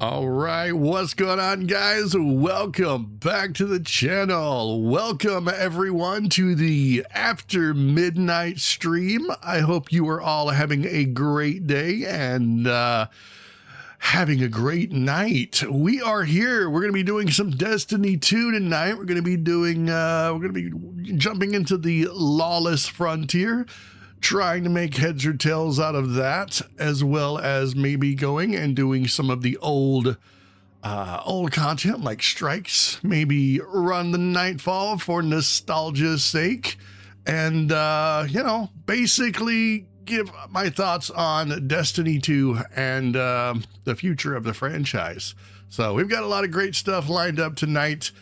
All right, what's going on, guys? Welcome back to the channel. Welcome everyone to the after midnight stream. I hope you are all having a great day and having a great night. We are here. We're going to be doing some Destiny 2 tonight. We're going to be doing jumping into the lawless frontier, trying to make heads or tails out of that, as well as maybe going and doing some of the old content like strikes, maybe run the Nightfall for nostalgia's sake, and basically give my thoughts on Destiny 2 and the future of the franchise. So we've got a lot of great stuff lined up tonight.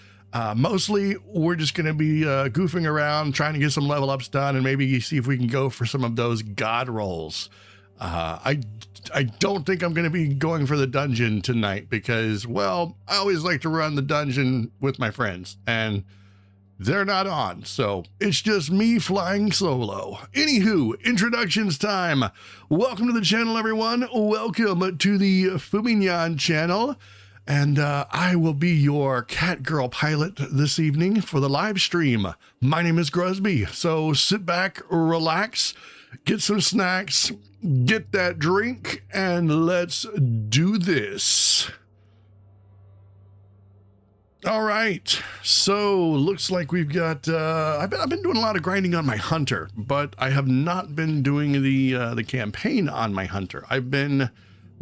Mostly we're just going to be goofing around, trying to get some level ups done, and maybe see if we can go for some of those god rolls. I don't think I'm going to be going for the dungeon tonight because, well, I always like to run the dungeon with my friends, and they're not on, so it's just me flying solo. Anywho, introductions time. Welcome to the channel, everyone. Welcome to the Fumi Nyan channel. And I will be your Catgirl pilot this evening for the live stream. My name is Gruzbee, so sit back, relax, get some snacks, get that drink, and let's do this. All right, so looks like we've got, I've been doing a lot of grinding on my hunter, but I have not been doing the campaign on my hunter. I've been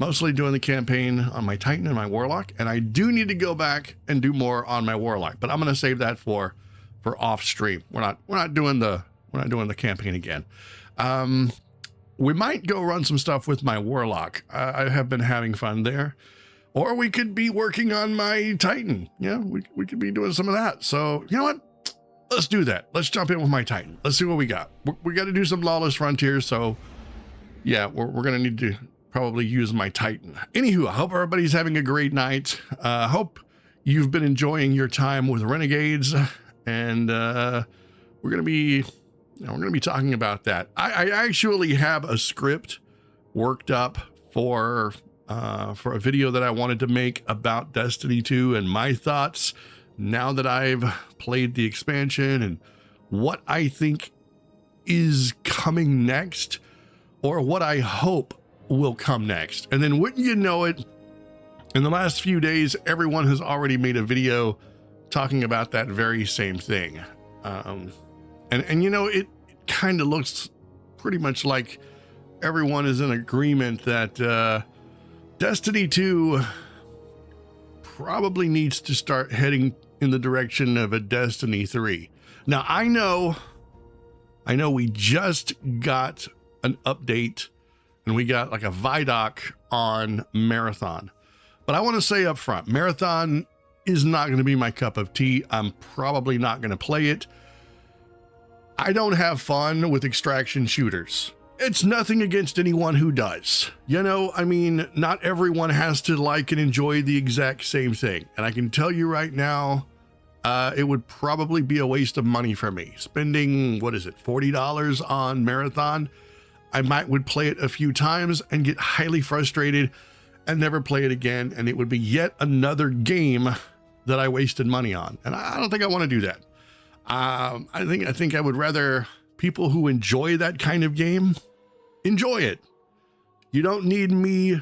mostly doing the campaign on my Titan and my Warlock, and I do need to go back and do more on my Warlock, but I'm going to save that for off stream. We're not doing the campaign again. We might go run some stuff with my Warlock. I have been having fun there, or we could be working on my Titan. Yeah, we could be doing some of that. So you know what? Let's do that. Let's jump in with my Titan. Let's see what we got. We got to do some lawless frontiers. So yeah, we're going to need to probably use my Titan. Anywho, I hope everybody's having a great night. Hope you've been enjoying your time with Renegades, and we're gonna be talking about that. I actually have a script worked up for a video that I wanted to make about Destiny 2 and my thoughts now that I've played the expansion and what I think is coming next, or what I hope will come next. And then wouldn't you know it, in the last few days, everyone has already made a video talking about that very same thing. And you know, it kind of looks pretty much like everyone is in agreement that Destiny 2 probably needs to start heading in the direction of a Destiny 3. Now, I know we just got an update and we got like a Vidoc on Marathon. But I want to say up front, Marathon is not going to be my cup of tea. I'm probably not going to play it. I don't have fun with extraction shooters. It's nothing against anyone who does. You know, I mean, not everyone has to like and enjoy the exact same thing. And I can tell you right now, it would probably be a waste of money for me. Spending, what is it, $40 on Marathon? I would play it a few times and get highly frustrated and never play it again. And it would be yet another game that I wasted money on. And I don't think I want to do that. I think I would rather people who enjoy that kind of game enjoy it. You don't need me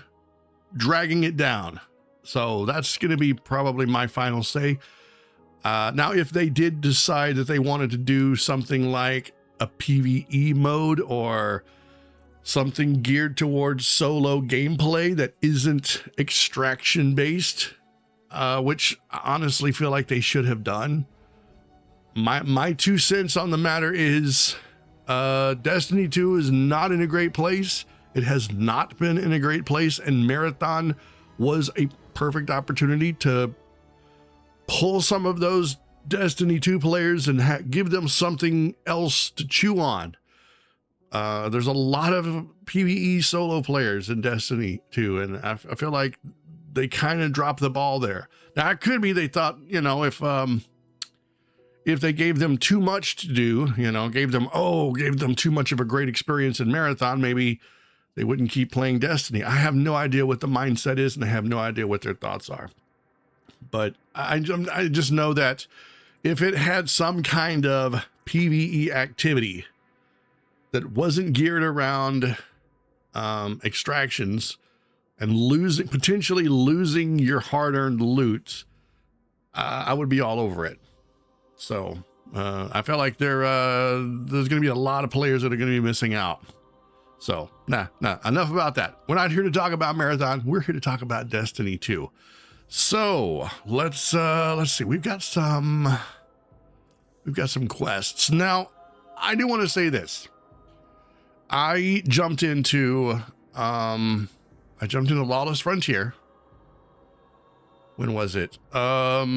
dragging it down. So that's going to be probably my final say. Now, if they did decide that they wanted to do something like a PvE mode or something geared towards solo gameplay that isn't extraction based, which I honestly feel like they should have done. My 2 cents on the matter is Destiny 2 is not in a great place. It has not been in a great place, and Marathon was a perfect opportunity to pull some of those Destiny 2 players and give them something else to chew on. There's a lot of PvE solo players in Destiny 2, and I feel like they kind of dropped the ball there. Now, it could be they thought, you know, if they gave them too much to do, you know, gave them too much of a great experience in Marathon, maybe they wouldn't keep playing Destiny. I have no idea what the mindset is, and I have no idea what their thoughts are. But I just know that if it had some kind of PvE activity that wasn't geared around extractions and potentially losing your hard-earned loot, I would be all over it. So I feel like there's going to be a lot of players that are going to be missing out. So nah, enough about that. We're not here to talk about Marathon. We're here to talk about Destiny 2. So let's see. We've got some quests. Now, I do want to say this. I jumped into Lawless Frontier. When was it? Let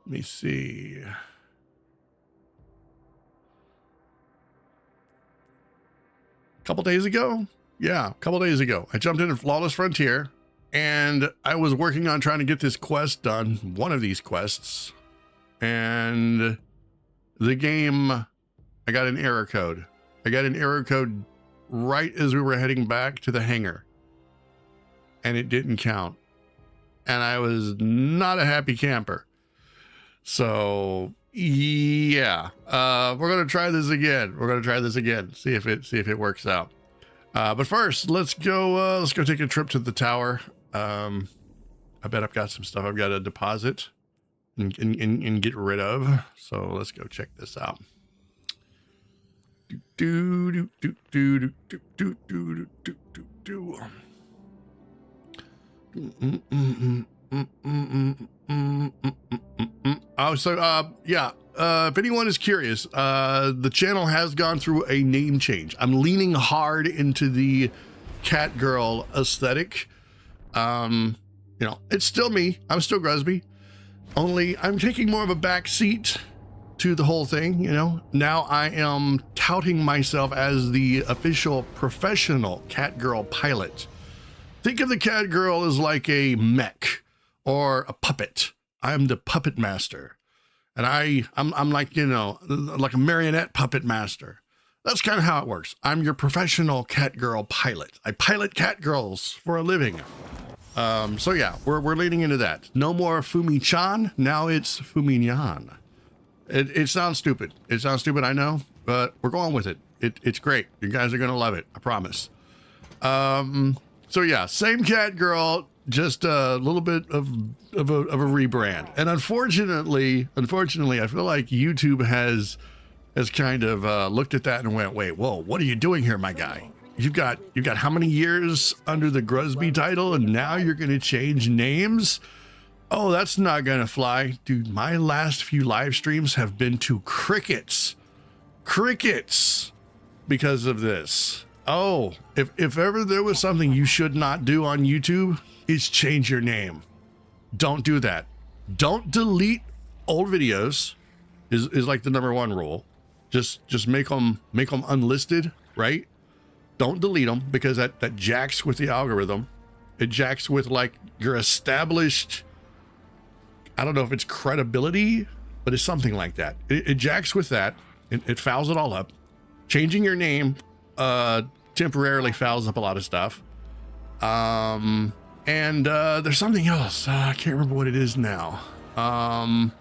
me see. A couple days ago? Yeah, a couple days ago. I jumped into Lawless Frontier, and I was working on trying to get this quest done, one of these quests, and the game, I got an error code. I got an error code right as we were heading back to the hangar, and it didn't count. And I was not a happy camper. So yeah, we're gonna try this again. See if it works out. But first, let's go take a trip to the tower. I bet I've got some stuff I've got to deposit and get rid of. So let's go check this out. Oh, so yeah. If anyone is curious, the channel has gone through a name change. I'm leaning hard into the Catgirl aesthetic. You know, it's still me. I'm still Gruzbee. Only I'm taking more of a back seat to the whole thing, you know. Now I am touting myself as the official professional Catgirl pilot. Think of the Catgirl as like a mech or a puppet. I'm the puppet master. And I'm like, you know, like a marionette puppet master. That's kind of how it works. I'm your professional Catgirl pilot. I pilot Catgirls for a living. So yeah, we're leading into that. No more Fumi Chan. Now it's Fumi Nyan. It sounds stupid. It sounds stupid, I know, but we're going with it. It's great. You guys are gonna love it. I promise. So yeah, same Catgirl, just a little bit of a rebrand. And unfortunately, I feel like YouTube has kind of looked at that and went, wait, whoa, what are you doing here, my guy? You've got how many years under the Gruzbee title, and now you're going to change names? Oh, that's not going to fly. Dude, my last few live streams have been to crickets because of this. Oh, if ever there was something you should not do on YouTube, it's change your name. Don't do that. Don't delete old videos is like the #1 rule. Just make them unlisted, right? Don't delete them, because that jacks with the algorithm. It jacks with like your established, I don't know if it's credibility, but it's something like that. It jacks with that. It fouls it all up. Changing your name temporarily fouls up a lot of stuff. And there's something else. I can't remember what it is now. I'm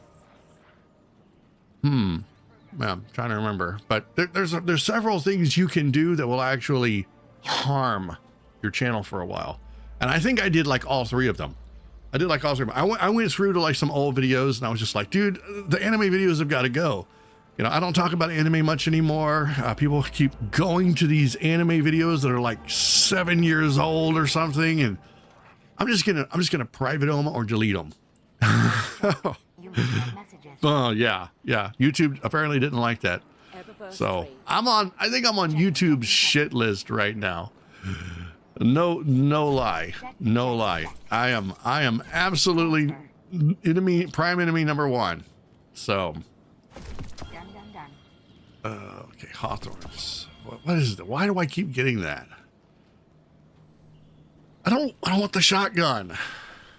trying to remember, but there's several things you can do that will actually harm your channel for a while. And I think I did like all three of them. I went through to like some old videos, and I was just like, dude, the anime videos have got to go. You know, I don't talk about anime much anymore. People keep going to these anime videos that are like 7 years old or something, and I'm just gonna private them or delete them. Oh yeah. YouTube apparently didn't like that. So I think I'm on YouTube's shit list right now. No lie. I am absolutely prime enemy #1. So okay, Hawthorns. What is it? Why do I keep getting that? I don't want the shotgun.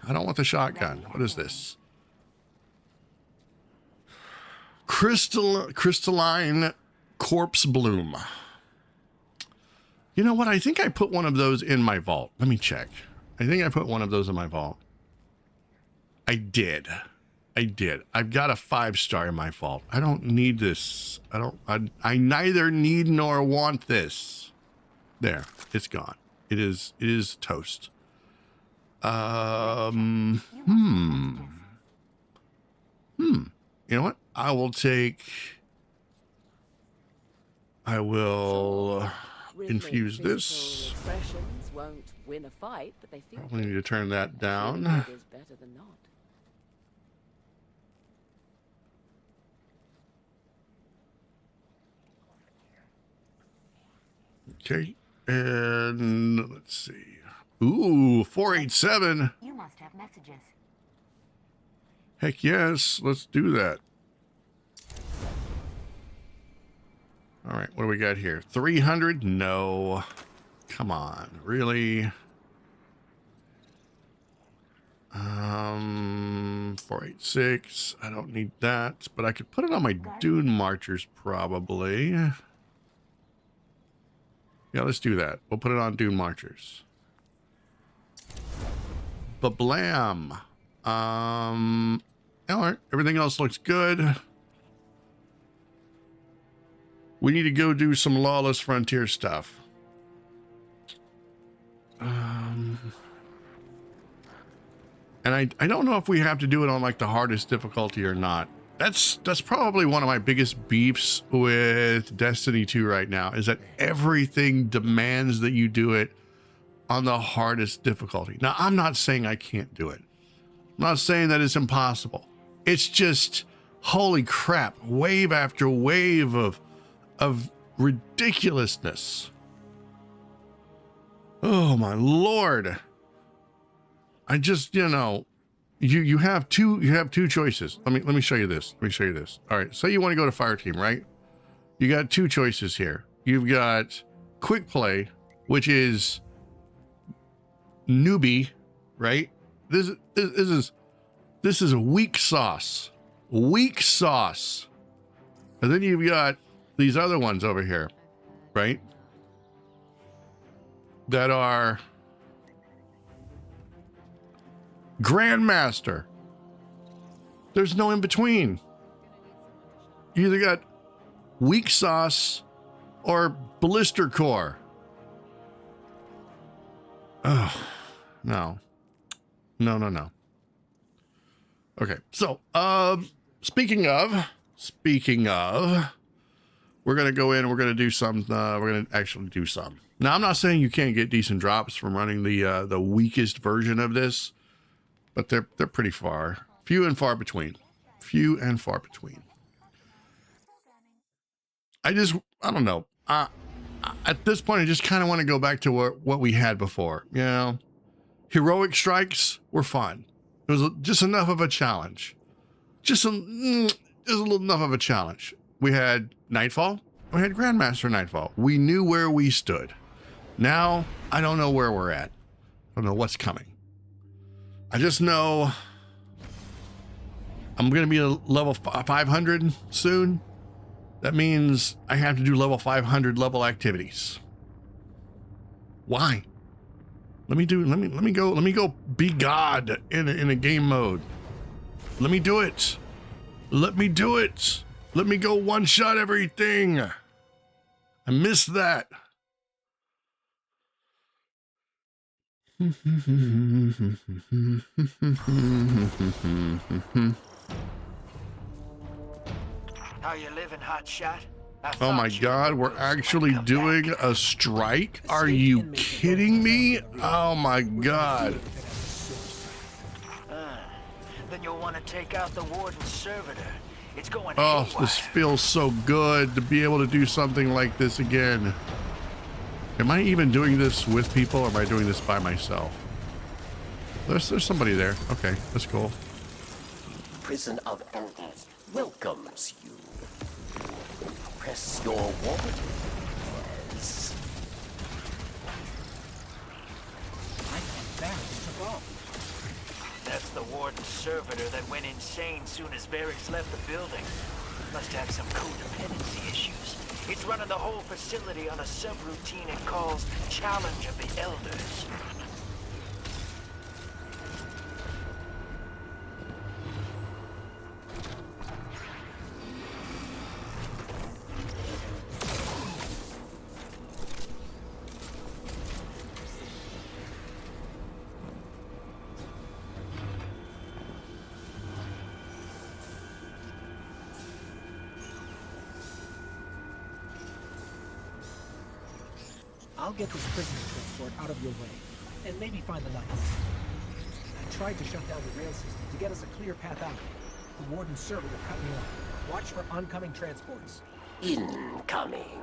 What is this? Crystalline Corpse Bloom. You know what? I think I put one of those in my vault. Let me check. I think I put one of those in my vault. I did. I've got a 5-star in my vault. I don't need this. I neither need nor want this. There. It's gone. It is toast. You know what? I will infuse this. Won't win a fight, but they feel Probably need to turn that down. is better than not. Okay, and let's see. Ooh, 487. You must have messages. Heck yes, let's do that. All right, what do we got here? 300? No. Come on, really? 486. I don't need that, but I could put it on my Dune Marchers probably. Yeah, let's do that. We'll put it on Dune Marchers. Ba-blam. All right, everything else looks good. We need to go do some Lawless Frontier stuff. And I don't know if we have to do it on like the hardest difficulty or not. That's probably one of my biggest beefs with Destiny 2 right now, is that everything demands that you do it on the hardest difficulty. Now, I'm not saying I can't do it. I'm not saying that it's impossible. It's just, holy crap, wave after wave of ridiculousness. Oh my Lord. I just, you know, you have two choices. Let me show you this. All right, say you want to go to fire team, right? You got two choices here. You've got quick play, which is newbie, right? This is a weak sauce. And then you've got these other ones over here, right? That are Grandmaster. There's no in between. You either got weak sauce or blister core. Oh, no. Okay, so speaking of, we're gonna go in and we're gonna do some. We're gonna actually do some. Now, I'm not saying you can't get decent drops from running the weakest version of this, but they're pretty few and far between. I don't know. At this point, I just kind of want to go back to what we had before. You know, heroic strikes were fun. It was just enough of a challenge. Just a little enough of a challenge. We had Nightfall. We had Grandmaster Nightfall. We knew where we stood. Now, I don't know where we're at. I don't know what's coming. I just know I'm going to be a level 500 soon. That means I have to do level 500 level activities. Why? Let me go be God in a game mode. Let me do it. Let me go one shot everything. I missed that. How you living, hotshot? Oh my God, we're actually doing a strike? Are you kidding me? Oh my God. Then you'll want to take out the warden's servitor. It's going Oh, haywire. this feels so good to be able to do something like this again. Am I even doing this with people, or am I doing this by myself? There's somebody there. Okay, that's cool. Prison of Elders welcomes you. Press your warden. Yes. I can't bear this above. That's the warden's servitor that went insane soon as Varix left the building. Must have some codependency issues. It's running the whole facility on a subroutine it calls Challenge of the Elders. I'll get this prisoner transport out of your way, and maybe find the knights. I tried to shut down the rail system to get us a clear path out. The warden's server will cut me off. Watch for oncoming transports. Incoming.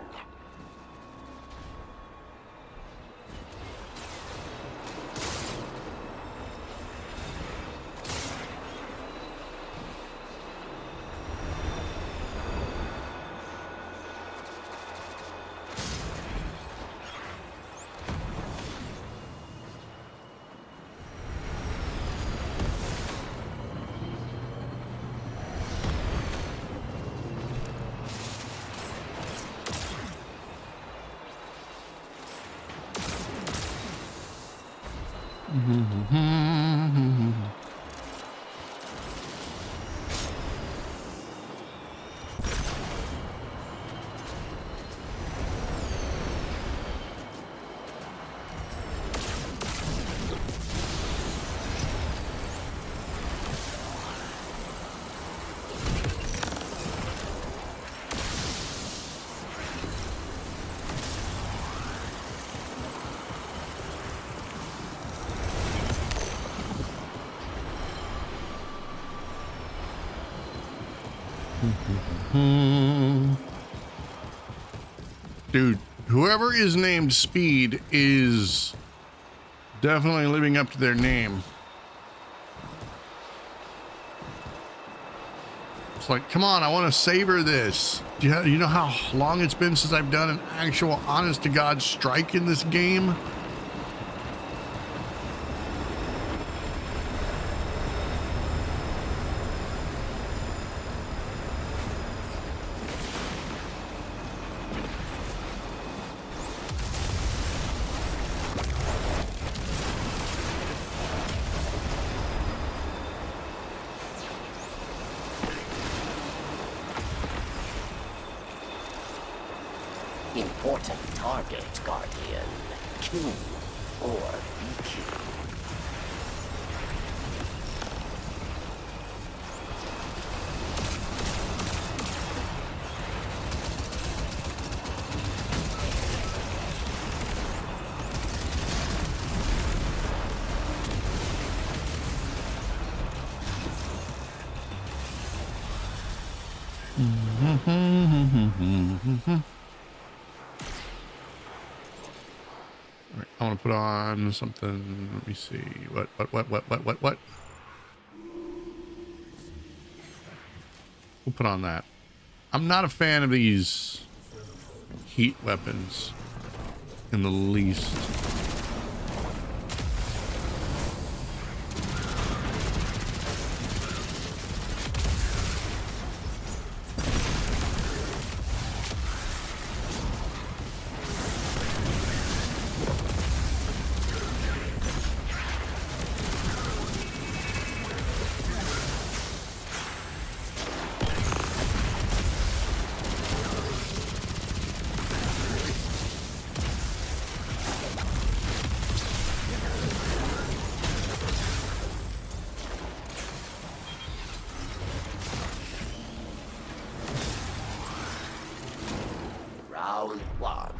Dude, whoever is named Speed is definitely living up to their name. It's like, come on, I want to savor this. You know how long it's been since I've done an actual honest to God strike in this game? Important target, Guardian. Kill or be killed. I want to put on something. Let me see. What? We'll put on that. I'm not a fan of these heat weapons in the least. Round one.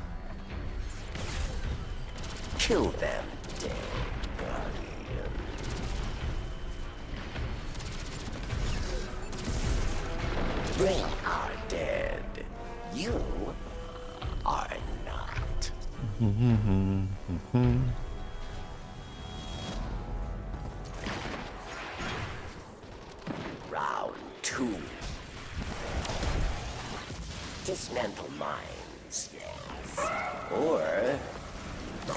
Kill them dead, Guardian. They are dead. You are not. Round two. Dismantle mines, yes. Or die.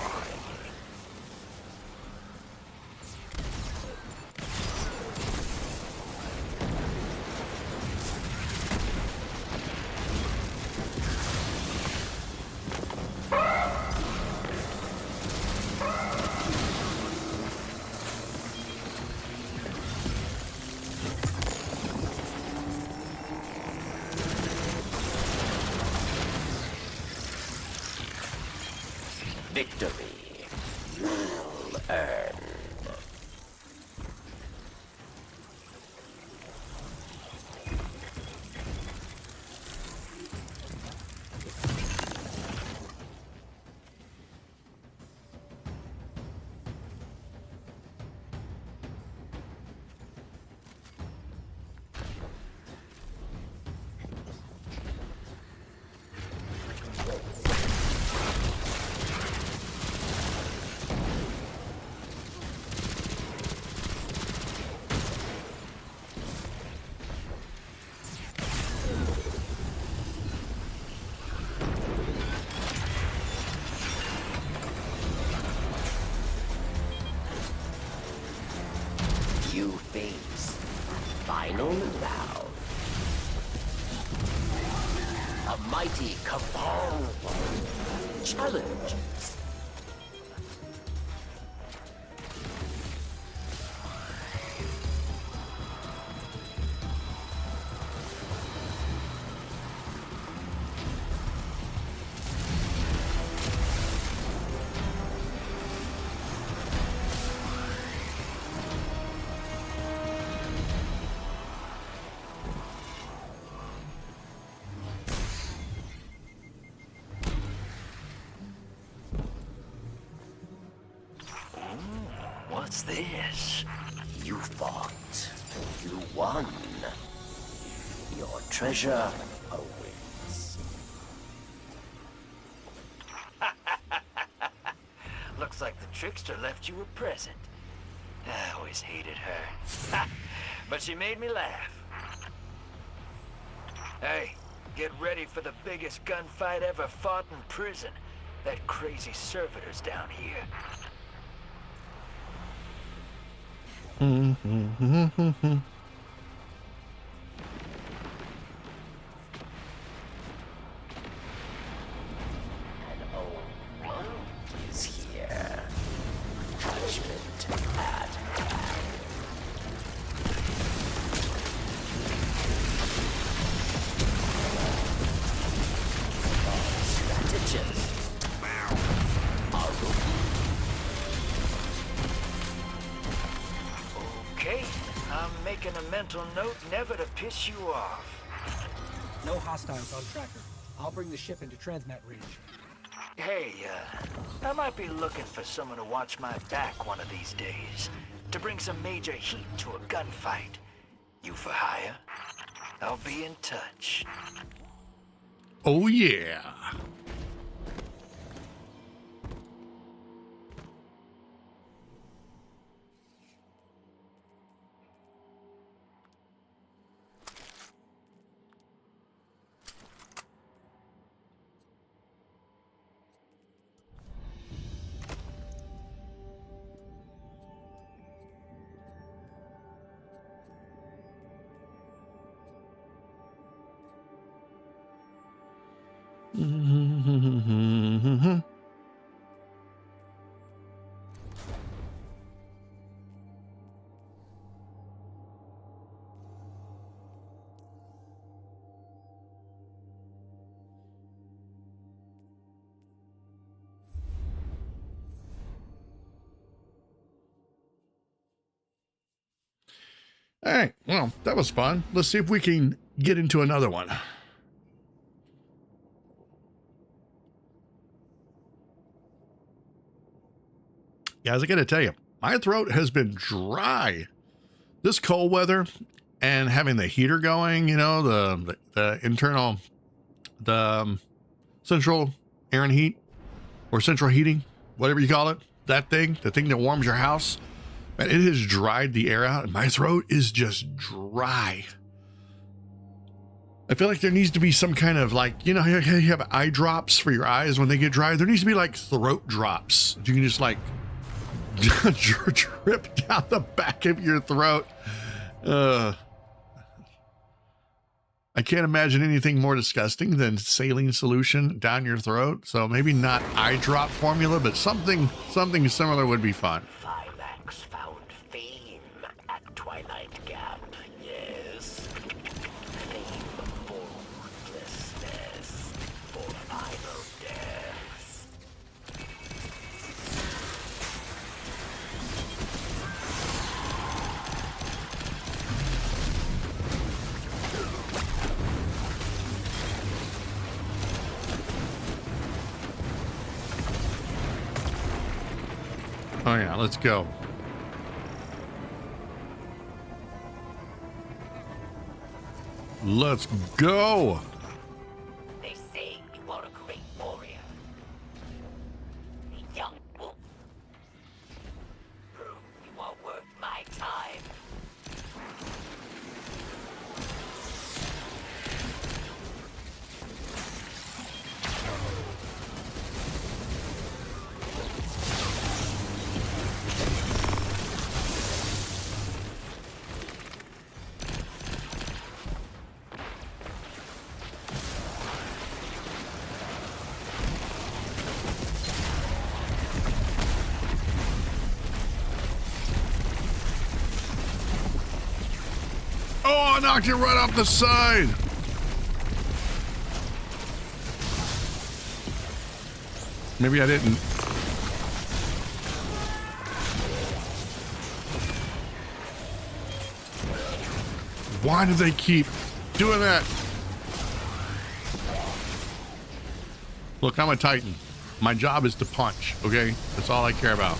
victory. Well earned. You face final round. A mighty cabal challenges. What's this? You fought. You won. Your treasure awaits. Looks like the trickster left you a present. I always hated her. But she made me laugh. Hey, get ready for the biggest gunfight ever fought in prison. That crazy servitor's down here. An old world is here. Judgment at hand. Strategists are Okay, I'm making a mental note never to piss you off. No hostiles on tracker. I'll bring the ship into transmat range. Hey, I might be looking for someone to watch my back one of these days. To bring some major heat to a gunfight. You for hire? I'll be in touch. Oh, yeah. All right, well, that was fun. Let's see if we can get into another one. Guys, I gotta tell you, my throat has been dry. This cold weather and having the heater going, you know, the internal, central air and heat, or central heating, whatever you call it, that thing, the thing that warms your house, and it has dried the air out, and my throat is just dry. I feel like there needs to be some kind of, like, you know, you have eye drops for your eyes when they get dry. There needs to be like throat drops. You can just like drip down the back of your throat. I can't imagine anything more disgusting than saline solution down your throat. So maybe not eye drop formula, but something similar would be fun. Phylax found fame at Twilight Gap, yes. Fame for ruthlessness, for final death. Oh yeah, let's go. Let's go. They say you are a great warrior. A young wolf. Prove you are worth my time. Oh, I knocked it right off the side. Maybe I didn't. Why do they keep doing that? Look, I'm a Titan. My job is to punch, okay? That's all I care about.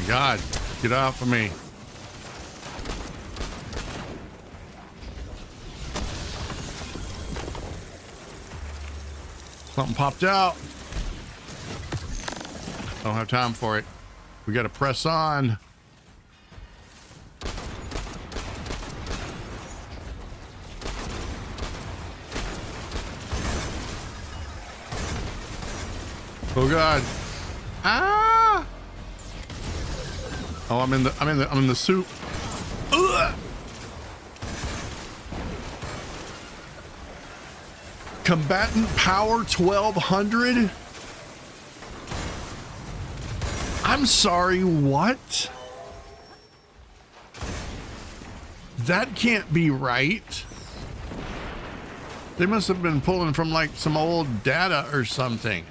God, get off of me. Something popped out. Don't have time for it. We got to press on. Oh God. Ah! Oh, I'm in the soup. Ugh! Combatant power 1200. I'm sorry, what? That can't be right. They must have been pulling from like some old data or something.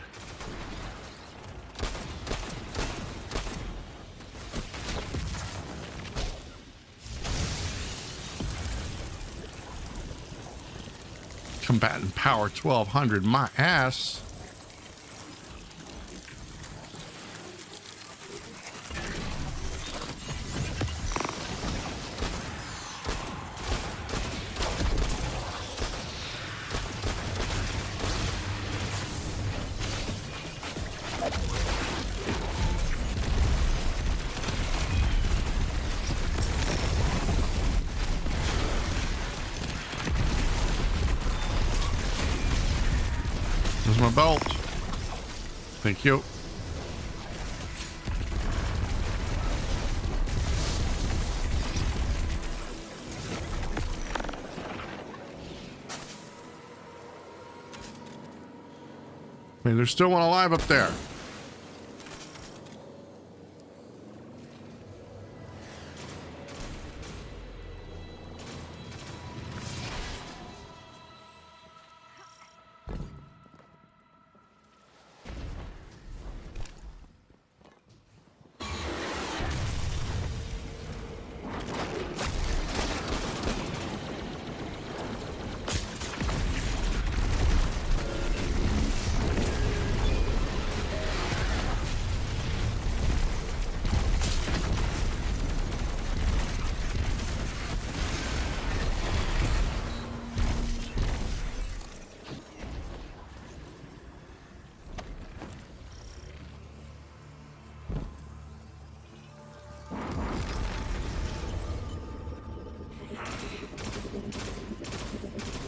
Combatant power 1200, my ass. There's my belt. Thank you. I mean, there's still one alive up there.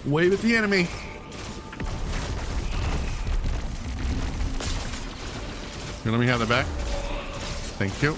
Wave at the enemy. Here, let me have the back. Thank you.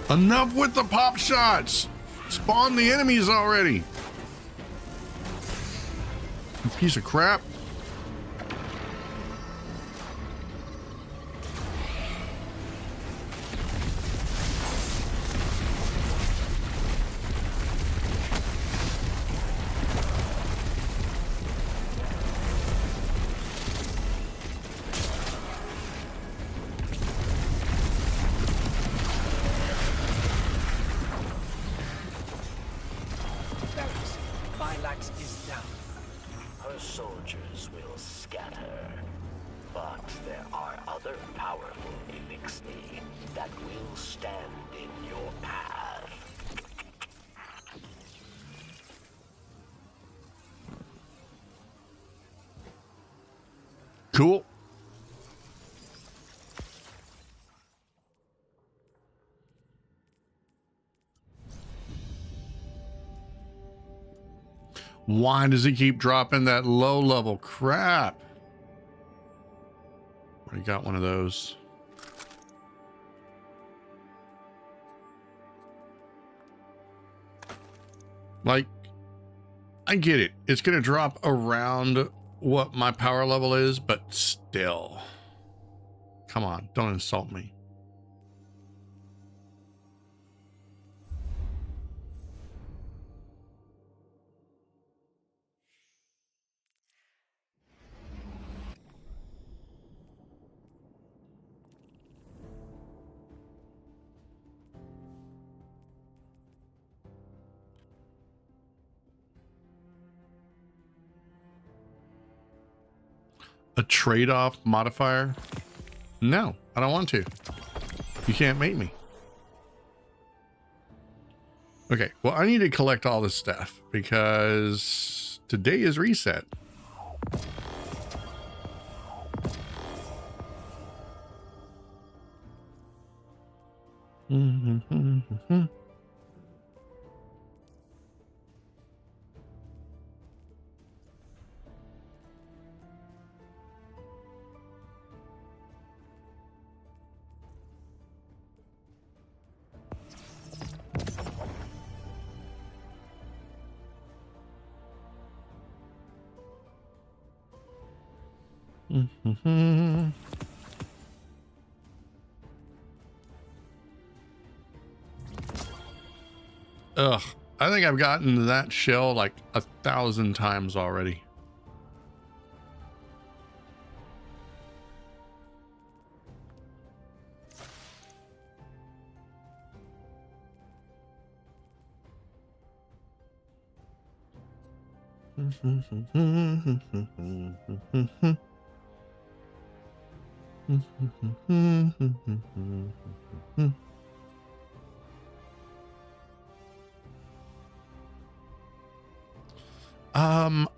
Enough with the pop shots. Spawn the enemies already. You piece of crap. Her soldiers will scatter, but there are other powerful Elixir that will stand in your path. Cool. Why does he keep dropping that low level crap? Already got one of those. Like, I get it. It's going to drop around what my power level is, but still. Come on, don't insult me. A trade-off modifier? No, I don't want to. You can't make me. Okay, well, I need to collect all this stuff because today is reset. Ugh, I think I've gotten that shell like 1,000 times already.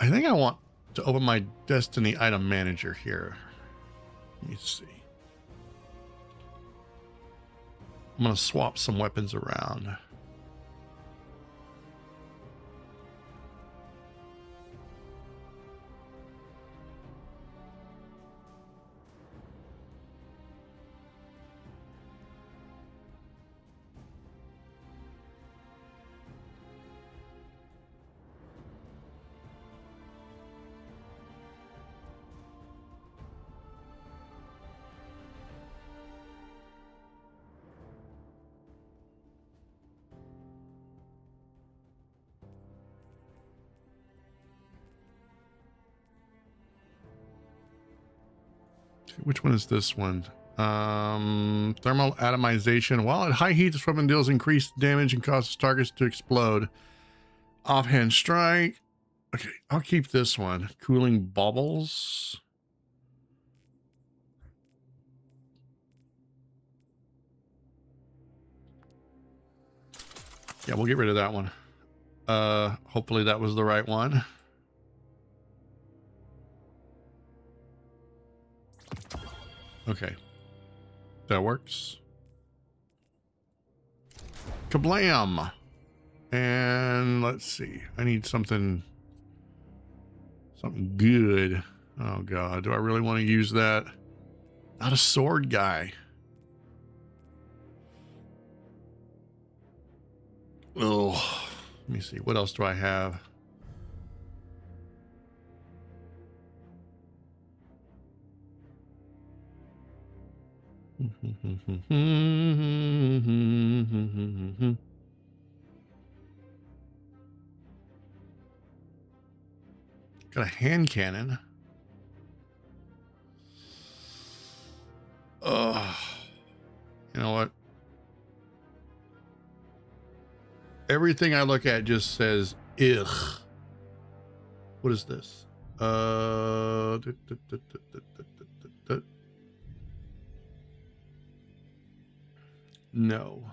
I think I want to open my Destiny item manager here. Let me see. I'm going to swap some weapons around. Which one is this one? Thermal atomization. While at high heat, this weapon deals increased damage and causes targets to explode. Offhand strike. Okay, I'll keep this one. Cooling bubbles. Yeah, we'll get rid of that one. Hopefully that was the right one. Okay. That works. Kablam! And let's see. I need something good. Oh god, do I really want to use that? Not a sword guy. Oh, let me see. What else do I have? Got a hand cannon. Oh, you know what? Everything I look at just says, ugh. What is this? No.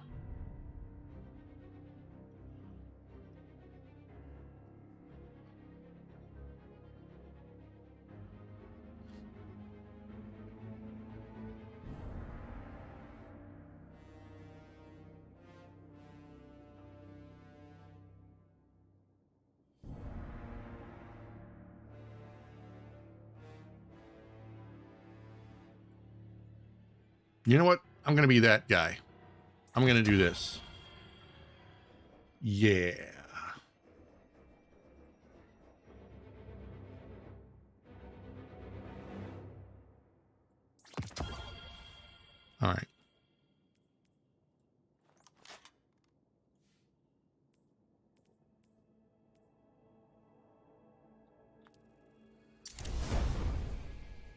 You know what? I'm going to be that guy. I'm going to do this. Yeah. All right.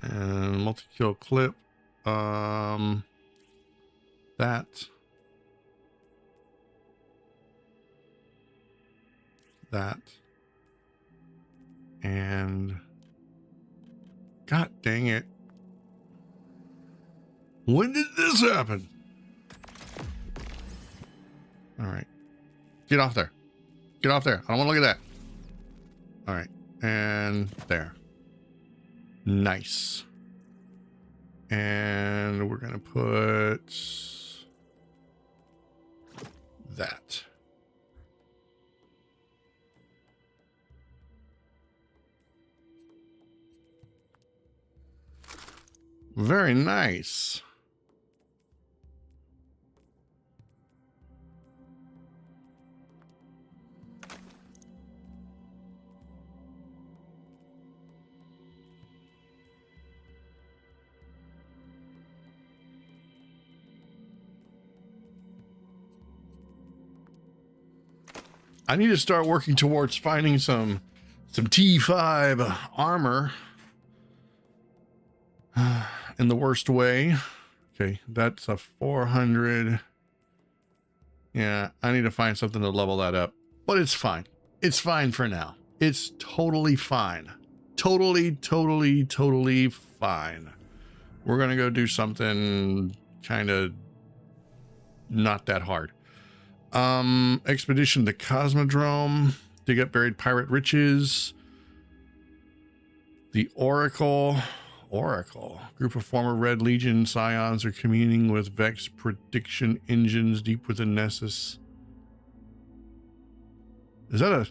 And multi-kill clip. That. And god dang it. When did this happen? All right. Get off there. Get off there. I don't want to look at that. All right. And there. Nice. And we're going to put that. Very nice. I need to start working towards finding some T5 armor in the worst way. Okay, that's a 400. Yeah, I need to find something to level that up, but it's fine. It's fine for now. It's totally fine. Totally fine. We're gonna go do something kind of not that hard. Expedition to Cosmodrome, dig up buried pirate riches. The Oracle. Group of former Red Legion scions are communing with Vex prediction engines deep within Nessus. Is that a...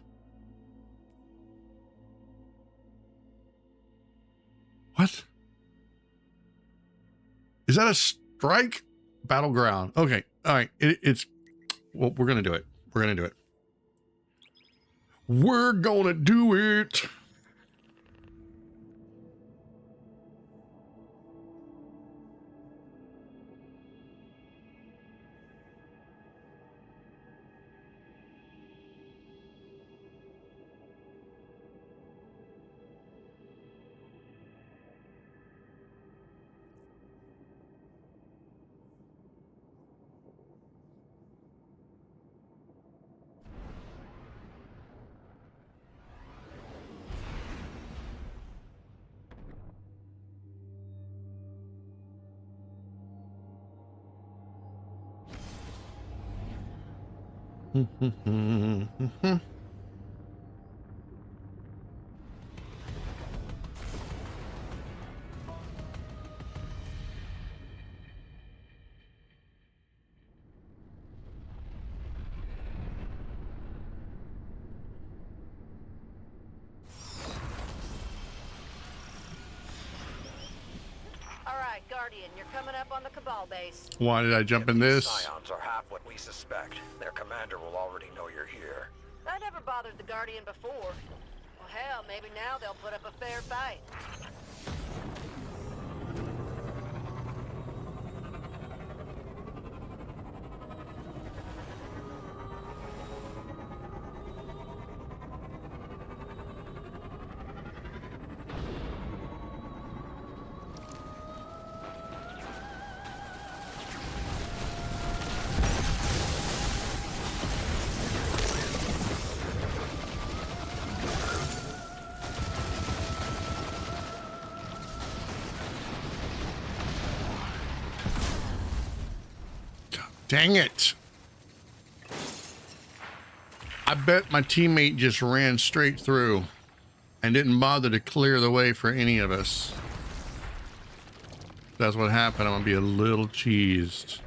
What? Is that a strike? Battleground. Okay. All right. It's... Well, we're going to do it. We're going to do it. We're going to do it. All right, Guardian, you're coming up on the Cabal base. Why did I jump in If these this? Scions are half what we suspect, their commander will already know you're here. I never bothered the Guardian before. Well, hell, maybe now they'll put up a fair fight. Dang it. I bet my teammate just ran straight through and didn't bother to clear the way for any of us. If that's what happened, I'm gonna be a little cheesed.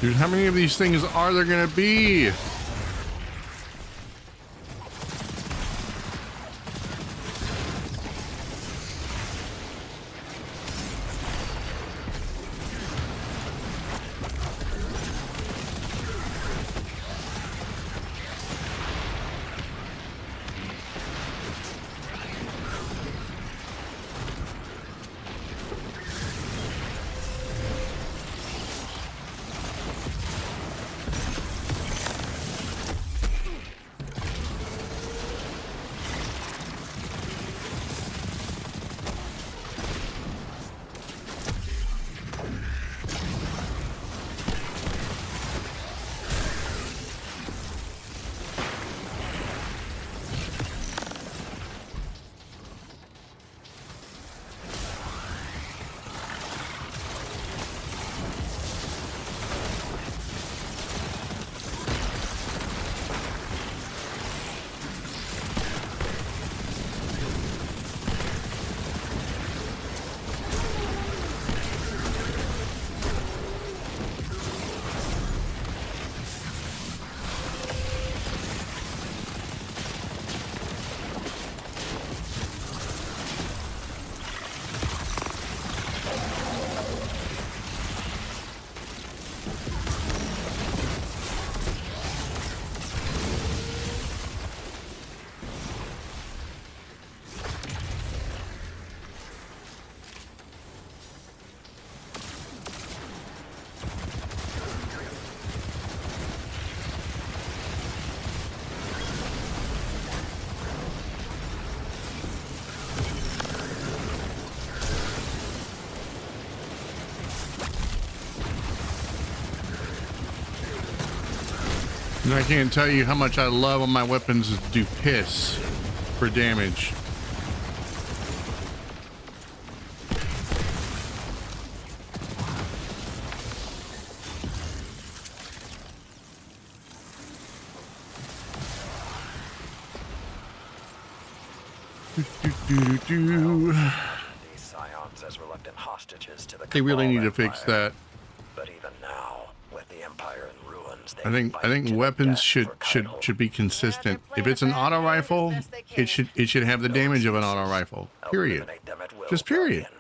Dude, how many of these things are there gonna be? And I can't tell you how much I love when my weapons do piss for damage. These scions as reluctant hostages to the They really Cabal need to fix Empire. that. But even now, with the Empire in ruins, they I think fight to the weapons death should for title. be consistent. If it's an auto rifle, it should have the damage of an auto rifle. Period. Eliminate them at will, Just period. Guardian.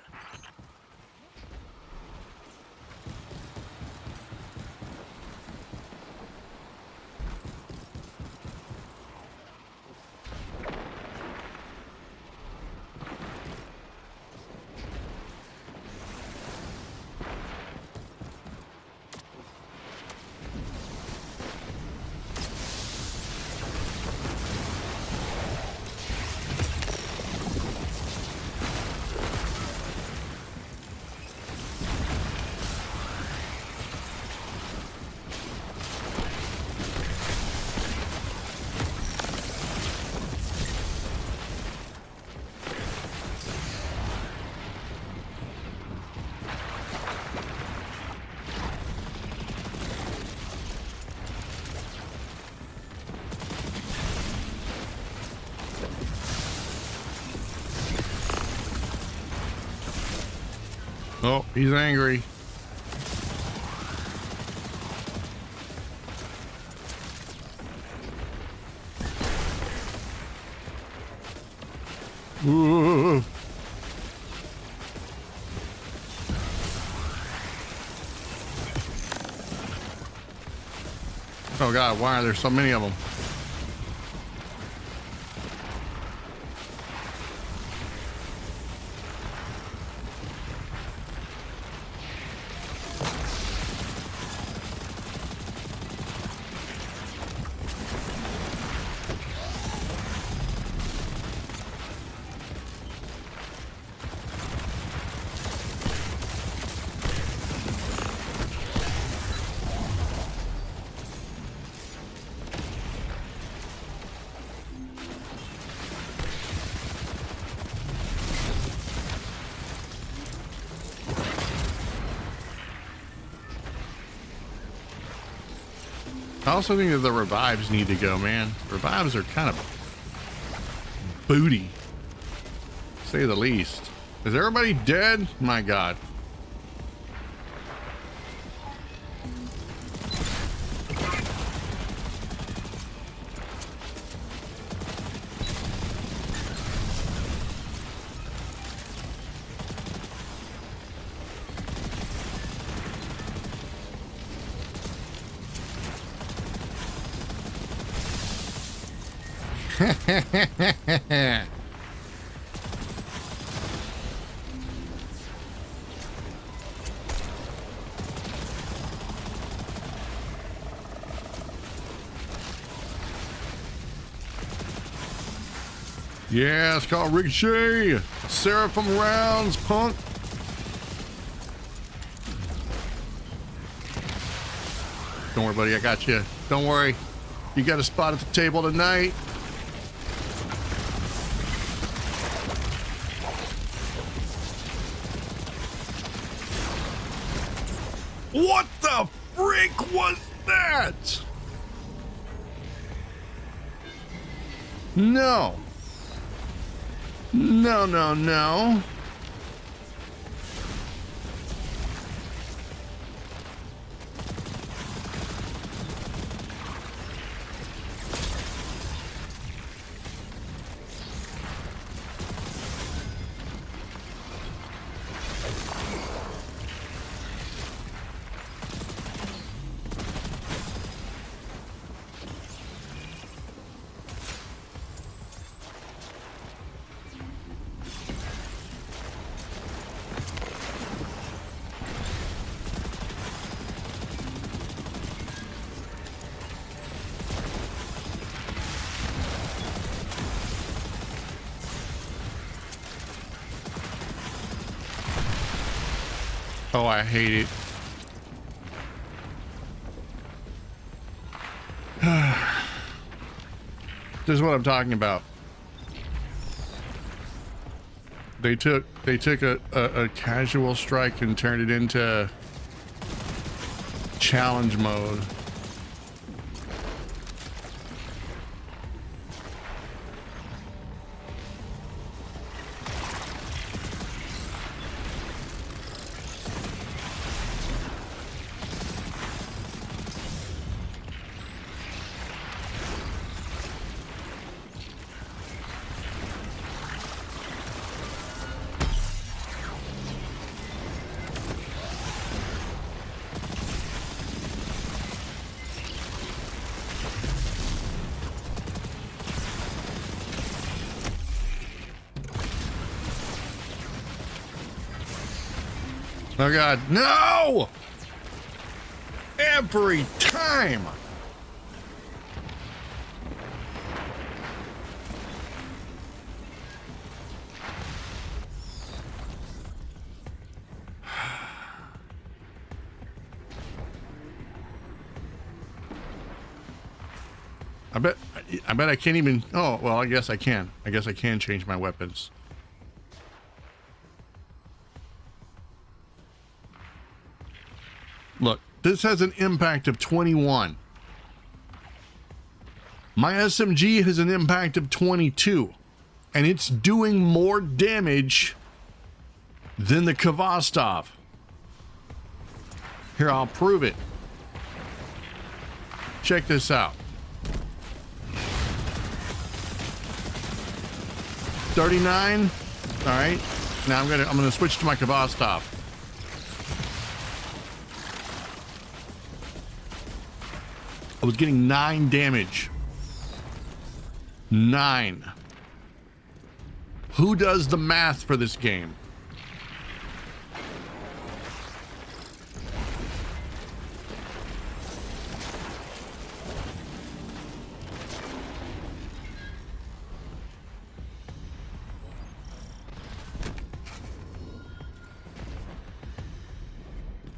Oh, he's angry. Ooh. Oh God, why are there so many of them? I also think that the revives need to go, man. Revives are kind of booty, to say the least. Is everybody dead? My God. Yeah, it's called Ricochet. Seraphim rounds, punk. Don't worry, buddy. I got you. Don't worry. You got a spot at the table tonight. What the frick was that? No. No, no, no. Oh, I hate it. This is what I'm talking about. They took a casual strike and turned it into challenge mode. Oh God, no! Every time! I bet I can't even, oh, well, I guess I can. I guess I can change my weapons. Look, this has an impact of 21. My SMG has an impact of 22. And it's doing more damage than the Kvostov. Here, I'll prove it. Check this out. 39. All right. Now I'm gonna switch to my Kvostov. I was getting 9 damage. 9. Who does the math for this game?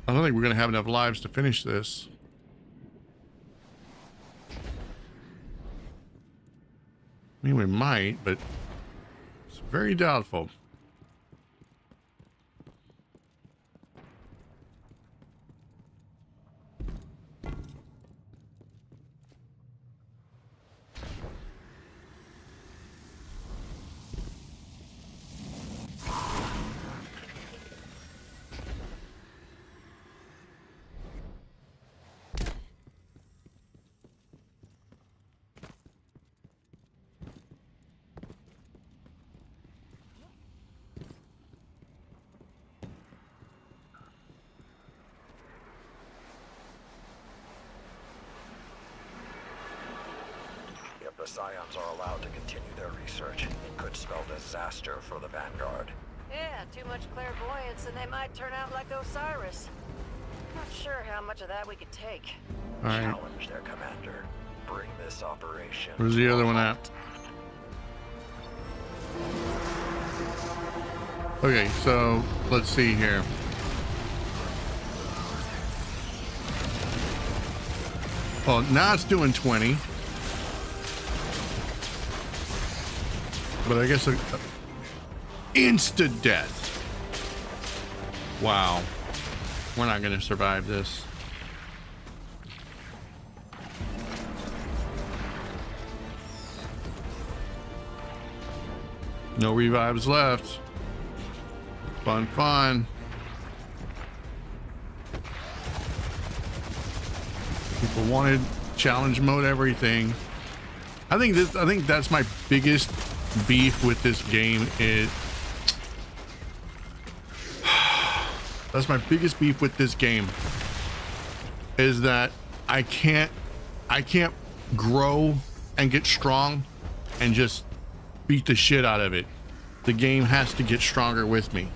I don't think we're going to have enough lives to finish this. I mean, we might, but it's very doubtful. The Scions are allowed to continue their research. It could spell disaster for the Vanguard. Yeah, too much clairvoyance and they might turn out like Osiris. Not sure how much of that we could take. All right. Challenge their commander. Bring this operation. Where's the other one at? Okay, so let's see here. Oh, now it's doing 20. But I guess insta death. Wow. We're not going to survive this. No revives left. Fun, fun. People wanted challenge mode everything. I think that's my biggest beef with this game is that's my biggest beef with this game is that I can't grow and get strong and just beat the shit out of it. The game has to get stronger with me.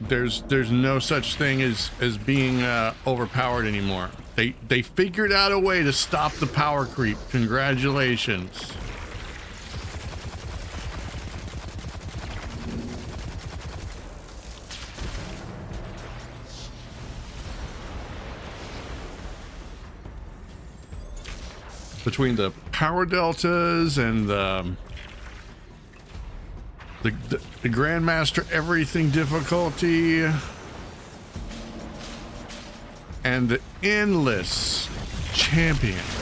There's no such thing as being overpowered anymore. They figured out a way to stop the power creep. Congratulations. between the power deltas and the Grandmaster everything difficulty and the endless champions.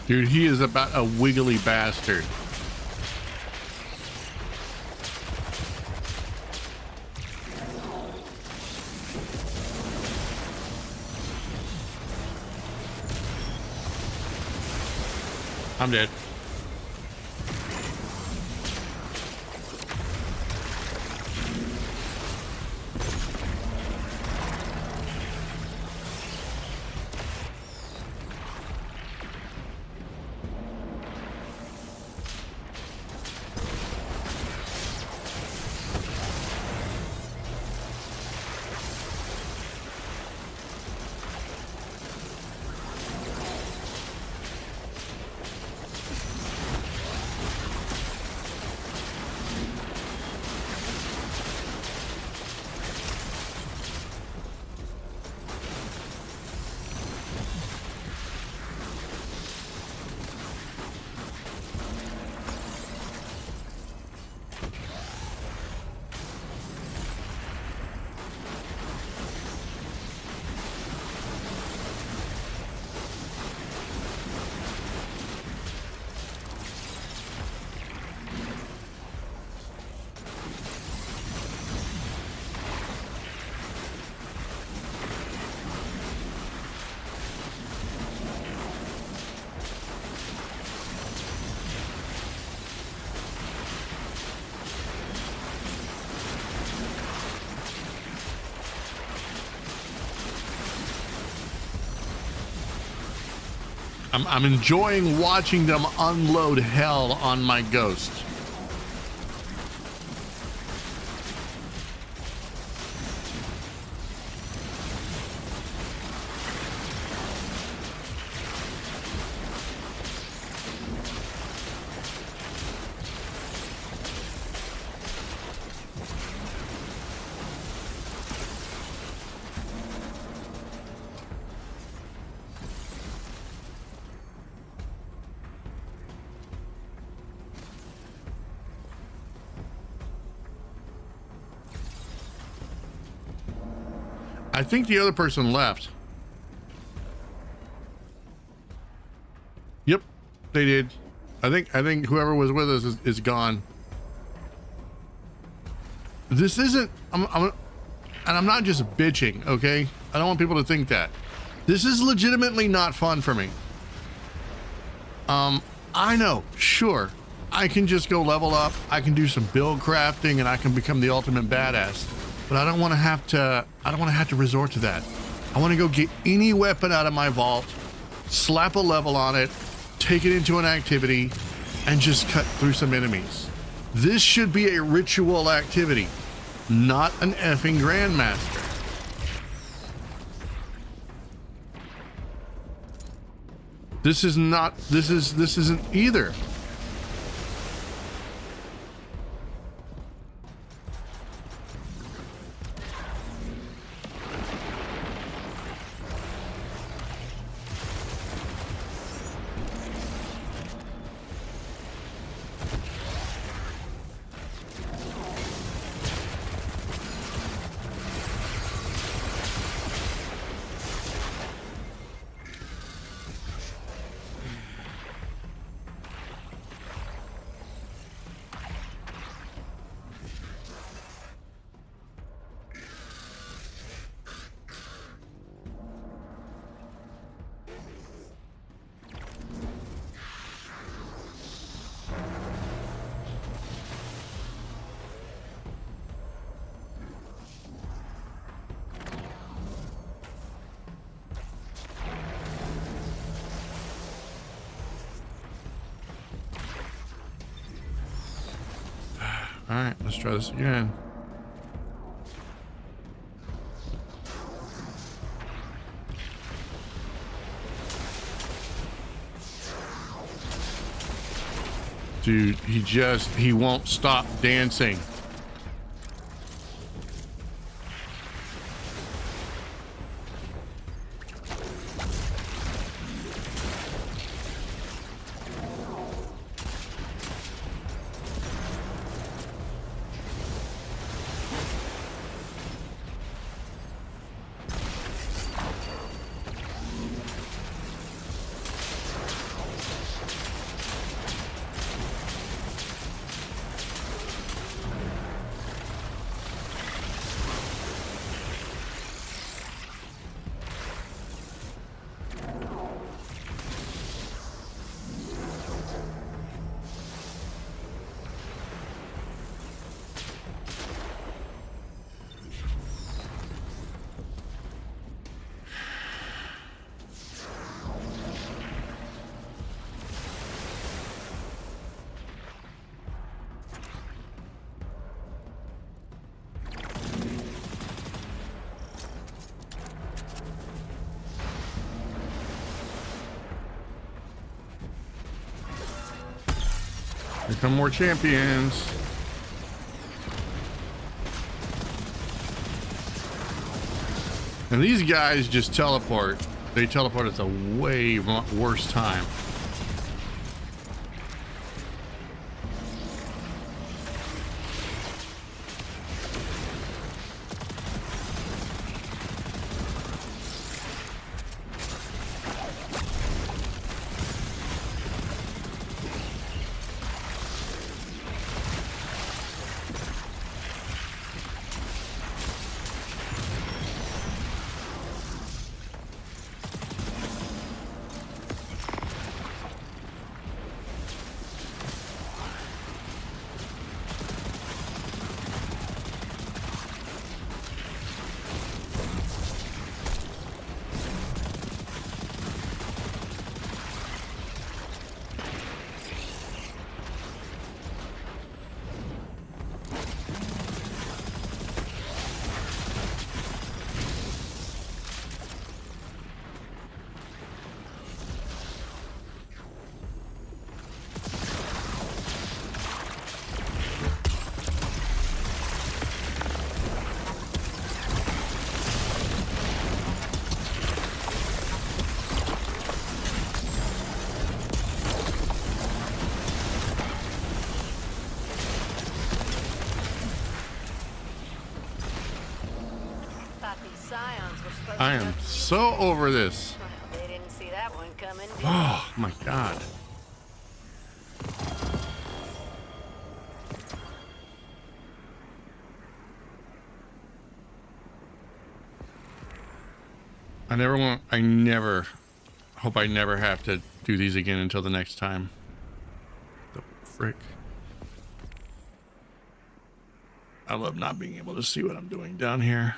Dude, he is about a wiggly bastard. I'm dead. I'm enjoying watching them unload hell on my ghost. I think the other person left. Yep, they did. I think whoever was with us is gone. This isn't, and I'm not just bitching, okay? I don't want people to think that. This is legitimately not fun for me. I know, sure, I can just go level up, I can do some build crafting, and I can become the ultimate badass. But I don't want to have to resort to that. I want to go get any weapon out of my vault, slap a level on it, take it into an activity, and just cut through some enemies. This should be a ritual activity, not an effing grandmaster. This isn't either. All right, let's try this again. Dude, he won't stop dancing. Here come more champions. And these guys just teleport. They teleport at the way worse time. scions were supposed I to am go- so over this. Well, they didn't see that one coming, did they? Oh my god. I hope I never have to do these again until the next time. The frick. I love not being able to see what I'm doing down here.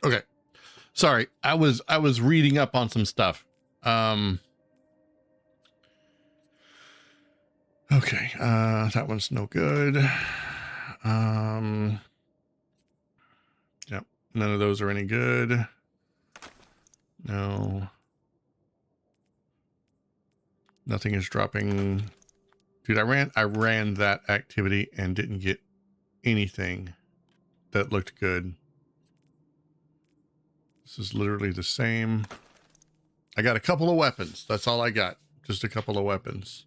Okay. Sorry. I was reading up on some stuff. Okay. That one's no good. Yep. None of those are any good. No. Nothing is dropping. Dude, I ran that activity and didn't get anything that looked good. This is literally the same. I got a couple of weapons. That's all I got. Just a couple of weapons.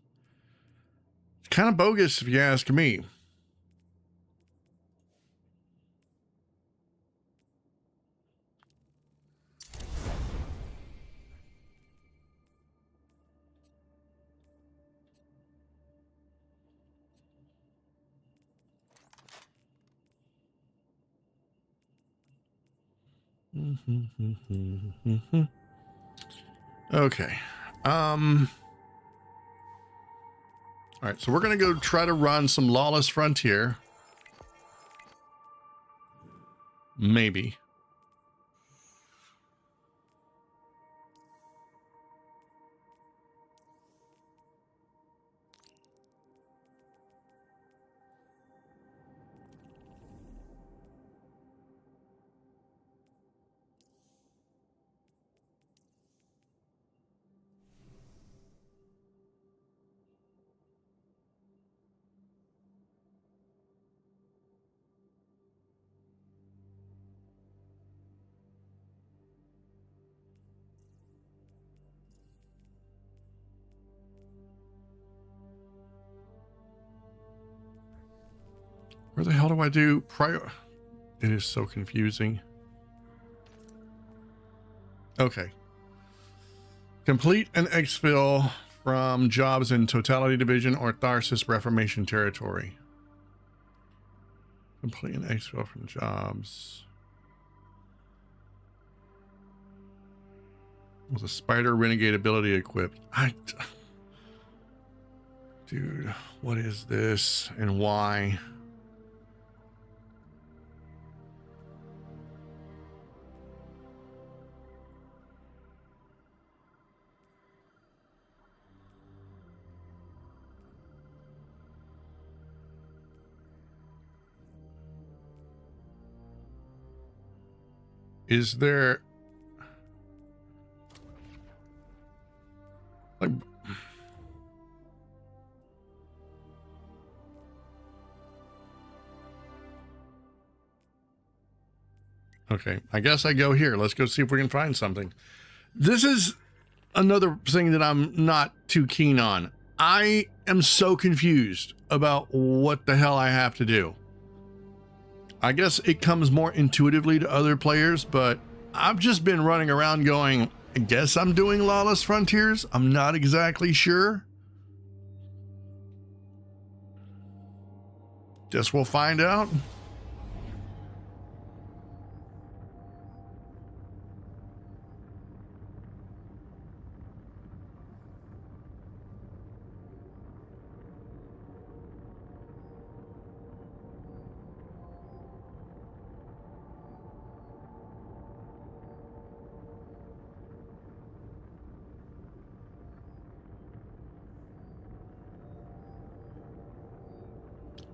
It's kind of bogus if you ask me. Okay. All right, so we're gonna go try to run some Lawless Frontier. Maybe. Where the hell do I do prior? It is so confusing. Okay. Complete an exfil from jobs in Totality Division or Tharsis Reformation Territory. Complete an exfil from jobs. With a Spider Renegade ability equipped. Dude, what is this and why? Is there like okay, I guess I go here. Let's go see if we can find something. This is another thing that I'm not too keen on. I am so confused about what the hell I have to do. I guess it comes more intuitively to other players, but I've just been running around going, I guess I'm doing Lawless Frontiers. I'm not exactly sure. Guess we'll find out.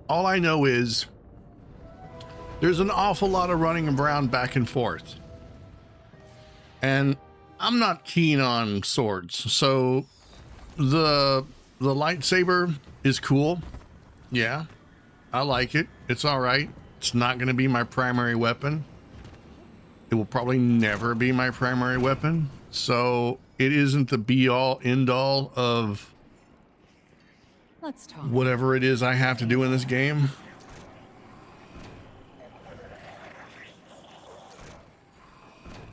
All I know is there's an awful lot of running around back and forth. And I'm not keen on swords. So the lightsaber is cool. Yeah, I like it. It's all right. It's not going to be my primary weapon. It will probably never be my primary weapon. So it isn't the be all end all of Let's talk. whatever it is I have to do in this game.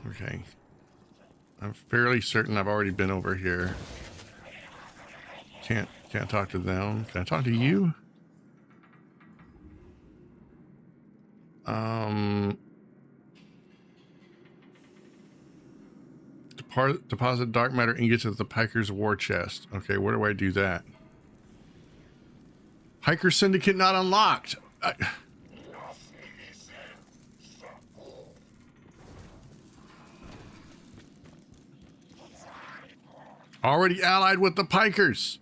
Okay. I'm fairly certain I've already been over here. Can't talk to them. Can I talk to you? Deposit dark matter ingots at the Piker's war chest. Okay, where do I do that? Hiker Syndicate not unlocked. Already allied with the Pikers.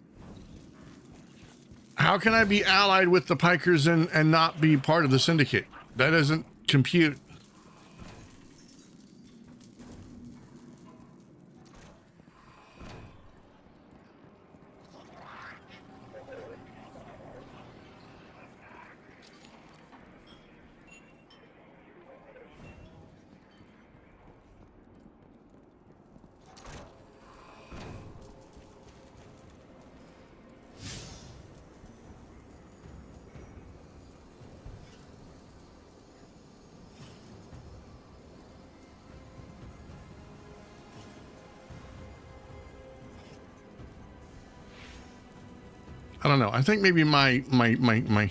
How can I be allied with the Pikers and not be part of the Syndicate? That doesn't compute. I don't know. I think maybe my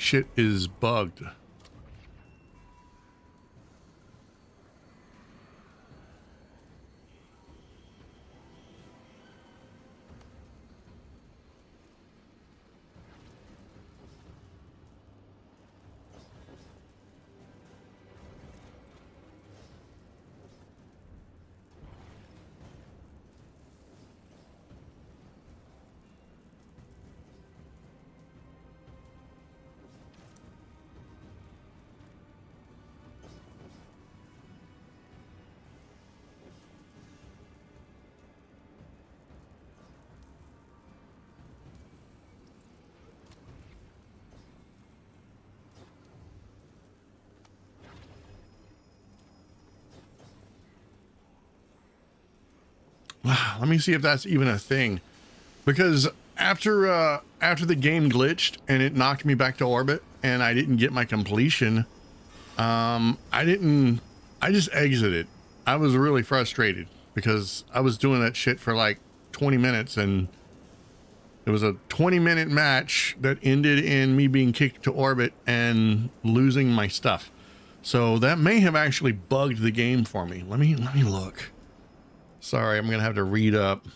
shit is bugged. Let me see if that's even a thing, because after the game glitched and it knocked me back to orbit and I didn't get my completion, I just exited. I was really frustrated because I was doing that shit for like 20 minutes and it was a 20-minute match that ended in me being kicked to orbit and losing my stuff. So that may have actually bugged the game for me. Let me look. Sorry, I'm gonna have to read up.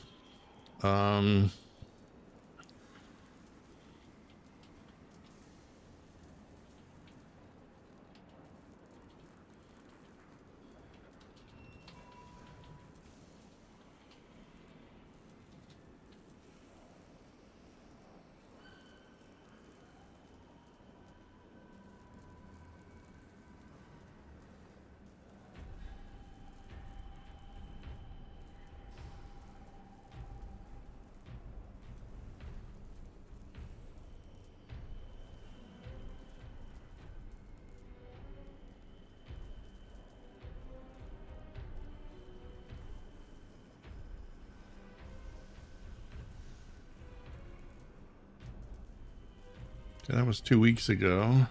That was 2 weeks ago.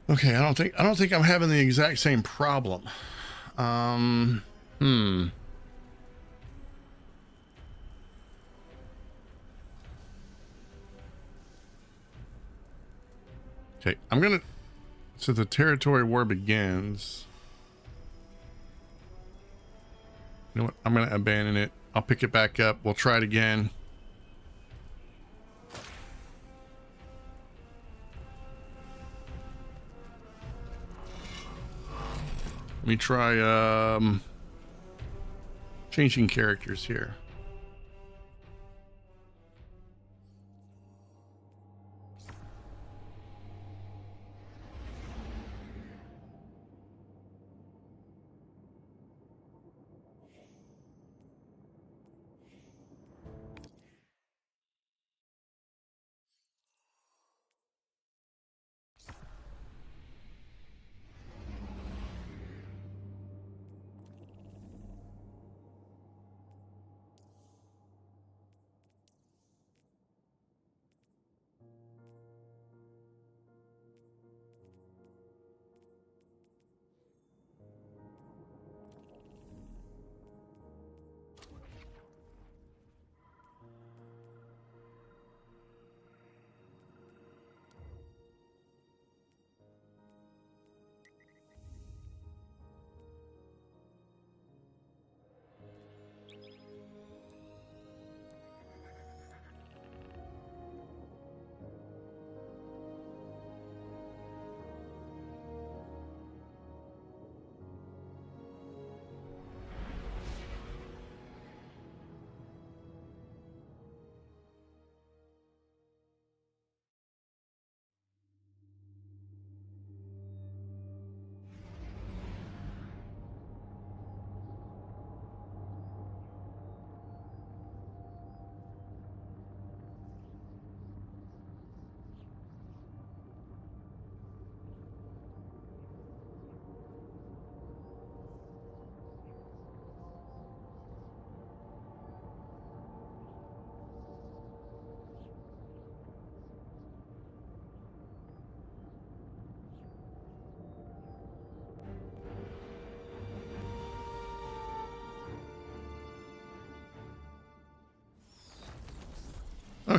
Okay, I don't think I'm having the exact same problem. Okay, so the territory war begins. You know what? I'm gonna abandon it. I'll pick it back up. We'll try it again. Let me try changing characters here.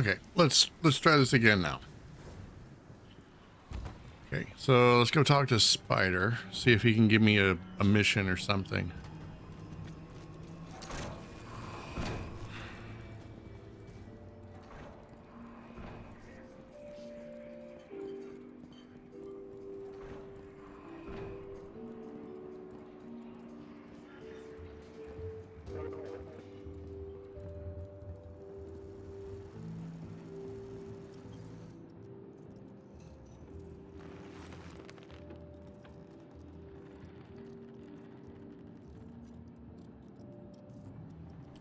Okay, let's try this again now. Okay, so let's go talk to Spider, see if he can give me a mission or something.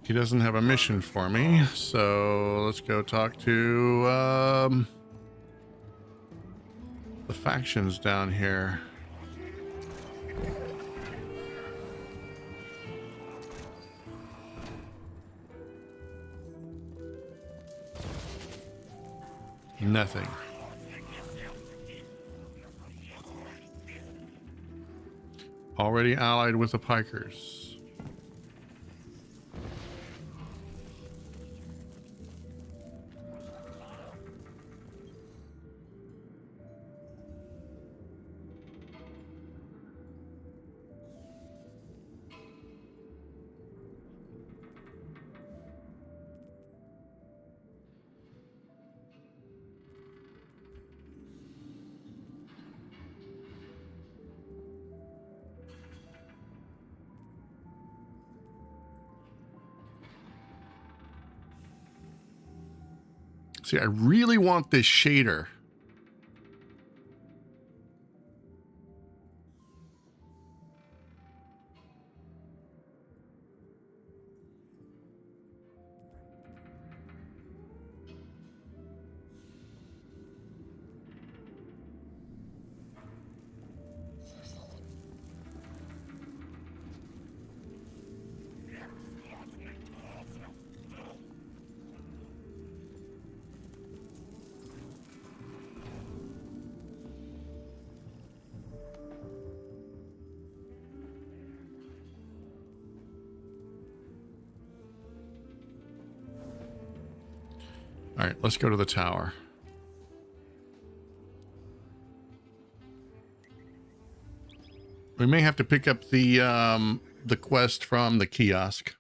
He doesn't have a mission for me, so let's go talk to the factions down here. Nothing. Already allied with the Pikers. See, I really want this shader. All right, let's go to the tower. We may have to pick up the quest from the kiosk.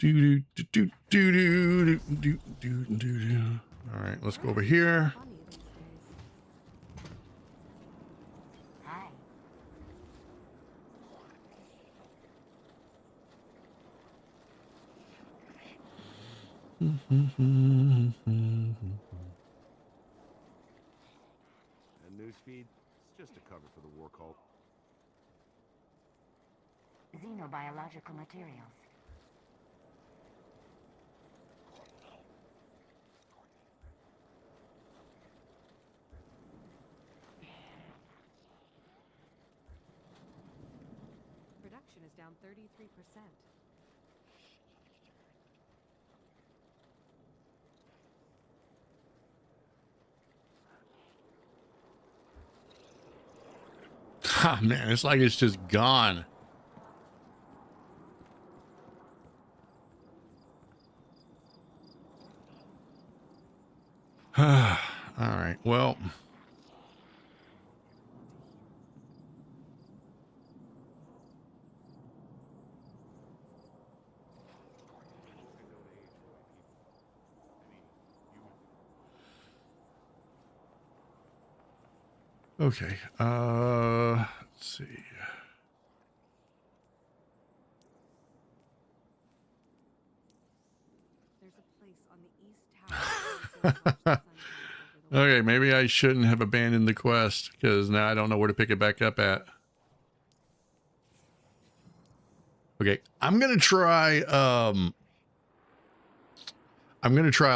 All right, let's go over here. That newsfeed, it's just a cover for the war cult. Xenobiological materials. Production is down 33%. Ah, man, it's like it's just gone. All right, well. Okay, let's see. There's a place on the east tower. Okay, maybe I shouldn't have abandoned the quest because now I don't know where to pick it back up at. Okay, I'm gonna try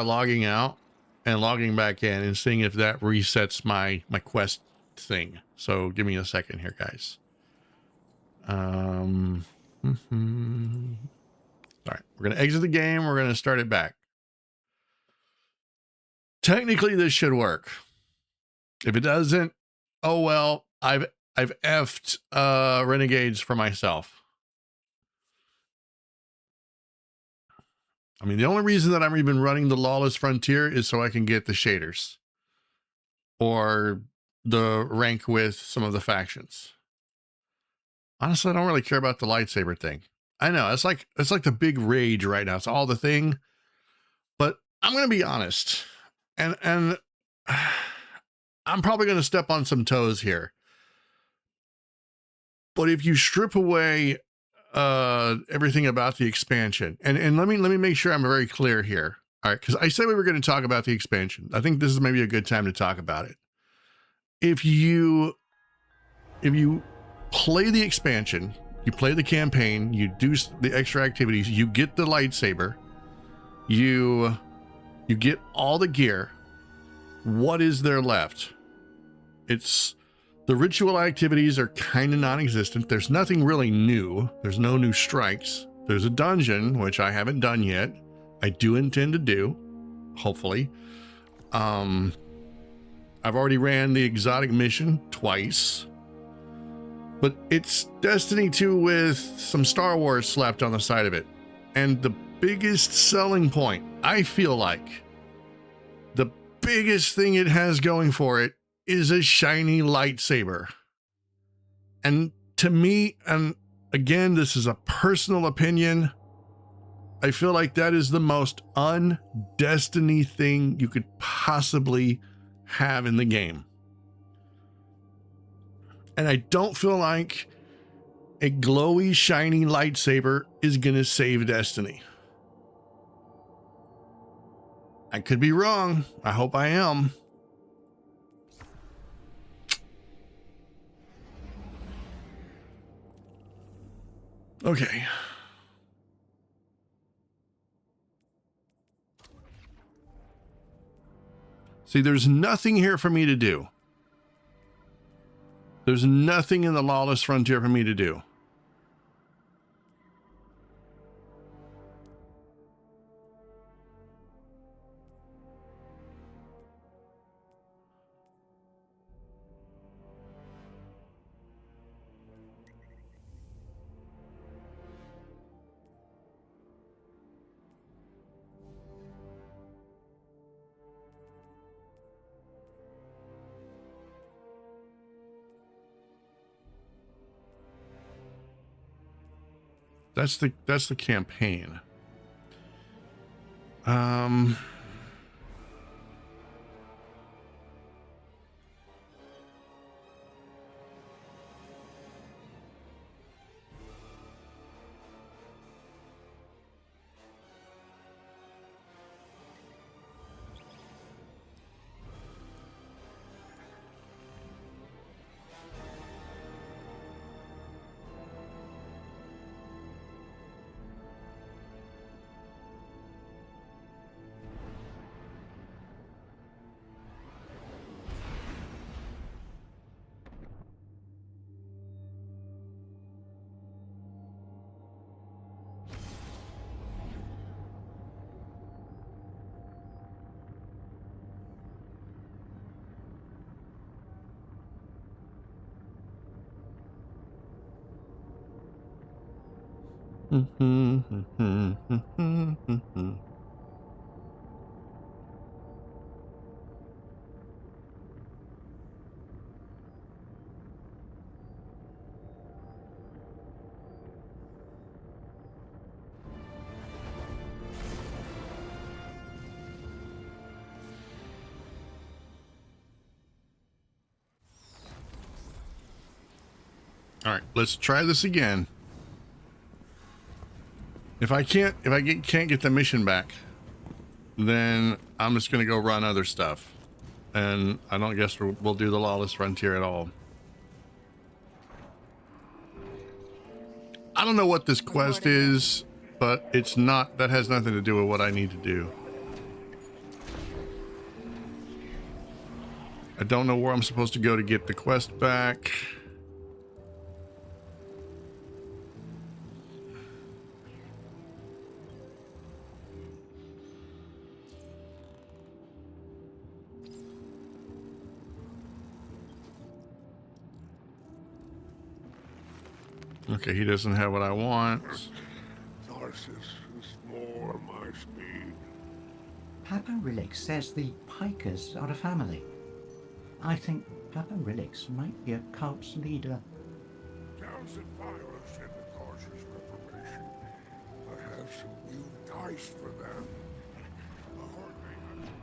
logging out and logging back in and seeing if that resets my quest thing. So give me a second here, guys. All right, we're gonna exit the game. We're gonna start it back. Technically, this should work. If it doesn't, oh well. I've effed Renegades for myself. I mean, the only reason that I'm even running the Lawless Frontier is so I can get the shaders or the rank with some of the factions. Honestly, I don't really care about the lightsaber thing. I know it's like the big rage right now. It's all the thing, but I'm going to be honest, and I'm probably going to step on some toes here. But if you strip away everything about the expansion, and let me make sure I'm very clear here. All right, because I said we were going to talk about the expansion. I think this is maybe a good time to talk about it. If you play the expansion, you play the campaign, you do the extra activities, you get the lightsaber, you get all the gear. What is there left? It's the ritual activities are kind of non-existent. There's nothing really new. There's no new strikes. There's a dungeon, which I haven't done yet. I do intend to do, hopefully. I've already ran the exotic mission twice, but it's Destiny 2 with some Star Wars slapped on the side of it. And the biggest selling point, I feel like, the biggest thing it has going for it is a shiny lightsaber. And to me, and again, this is a personal opinion, I feel like that is the most un-Destiny thing you could possibly have in the game. And I don't feel like a glowy, shiny lightsaber is gonna save Destiny. I could be wrong. I hope I am. Okay. See, there's nothing here for me to do. There's nothing in the Lawless Frontier for me to do. That's the campaign. All right, let's try this again. If I can't get the mission back, then I'm just going to go run other stuff. And I don't guess we'll do the Lawless Frontier at all. I don't know what this quest is, but it's not, that has nothing to do with what I need to do. I don't know where I'm supposed to go to get the quest back. Okay, he doesn't have what I want. Narcissus is more my speed. Papa Rilix says the Pikers are a family. I think Papa Rilix might be a cult's leader. Townsend Virus in the Tarsus preparation. I have some new dice for them. A hard name.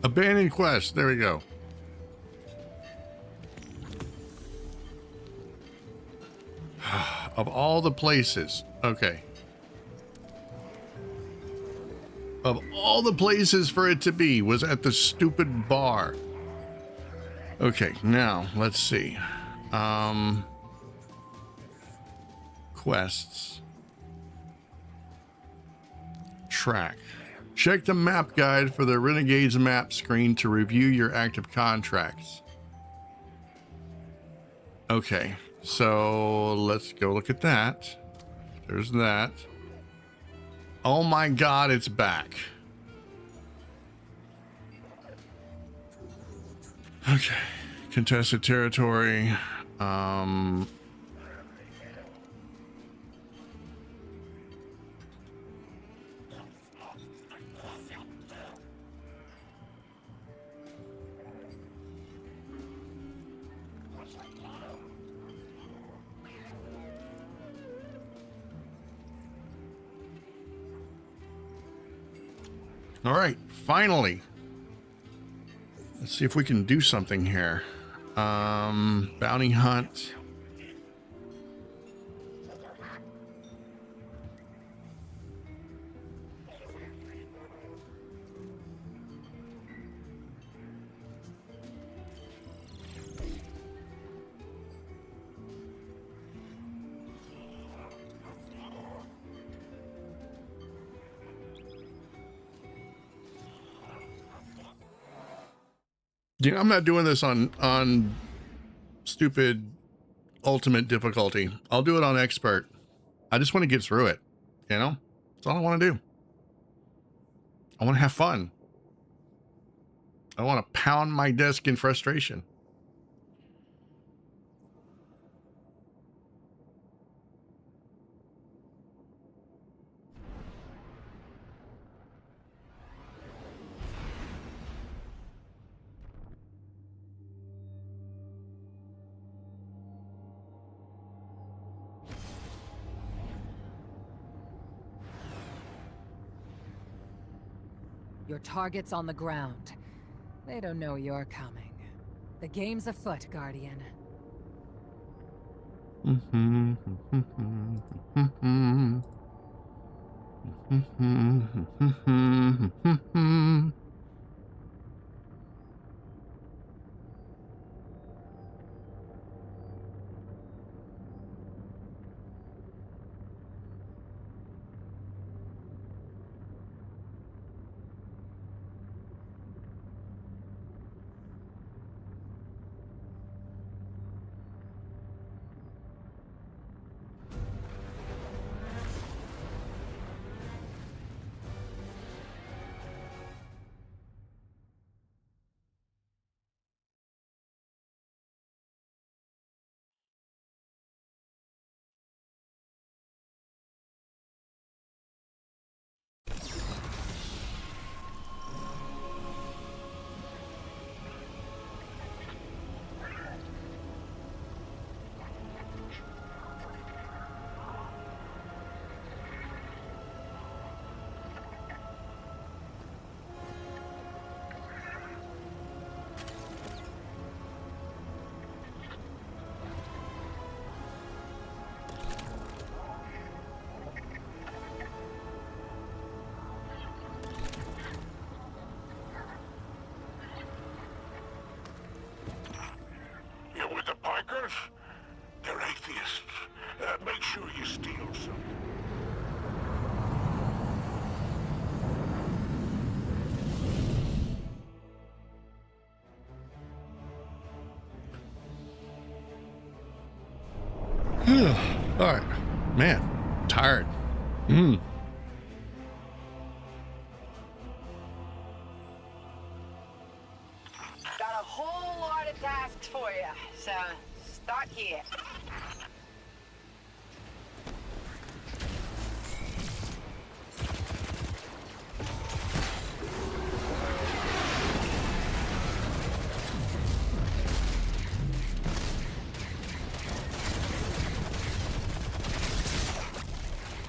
Abandoned quest. There we go. Of all the places. Okay. Of all the places for it to be was at the stupid bar. Okay, now let's see. Quests. Track. Check the map guide for the Renegades map screen to review your active contracts. Okay, so let's go look at that. There's that. Oh my God, it's back. Okay, contested territory. All right, finally. Let's see if we can do something here. Bounty hunt. Yeah, I'm not doing this on stupid ultimate difficulty. I'll do it on expert. I just want to get through it. You know, that's all I want to do. I want to have fun. I want to pound my desk in frustration. Your target's on the ground. They don't know you're coming. The game's afoot, Guardian. All right, man, tired. Got a whole lot of tasks for you, so start here.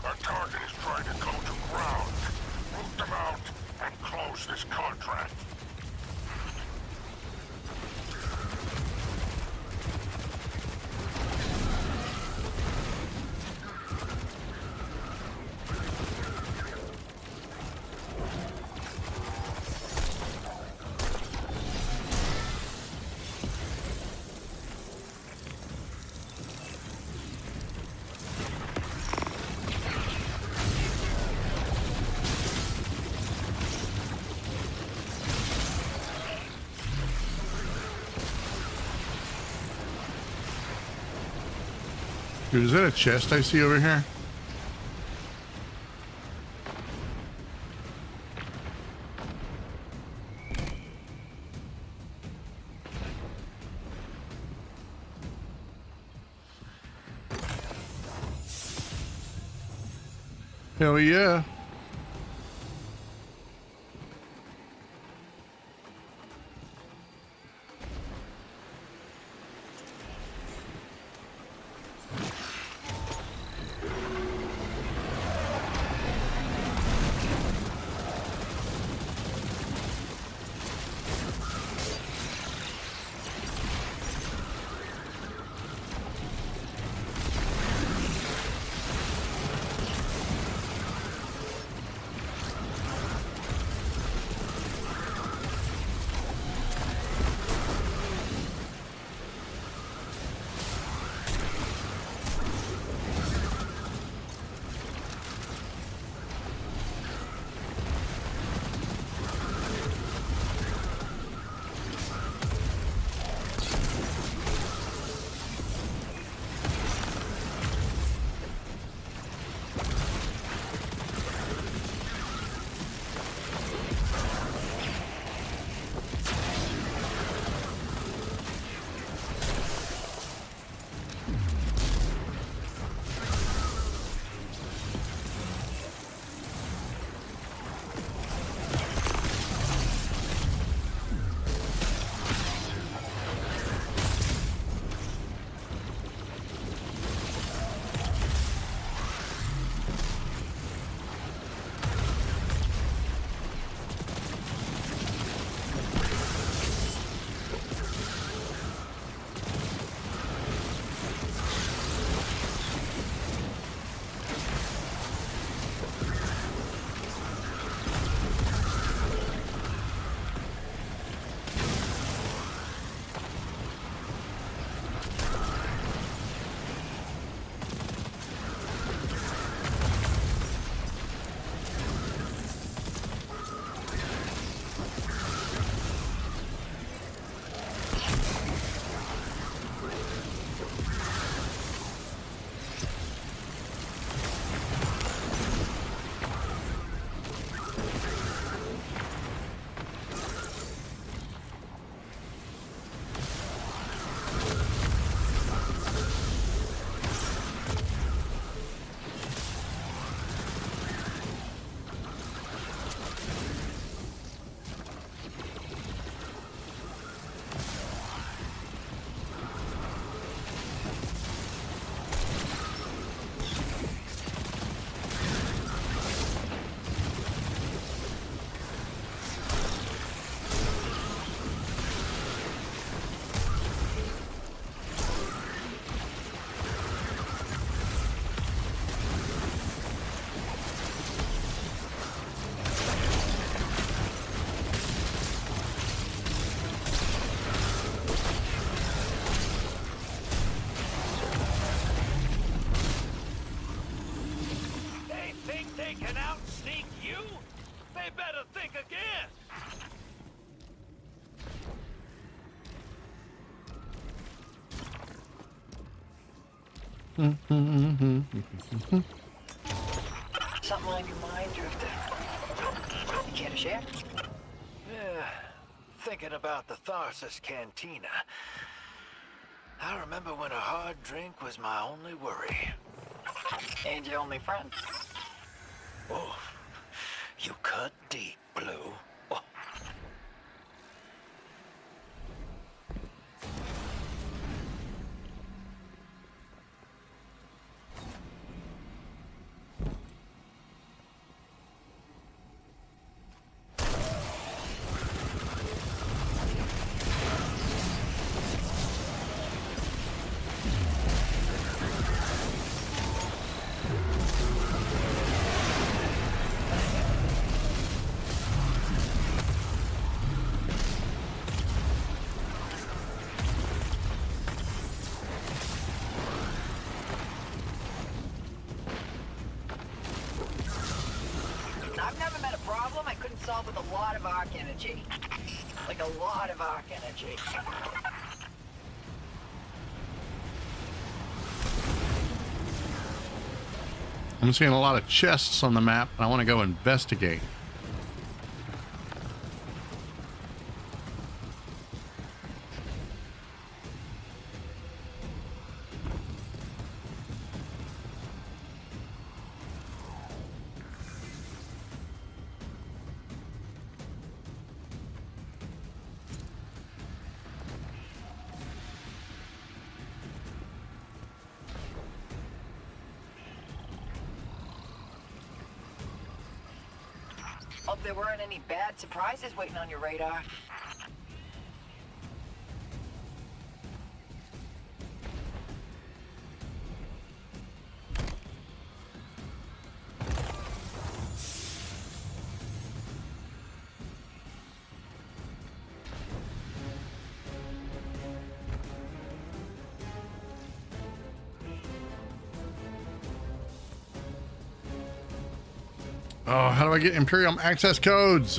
Our target is trying to go to ground. Root them out and close this contract. Dude, is that a chest I see over here? Hell yeah. Something on your mind, Drifter? You care to share? Yeah, thinking about the Tharsis Cantina. I remember when a hard drink was my only worry. And your only friend. Oh, you cut deep, Blue. Oh. I've never met a problem I couldn't solve with a lot of arc energy. Like a lot of arc energy. I'm seeing a lot of chests on the map, and I want to go investigate. Hope there weren't any bad surprises waiting on your radar. Oh, how do I get Imperium access codes?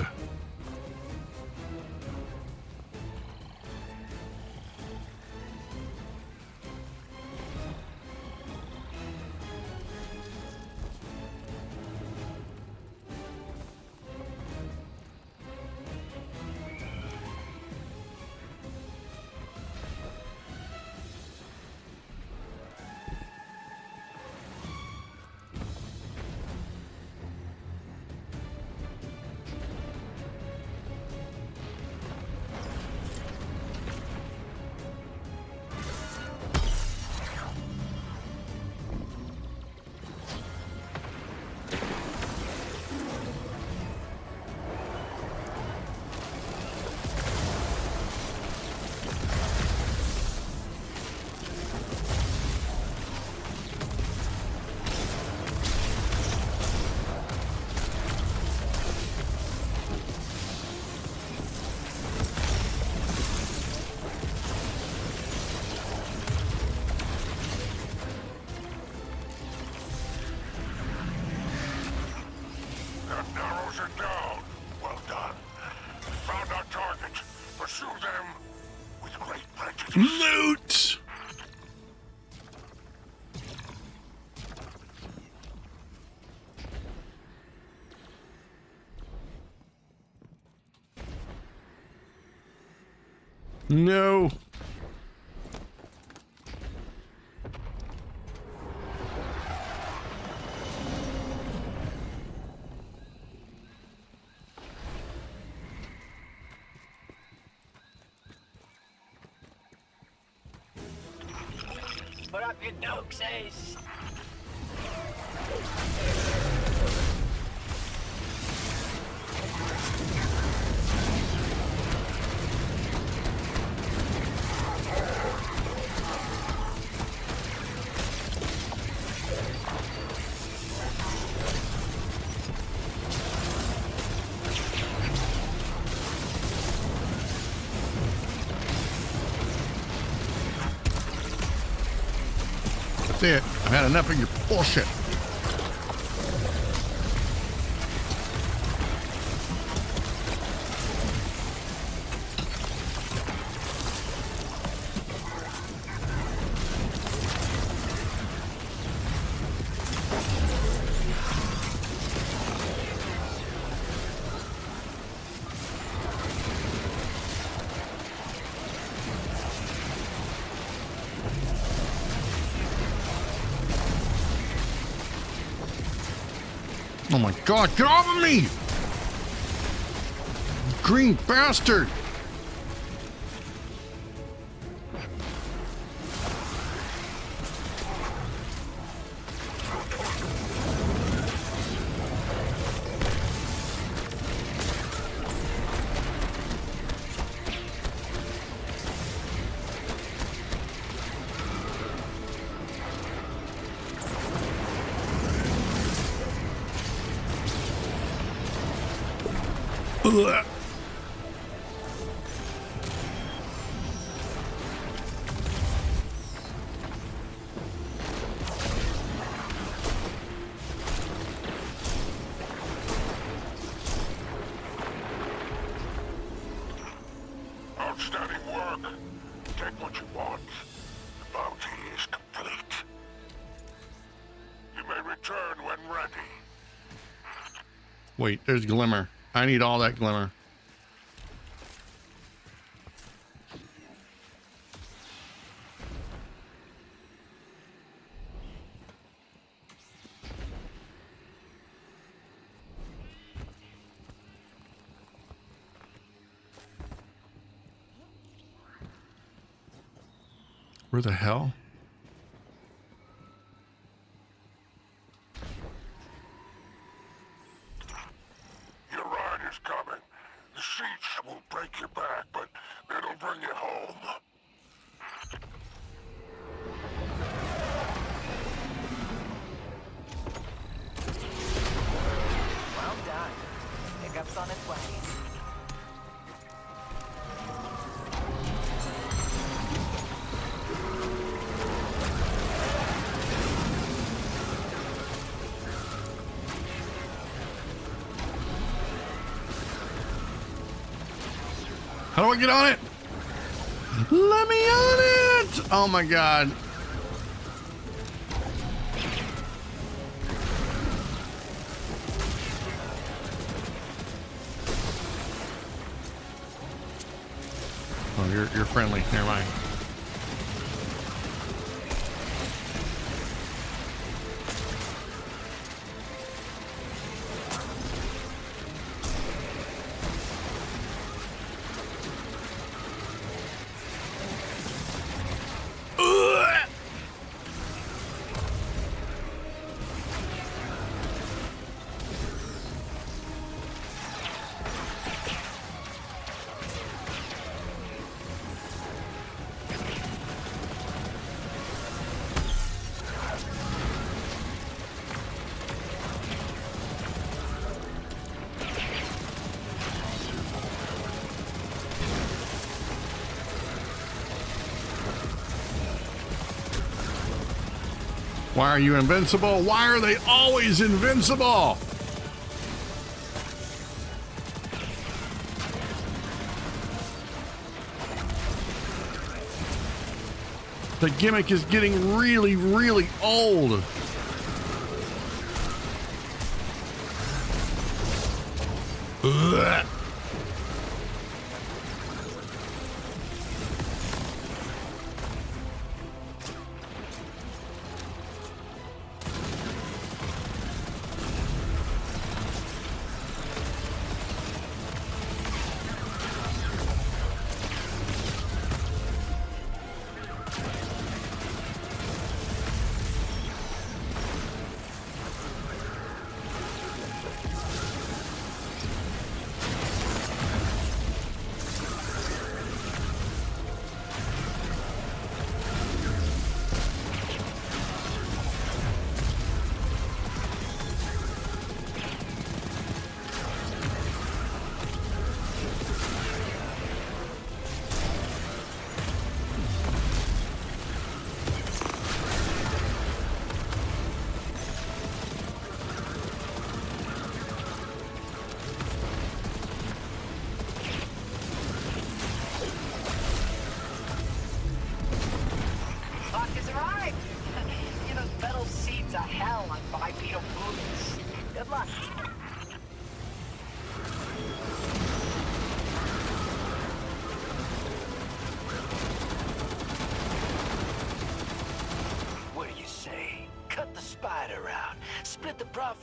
Loot! No. Put up your dukes, Ace. That's it. I've had enough of your bullshit. my god, get off of me! Green bastard! Ugh. Outstanding work. Take what you want. The bounty is complete. You may return when ready. Wait, there's glimmer. I need all that glimmer. Where the hell? Your ride is coming. The seats will break your back, but it'll bring you home. Well done. Pickup's on its way. How do I get on it? Let me on it! Oh my god. Oh, you're friendly. Never mind. Why are you invincible? Why are they always invincible? The gimmick is getting really, really old. Ugh.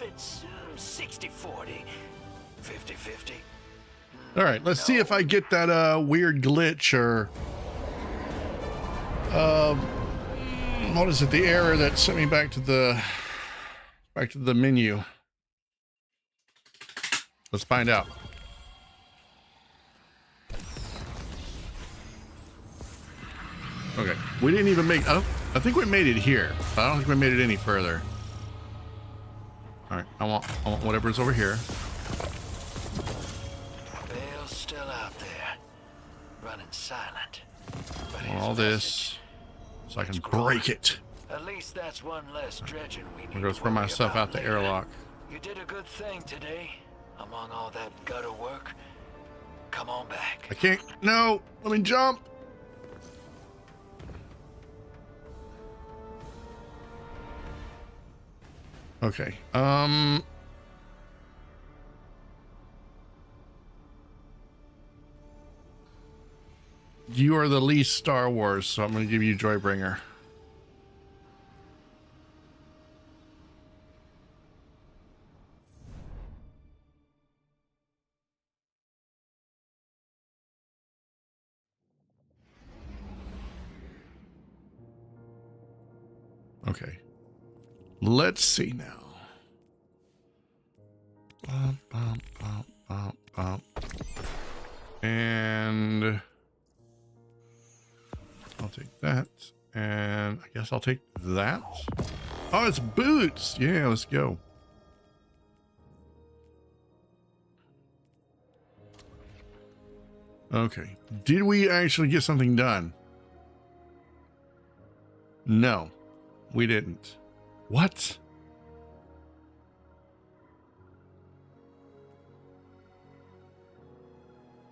if it's 60-40, 50-50. All right, let's see if I get that weird glitch or what is it? The error that sent me back to the menu. Let's find out. Okay, we didn't even make. I think we made it here, but I don't think we made it any further. All right, I want whatever's over here. Bale's still out there, running silent. But All this, so I can break it. At least that's one less dredging we need. I'm gonna throw myself out the airlock. You did a good thing today, among all that gutter work. Come on back. I can't. No, let me jump. Okay. You are the least Star Wars, so I'm going to give you Joybringer. Okay. Let's see now. And I'll take that. And I guess I'll take that. Oh, it's boots. Yeah, let's go. Okay. Did we actually get something done? No, we didn't. What?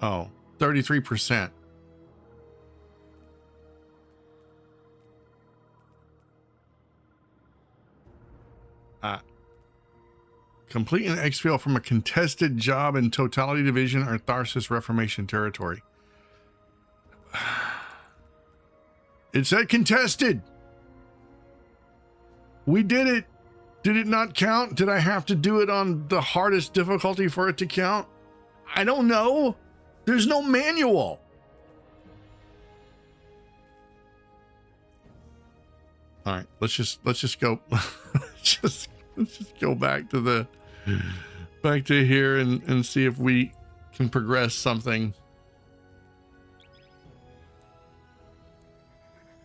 Oh, 33%. Complete an exfil from a contested job in Totality Division or Tharsis Reformation territory. It said contested. We did it. Did it not count? Did I have to do it on the hardest difficulty for it to count? I don't know. There's no manual. All right, let's just go. let's just go back to here and see if we can progress something.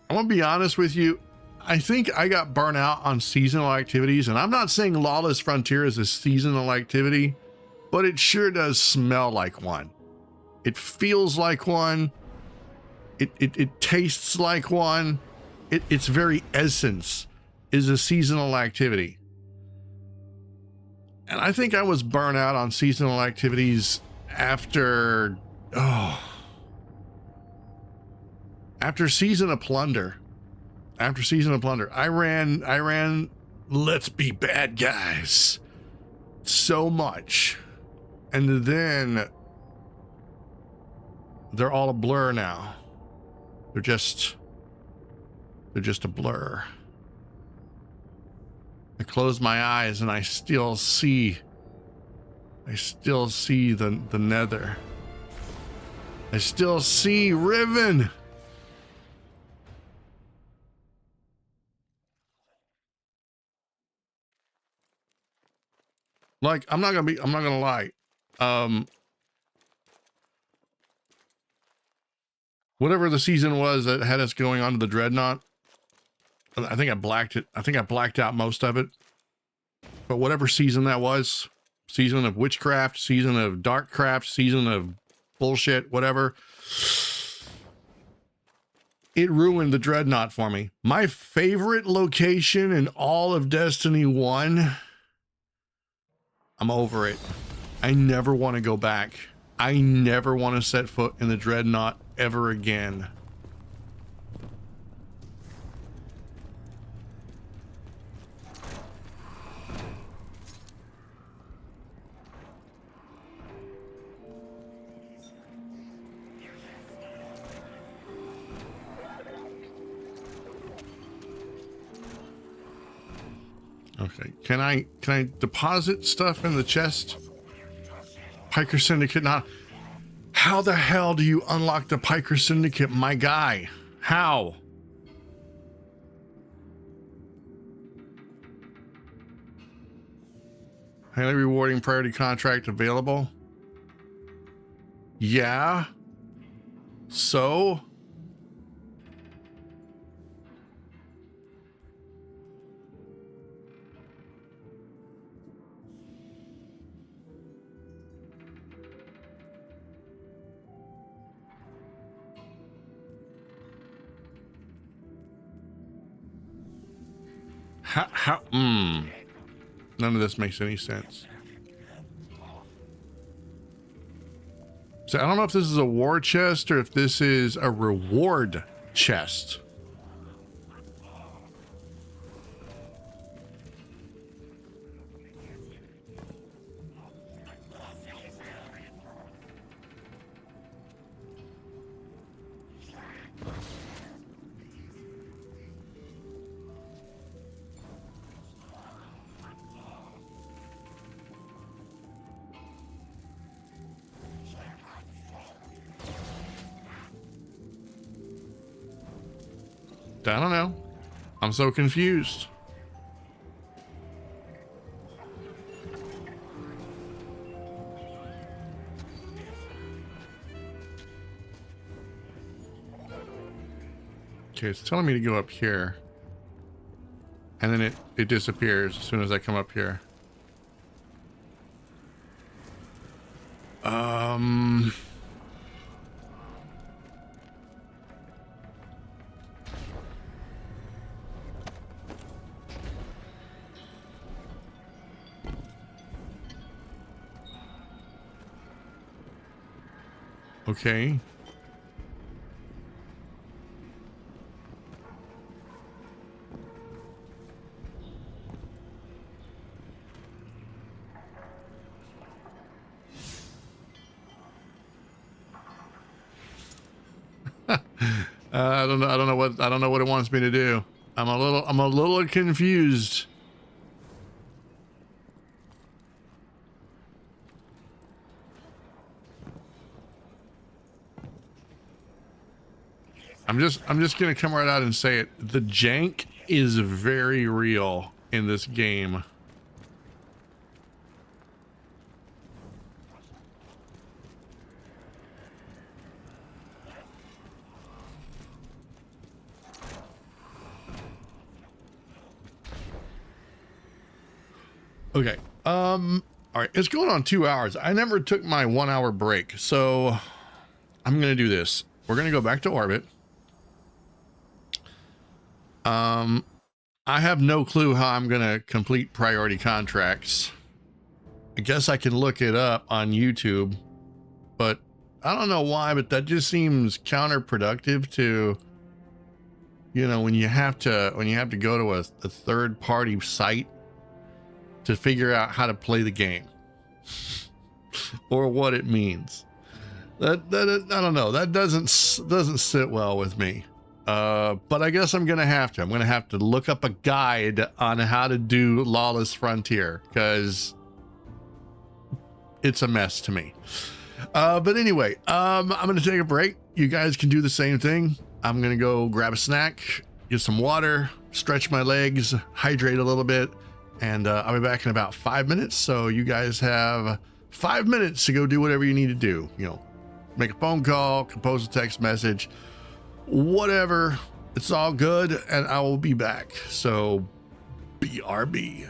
I'm gonna be honest with you. I think I got burnt out on seasonal activities, and I'm not saying Lawless Frontier is a seasonal activity, but it sure does smell like one. It feels like one. It tastes like one. Its very essence is a seasonal activity. And I think I was burnt out on seasonal activities after Season of Plunder. After Season of Plunder, I ran Let's Be Bad Guys so much. And then they're all a blur now. They're just a blur. I close my eyes and I still see the nether. I still see Riven. Like, I'm not gonna lie. Whatever the season was that had us going on to the Dreadnought, I think I blacked out most of it. But whatever season that was, season of witchcraft, season of darkcraft, season of bullshit, whatever, it ruined the Dreadnought for me. My favorite location in all of Destiny 1, I'm over it. I never want to go back. I never want to set foot in the Dreadnought ever again. Okay, can I deposit stuff in the chest? Piker Syndicate, not. How the hell do you unlock the Piker Syndicate, my guy? How? Highly rewarding priority contract available. Yeah. So? None of this makes any sense. So I don't know if this is a war chest or if this is a reward chest. I don't know. I'm so confused. Okay, it's telling me to go up here. And then it disappears as soon as I come up here. Okay. I don't know what it wants me to do. I'm a little confused. I'm just gonna come right out and say it. The jank is very real in this game. Okay. All right. It's going on 2 hours. I never took my 1 hour break, so I'm gonna do this. We're gonna go back to orbit. I have no clue how I'm gonna complete priority contracts. I guess I can look it up on YouTube, but I don't know why, but that just seems counterproductive to, you know, when you have to go to a third party site to figure out how to play the game or what it means. That I don't know. That doesn't sit well with me. But I guess I'm gonna have to look up a guide on how to do Lawless Frontier, because it's a mess to me. But anyway, I'm gonna take a break. You guys can do the same thing. I'm gonna go grab a snack, get some water, stretch my legs, hydrate a little bit, and I'll be back in about 5 minutes. So you guys have 5 minutes to go do whatever you need to do. You know, make a phone call, compose a text message, whatever. It's all good, and I will be back. So BRB.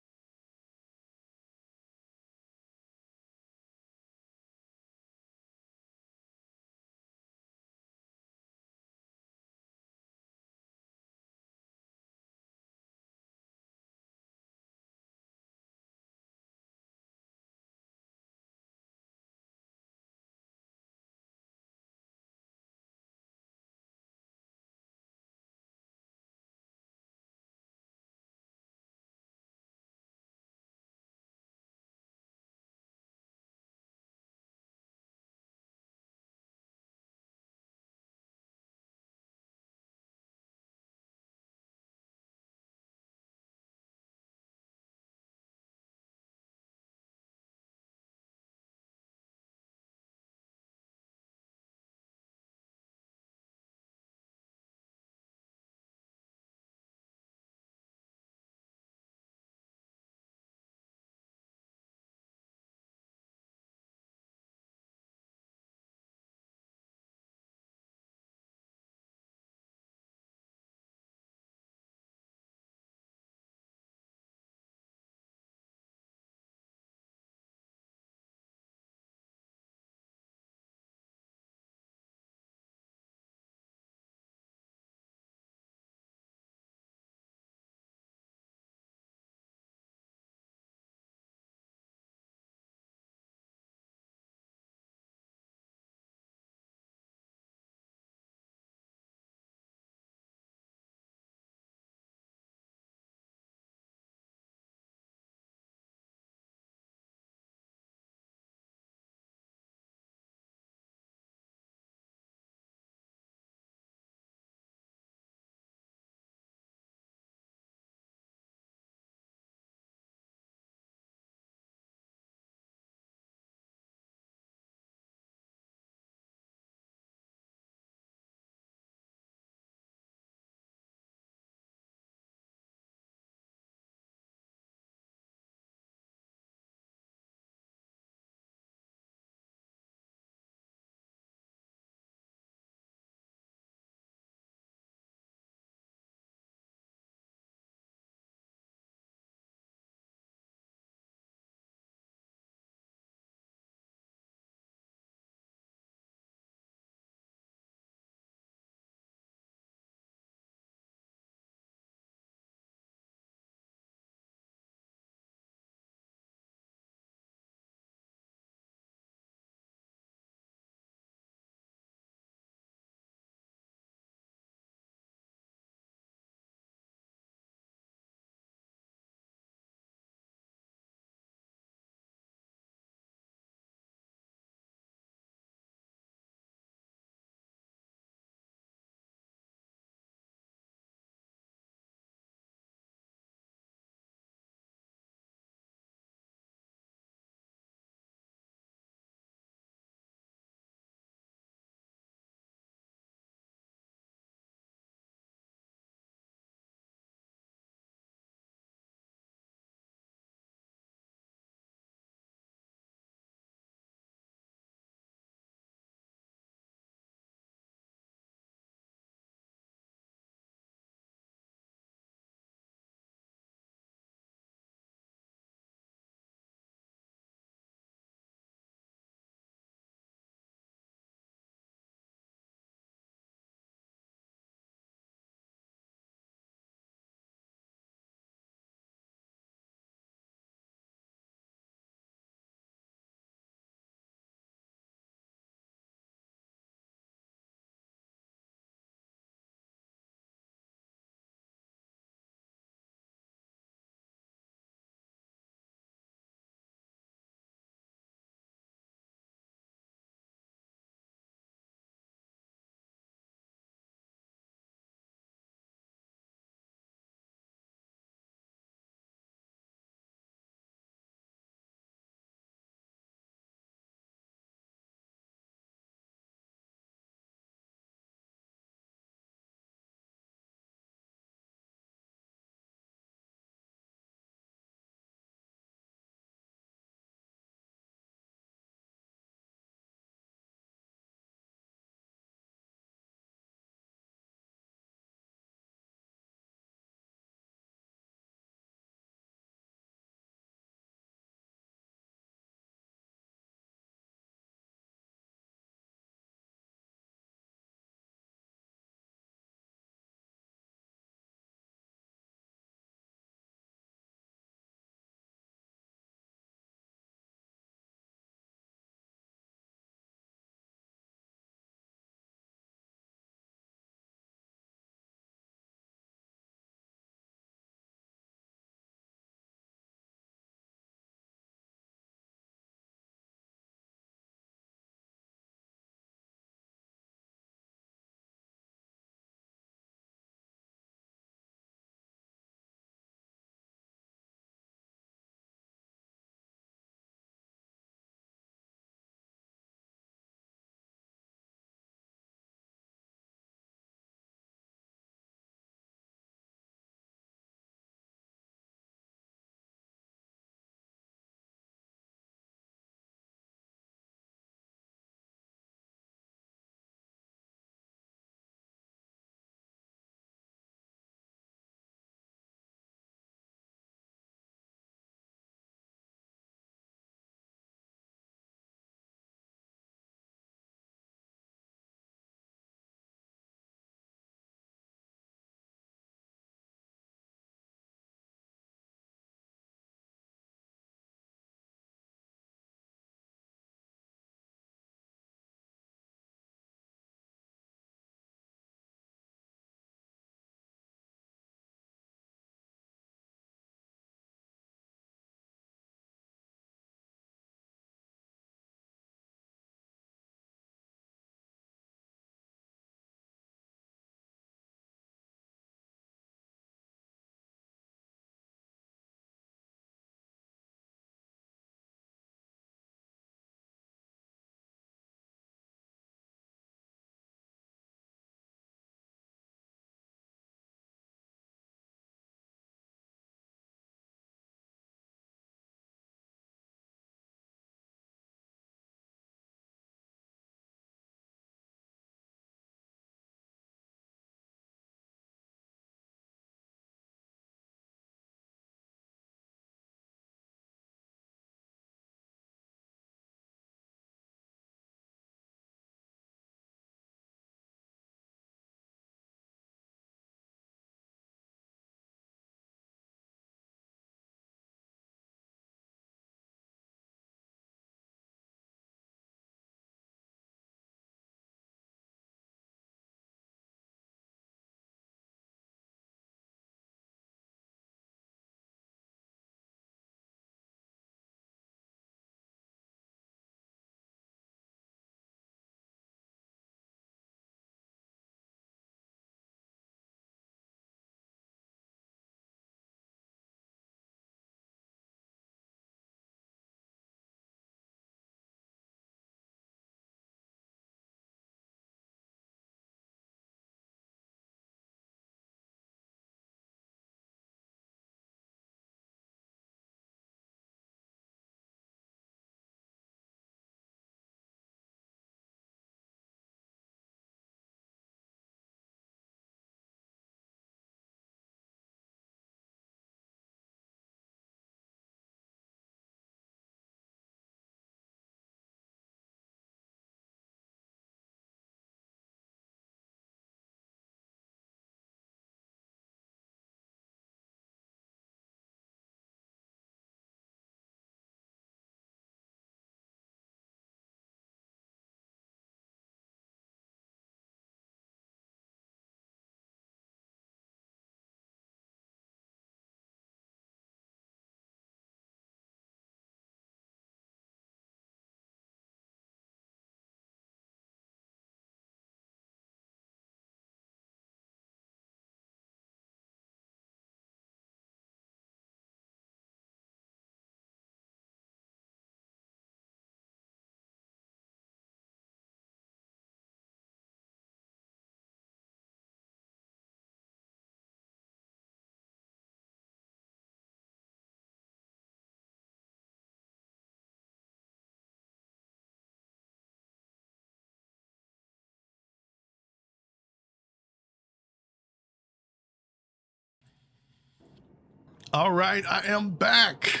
All right, I am back.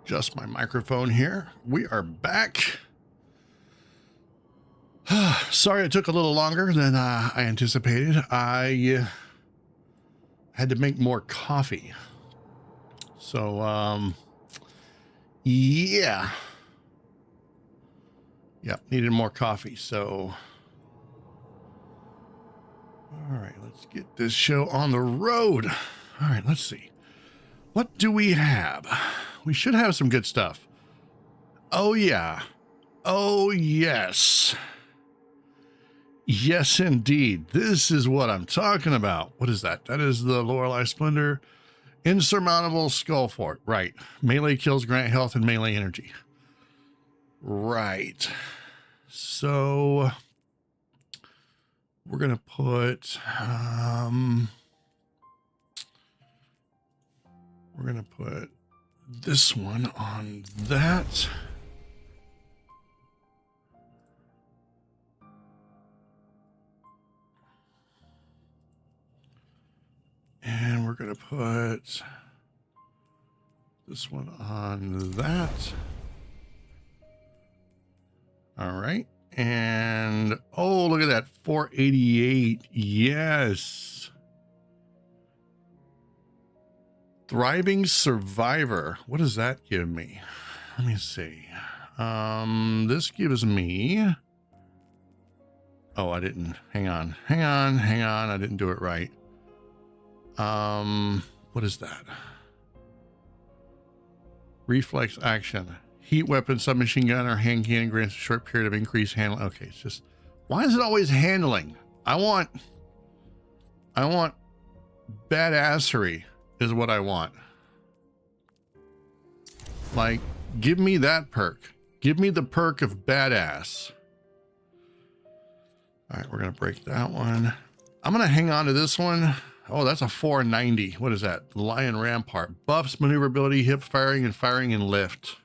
Just my microphone here. We are back. Sorry it took a little longer than I anticipated. I had to make more coffee. So, yeah. Yep, needed more coffee. So, all right, let's get this show on the road. All right, let's see. What do we have? We should have some good stuff. Oh, yeah. Oh, yes. Yes, indeed. This is what I'm talking about. What is that? That is the Lorelei Splendor Insurmountable Skull Fort. Right. Melee kills grant health and melee energy. Right. So we're going to put, this one on that. And we're going to put this one on that. All right. And, oh, look at that. 488. Yes. Thriving Survivor. What does that give me? Let me see. This gives me... Oh, I didn't. Hang on. I didn't do it right. What is that? Reflex action. Heat weapon, submachine gun, or hand cannon grants a short period of increased handling. Okay, it's just, why is it always handling? I want badassery is what I want. Like, give me that perk. Give me the perk of badass. All right, we're gonna break that one. I'm gonna hang on to this one. Oh, that's a 490. What is that? Lion Rampart. Buffs maneuverability, hip firing, and lift.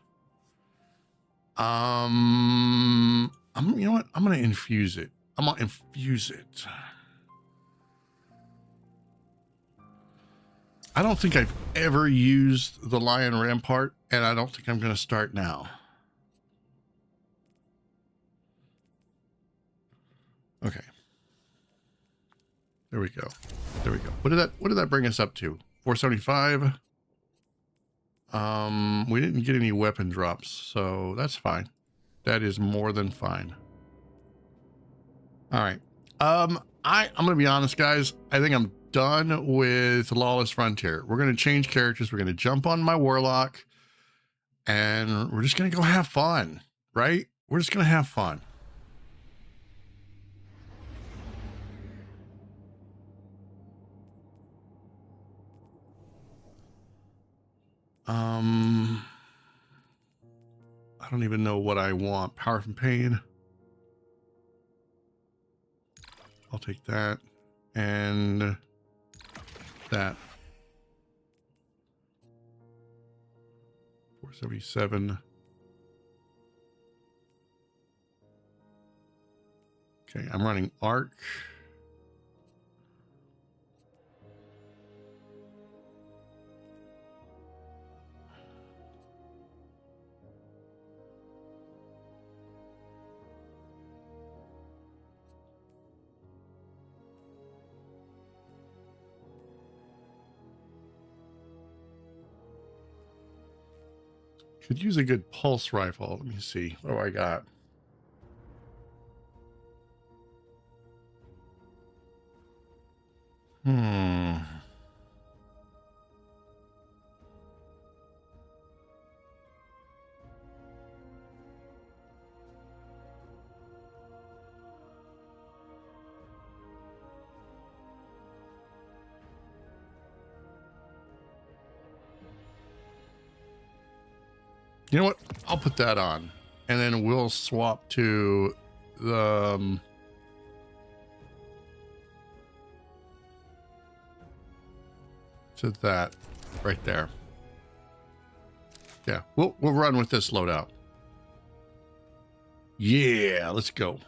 You know what? I'm gonna infuse it. I don't think I've ever used the Lion Rampart, and I don't think I'm gonna start now. Okay. There we go. What did that bring us up to? 475. We didn't get any weapon drops, so that's fine. That is more than fine. All right. I'm gonna be honest, guys. I think I'm done with Lawless Frontier. We're gonna change characters. We're gonna jump on my Warlock, and we're just gonna go have fun, right? We're just gonna have fun. I don't even know what I want. Power from pain. I'll take that and that. 477. Okay, I'm running arc. Could use a good pulse rifle. Let me see. What do I got? You know what? I'll put that on, and then we'll swap to the to that right there. Yeah, we'll run with this loadout. Yeah, let's go.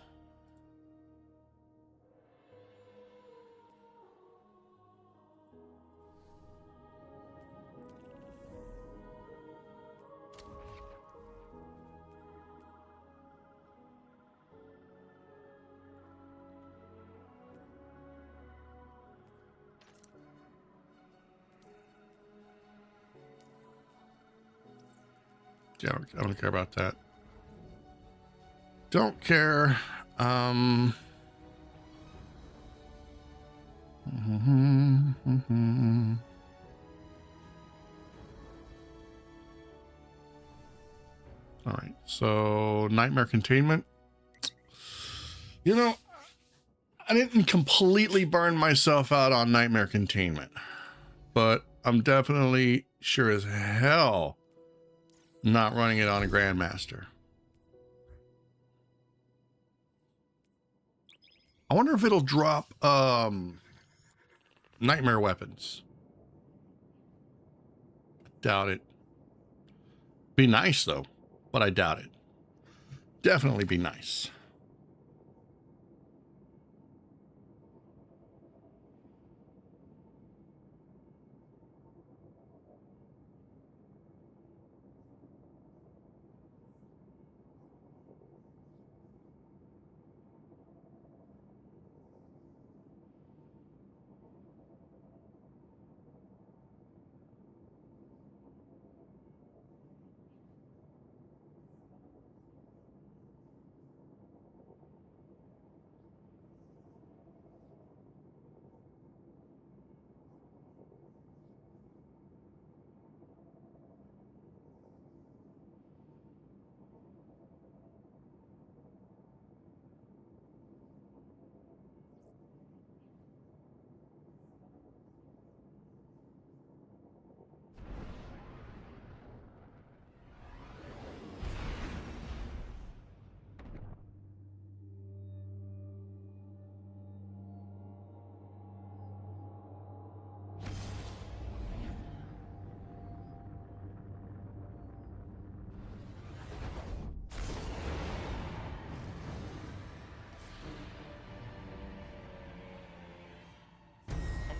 Yeah, I don't care about that. Don't care. All right, so nightmare containment. You know, I didn't completely burn myself out on nightmare containment, but I'm definitely sure as hell not running it on a Grandmaster. I wonder if it'll drop nightmare weapons. Doubt it. Be nice though, but I doubt it. Definitely be nice.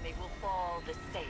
They will fall the same.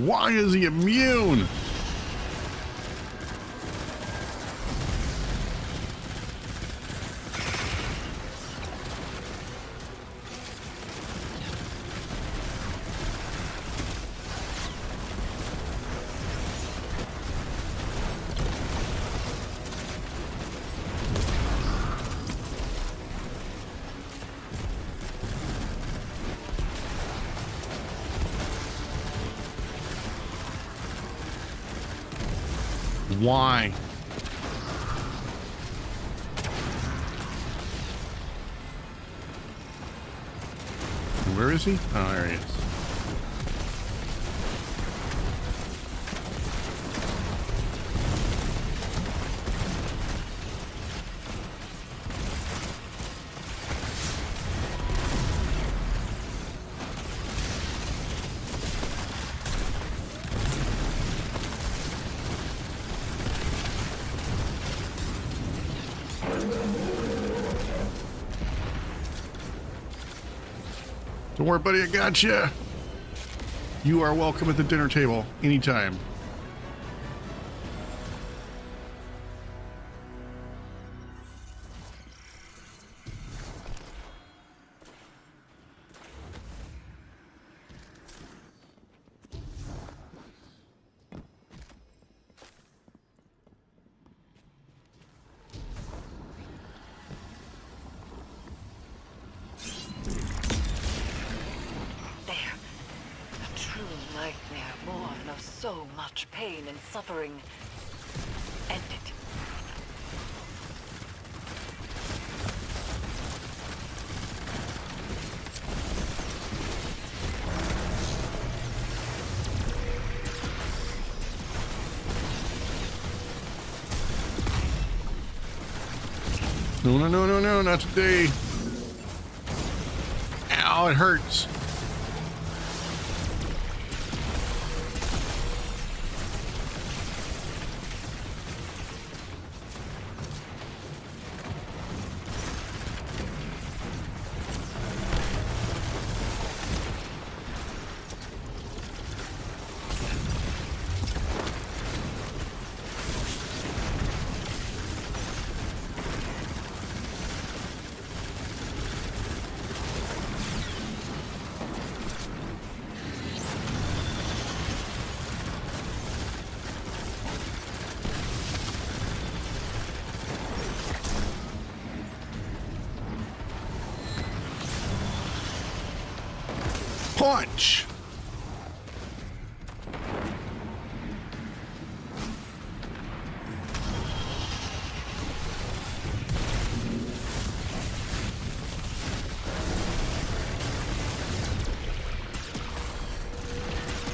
Why is he immune? Why? Where is he? Oh, there he is. Don't worry, buddy, I got you. You are welcome at the dinner table anytime. So much pain and suffering. End it. No, no, no, no, no, not today. Ow, it hurts. Punch!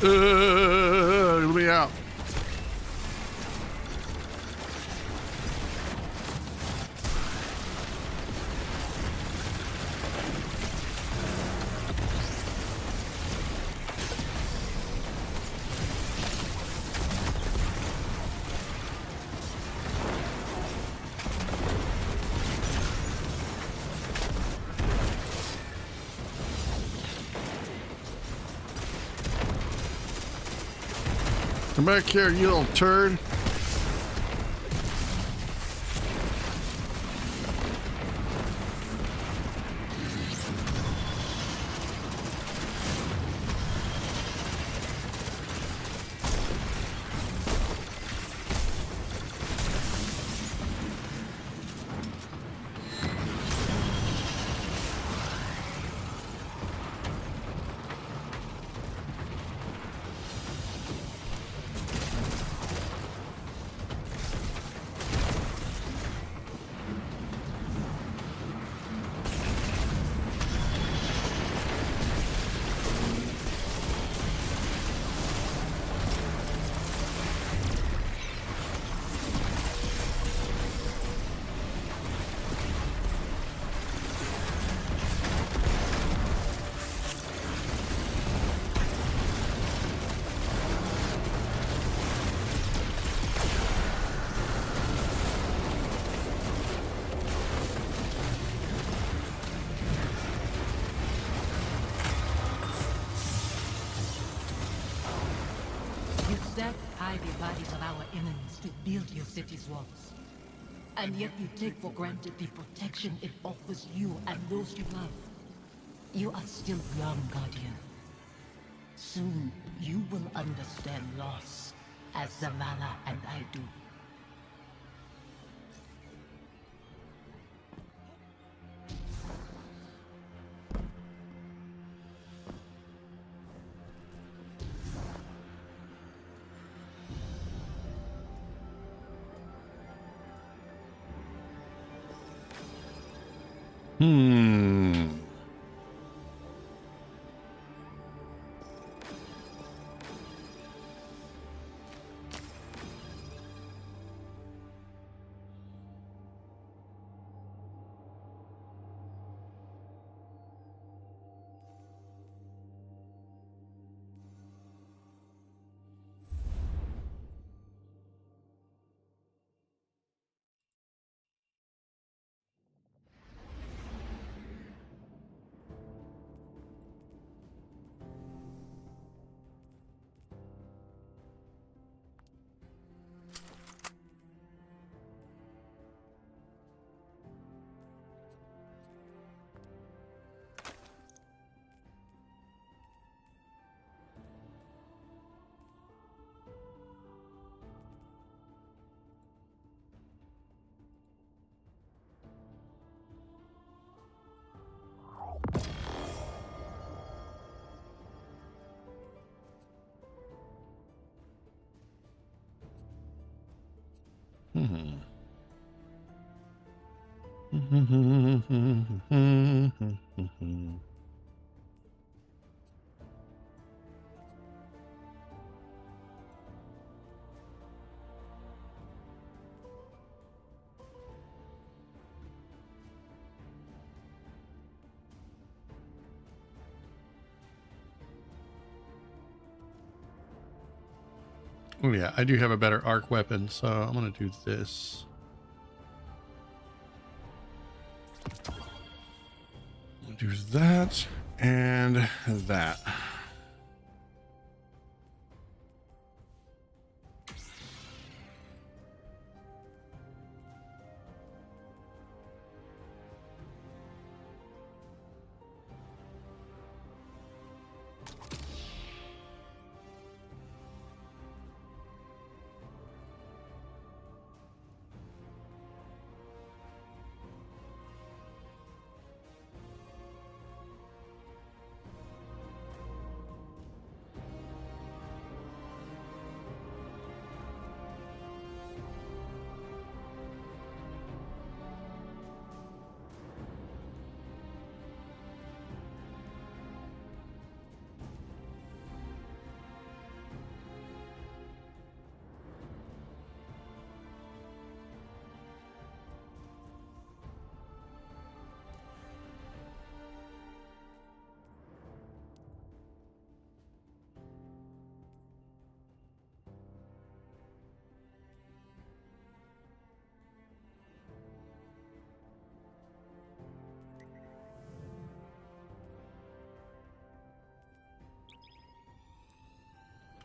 It'll be out. Come back here, you little turd. destroy the bodies of our enemies to build your city's walls. And yet you take for granted the protection it offers you and those you love. You are still young, Guardian. Soon, you will understand loss, as Zavala and I do. Oh yeah, I do have a better arc weapon, so I'm gonna do this. I'll do that and that.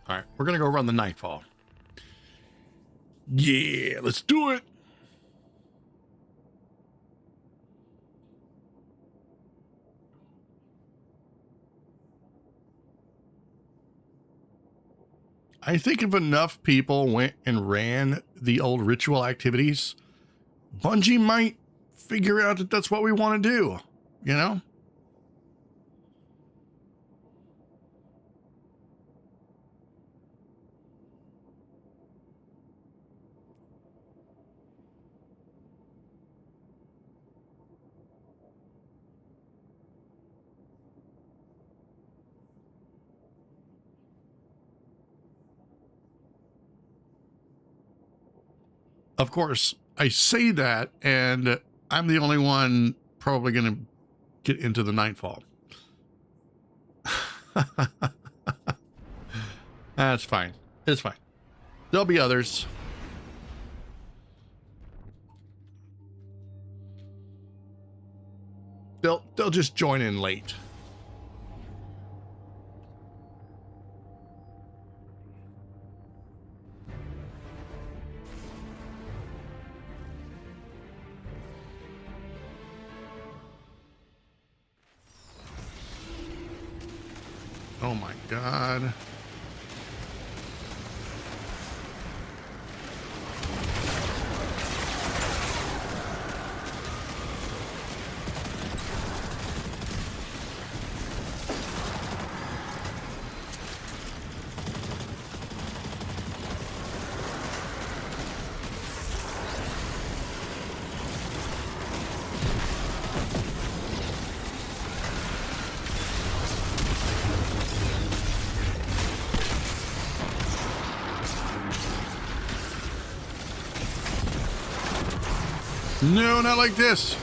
All right, we're gonna go run the Nightfall. Yeah, let's do it. I think if enough people went and ran the old ritual activities, Bungie might figure out that that's what we want to do, you know? Of course, I say that, and I'm the only one probably going to get into the Nightfall. That's fine. It's fine. There'll be others. They'll just join in late. Oh my god. No, not like this.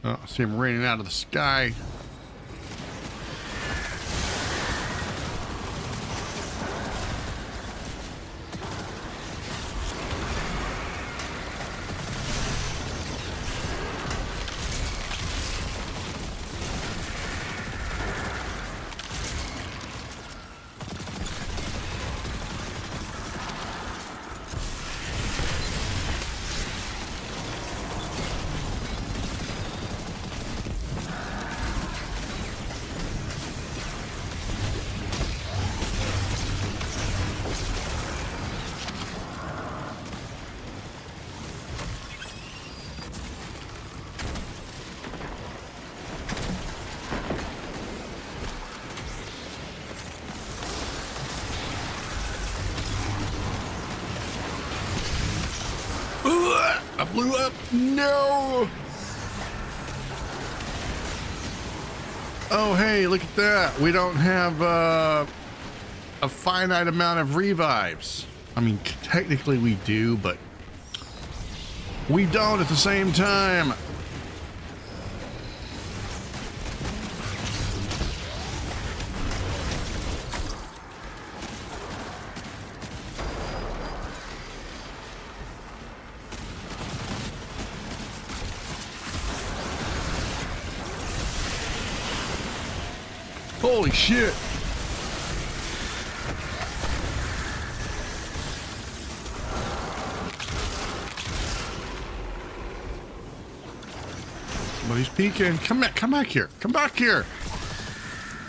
Oh, I see him raining out of the sky. I blew up. No. Oh, hey, look at that. We don't have a finite amount of revives. I mean, technically we do, but we don't at the same time. Holy shit. Somebody's peeking. Come back here. Come back here.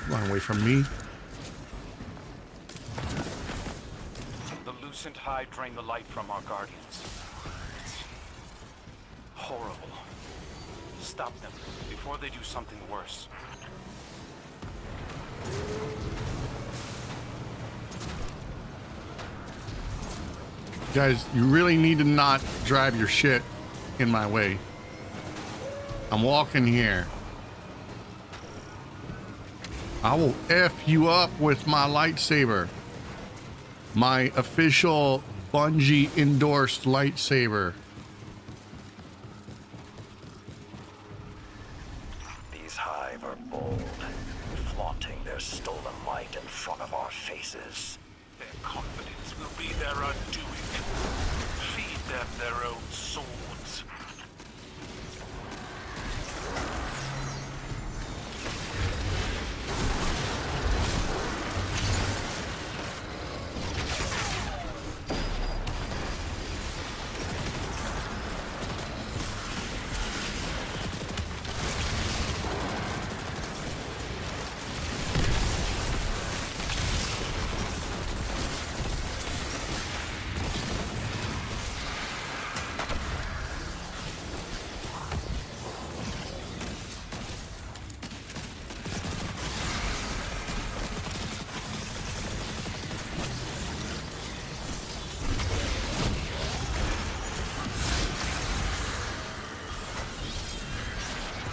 Run away from me. The Lucent High drain the light from our guardians. It's horrible. Stop them before they do something worse. Guys, you really need to not drive your shit in my way. I'm walking here. I will F you up with my lightsaber. My official Bungie endorsed lightsaber. These Hive are bold, flaunting their stolen might in front of our faces. Their confidence will be their undoing. Feed them their own swords.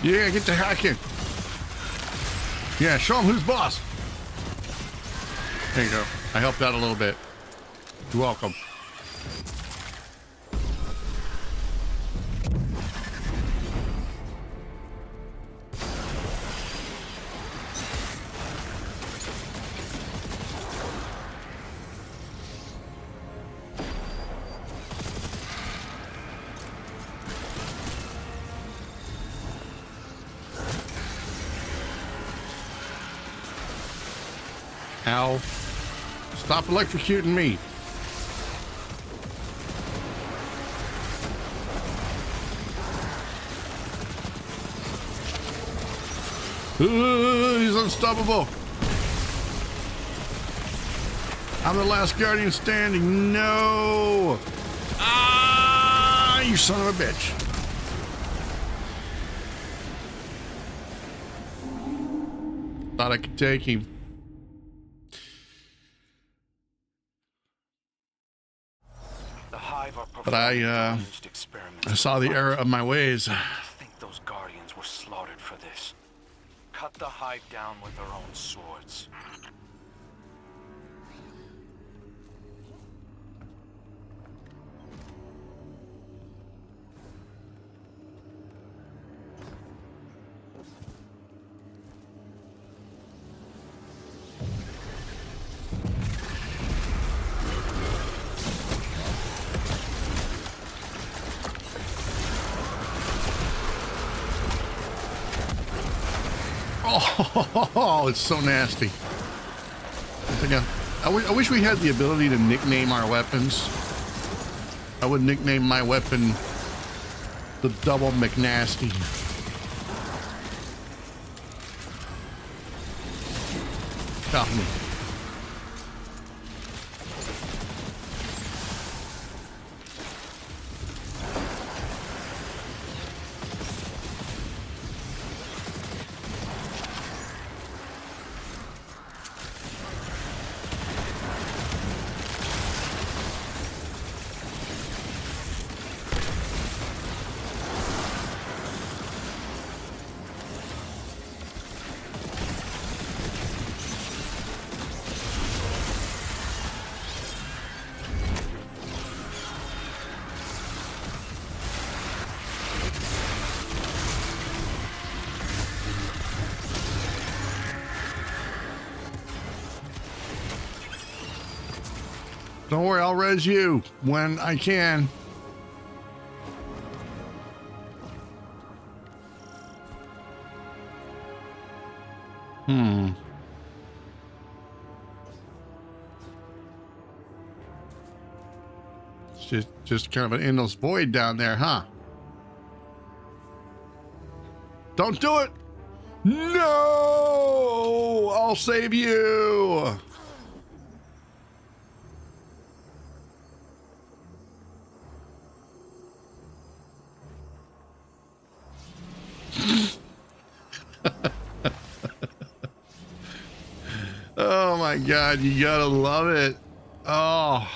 Yeah, get to hacking. Yeah, show them who's boss. There you go. I helped out a little bit. You're welcome. Ow. Stop electrocuting me. He's unstoppable. I'm the last guardian standing. No. Ah, you son of a bitch. Thought I could take him. The Hive are But I saw the error of my ways. I think those guardians were slaughtered for this. Cut the Hive down with their own swords. Oh, it's so nasty. I wish we had the ability to nickname our weapons. I would nickname my weapon the Double McNasty. Stop me. Don't worry, I'll res you when I can. It's just kind of an endless void down there, huh? Don't do it! No! I'll save you! Oh my God, you gotta love it. Oh,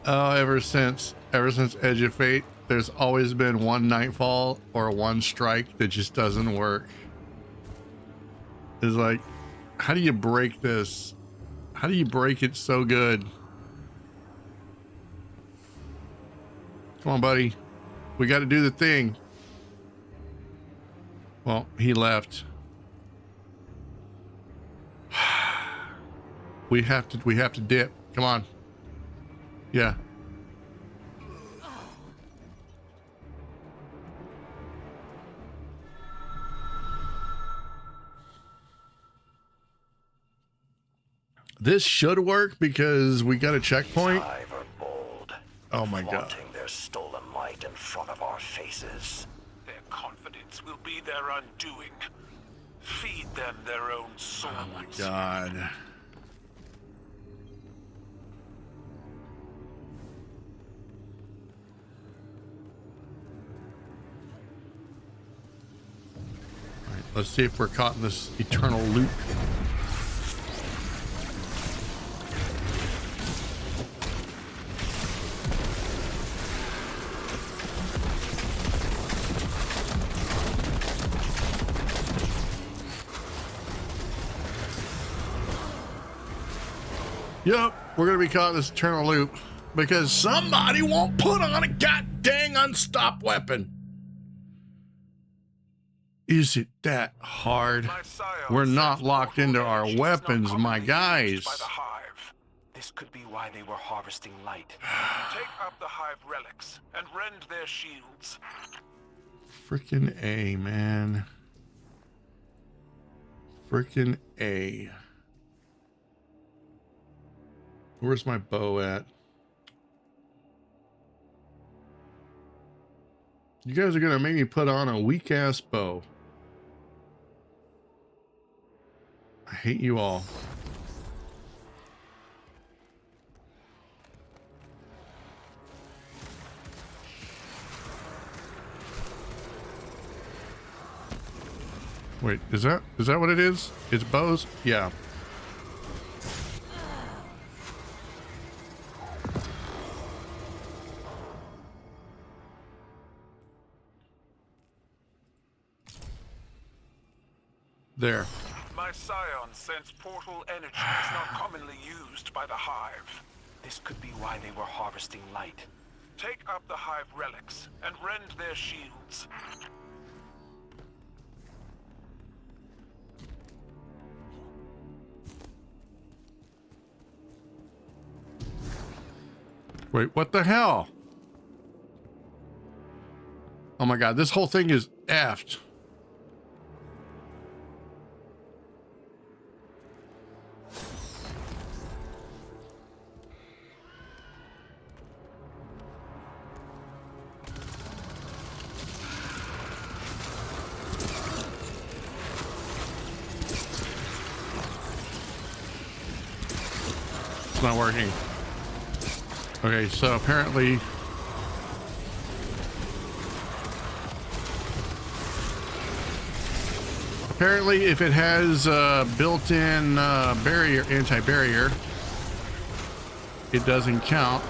ever since Edge of Fate, there's always been one Nightfall or one strike that just doesn't work. It's like, how do you break this? How do you break it so good? Come on, buddy. We got to do the thing. Well, he left. We have to dip. Come on. Yeah. This should work because we got a checkpoint. Oh my God. Their stolen might in front of our faces. Their confidence will be their undoing. Feed them their own swords. Oh my God. All right, let's see if we're caught in this eternal loop. Yep, we're gonna be caught in this eternal loop because somebody won't put on a goddamn unstopped weapon. Is it that hard? We're not locked into our weapons, my guys. This could be why they were harvesting light. Take up the Hive relics and rend their shields. Freaking A, man. Freaking A. Where's my bow at? You guys are gonna make me put on a weak ass bow. I hate you all. Wait, is that what it is? It's bows? Yeah. There. My scion sense portal energy is not commonly used by the Hive. This could be why they were harvesting light. Take up the Hive relics and rend their shields. Wait, what the hell? Oh my god, this whole thing is effed. It's not working. Okay, so apparently if it has built-in barrier, anti-barrier, it doesn't count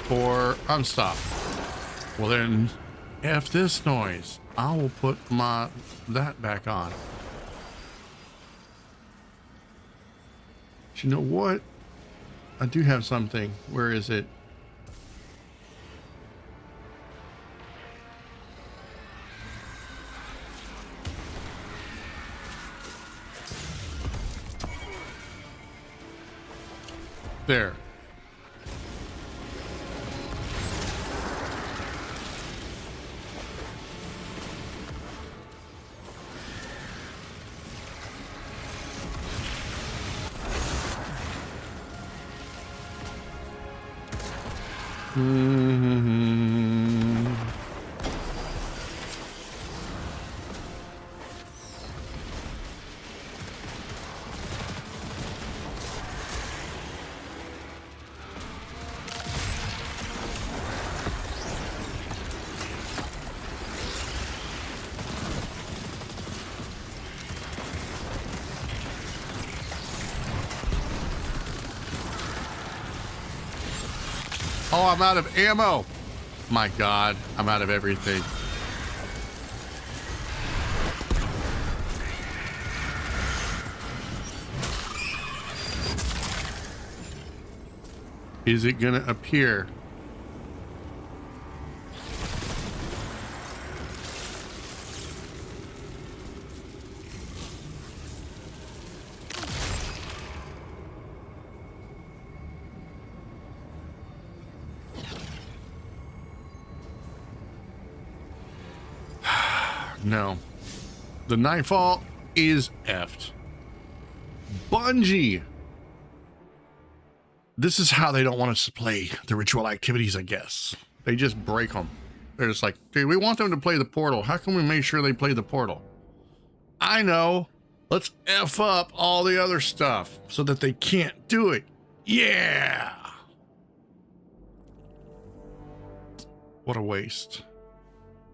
for unstop. Well then, F this noise. I will put that back on. But you know what? I do have something. Where is it? There. Oh, I'm out of ammo. My God, I'm out of everything. Is it gonna appear? No. The Nightfall is effed. Bungie. This is how they don't want us to play the ritual activities, I guess. They just break them. They're just like, dude, we want them to play the portal. How can we make sure they play the portal? I know. Let's F up all the other stuff so that they can't do it. Yeah. What a waste.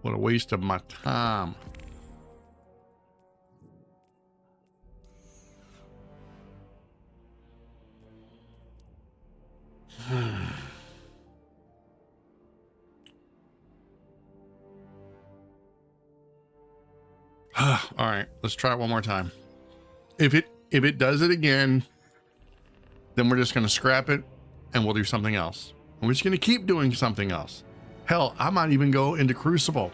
What a waste of my time. All right, let's try it one more time. If it does it again, then we're just going to scrap it and we'll do something else. And we're just going to keep doing something else. Hell, I might even go into Crucible.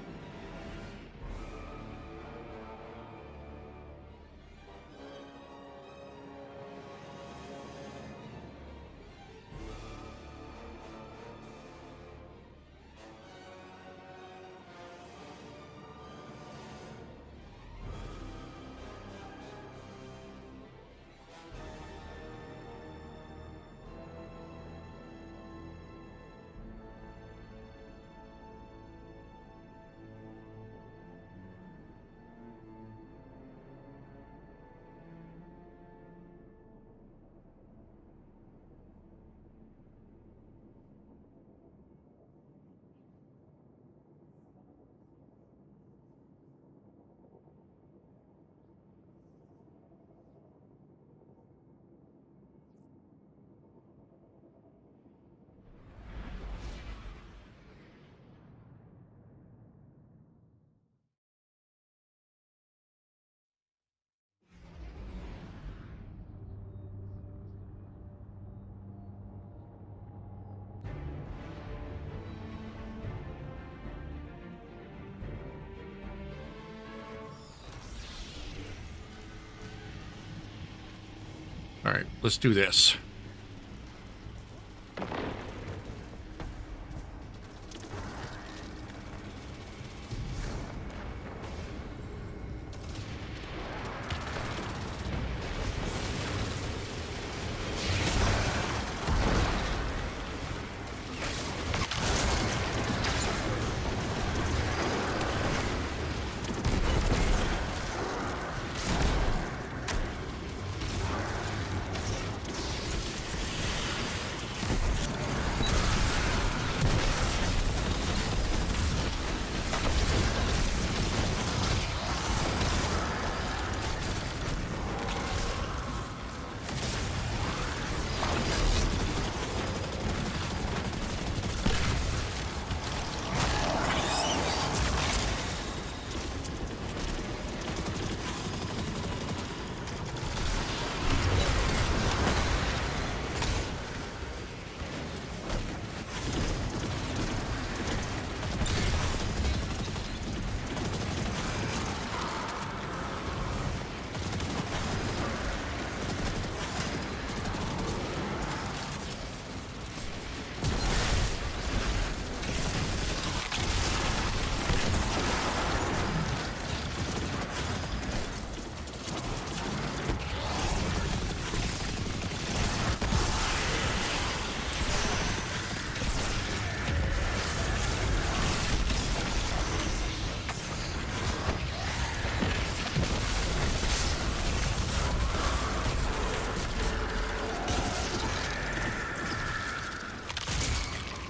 All right, let's do this.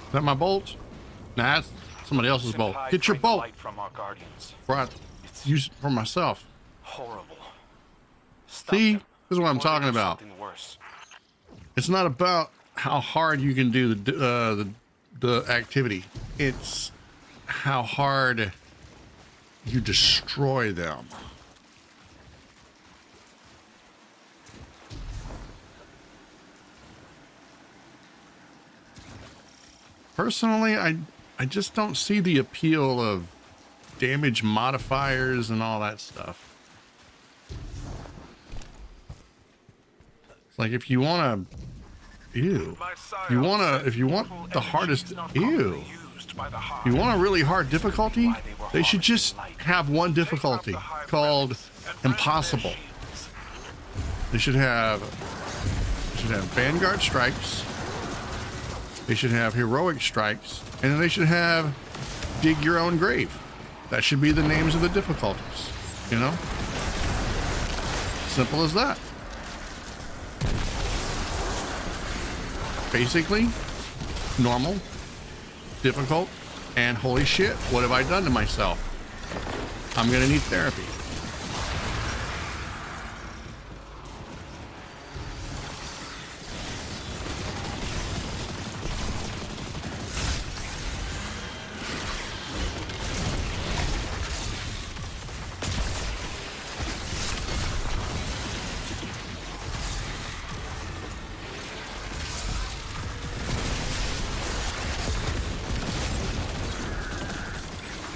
Is that my bolt? Nah, that's somebody else's bolt. Get your bolt. From our guardians. Before I use it for myself. Horrible. See, this is what I'm talking about. It's not about how hard you can do the activity. It's how hard you destroy them. Personally, I just don't see the appeal of damage modifiers and all that stuff. It's like if you want to, ew. If you want the hardest, ew. If you want a really hard difficulty, they should just have one difficulty called impossible. They should have Vanguard strikes. They should have heroic strikes, and then they should have dig your own grave. That should be the names of the difficulties, you know? Simple as that. Basically, normal, difficult, and holy shit, what have I done to myself? I'm gonna need therapy.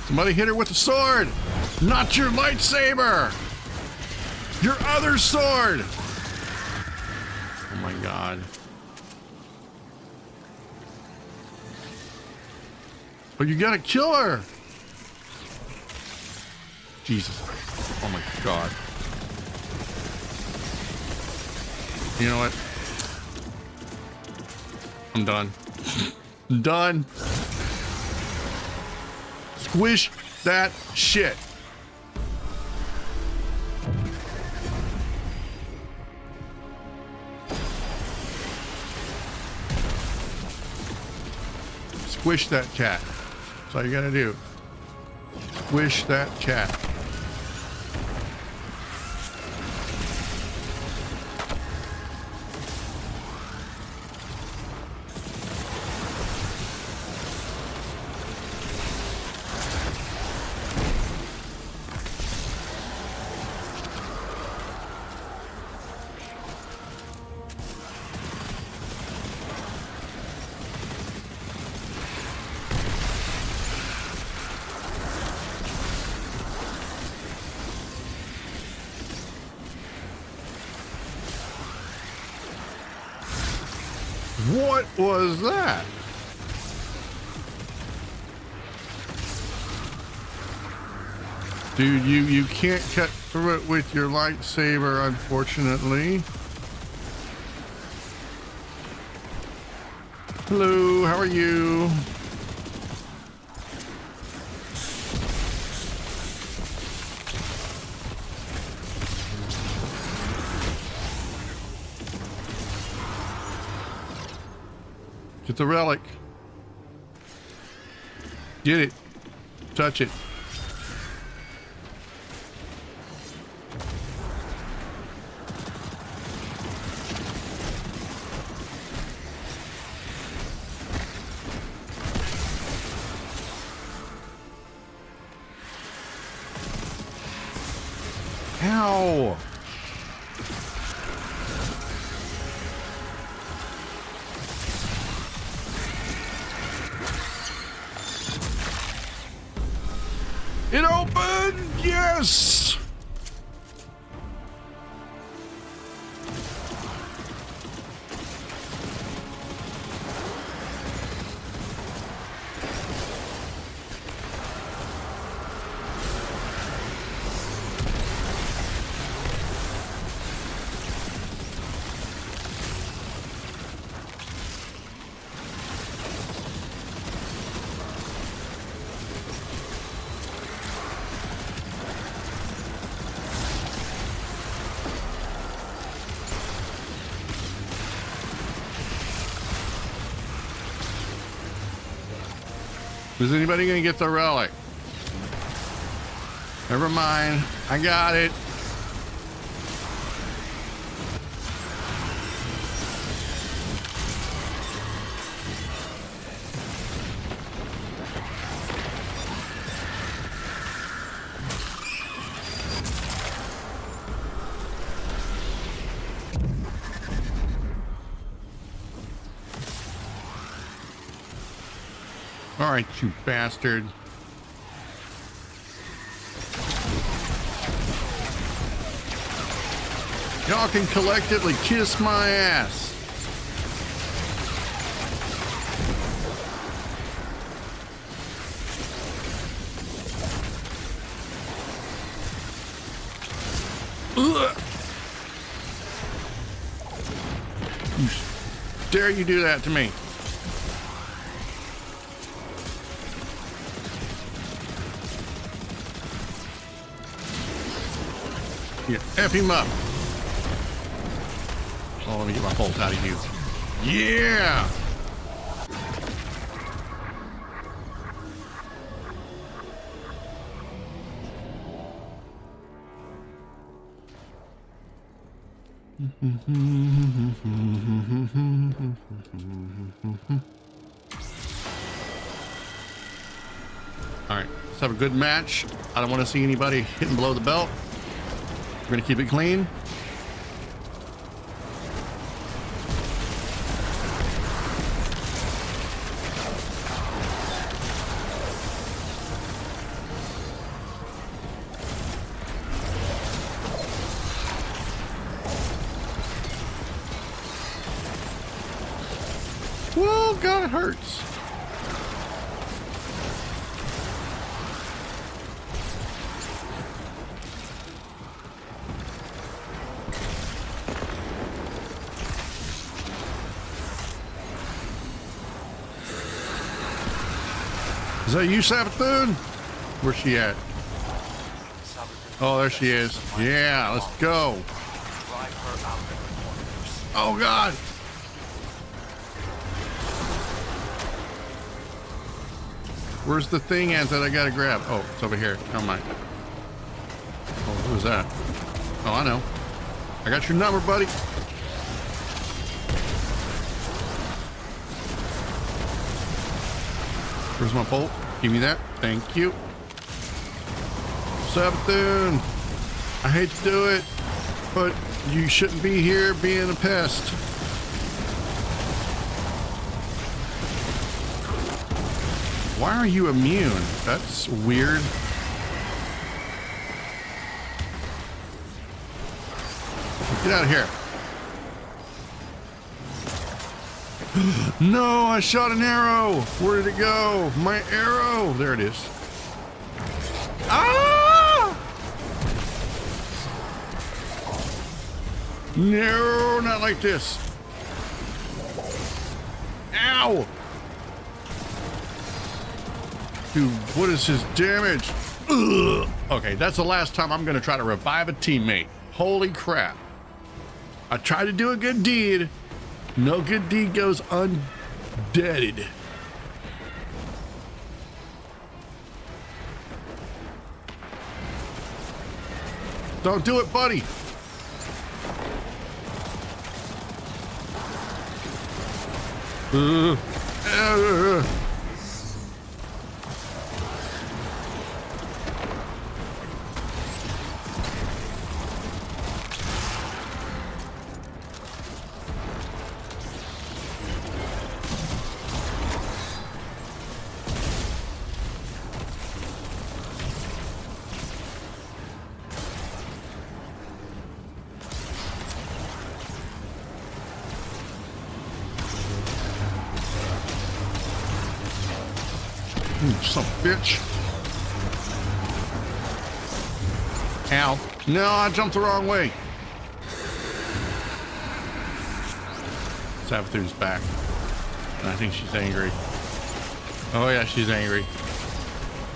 Somebody hit her with a sword! Not your lightsaber! Your other sword! Oh my god. But you gotta kill her! Jesus. Oh my god. You know what? I'm done. Done. Squish that shit. Squish that cat. That's all you gotta do. Squish that cat. What was that? Dude, you can't cut through it with your lightsaber, unfortunately. Hello, how are you? Get the relic. Get it. Touch it. Ow! It opened! Yes! Is anybody gonna get the relic? Never mind. I got it. All right, you bastard. Y'all can collectively kiss my ass. Ugh. You dare you do that to me? Yeah, F him up. Oh, let me get my bolt out of you. Yeah! All right, let's have a good match. I don't want to see anybody hitting below the belt. We're gonna keep it clean. Whoa, God, it hurts. Is that you, Sabathun? Where's she at? Oh, there she is. Yeah, let's go. Oh, God. Where's the thing at that I gotta grab? Oh, it's over here. Never mind. Oh, who's that? Oh, I know. I got your number, buddy. Where's my bolt? Give me that. Thank you. Sabathun, I hate to do it, but you shouldn't be here being a pest. Why are you immune? That's weird. Get out of here. No, I shot an arrow. Where did it go? My arrow. There it is. Ah! No, not like this. Ow! Dude, what is his damage? Ugh. Okay, that's the last time I'm gonna try to revive a teammate. Holy crap. I tried to do a good deed. No good deed goes undeaded. Don't do it, buddy. Some bitch. Ow. No, I jumped the wrong way. Sabathoon's back. And I think she's angry. Oh yeah, she's angry.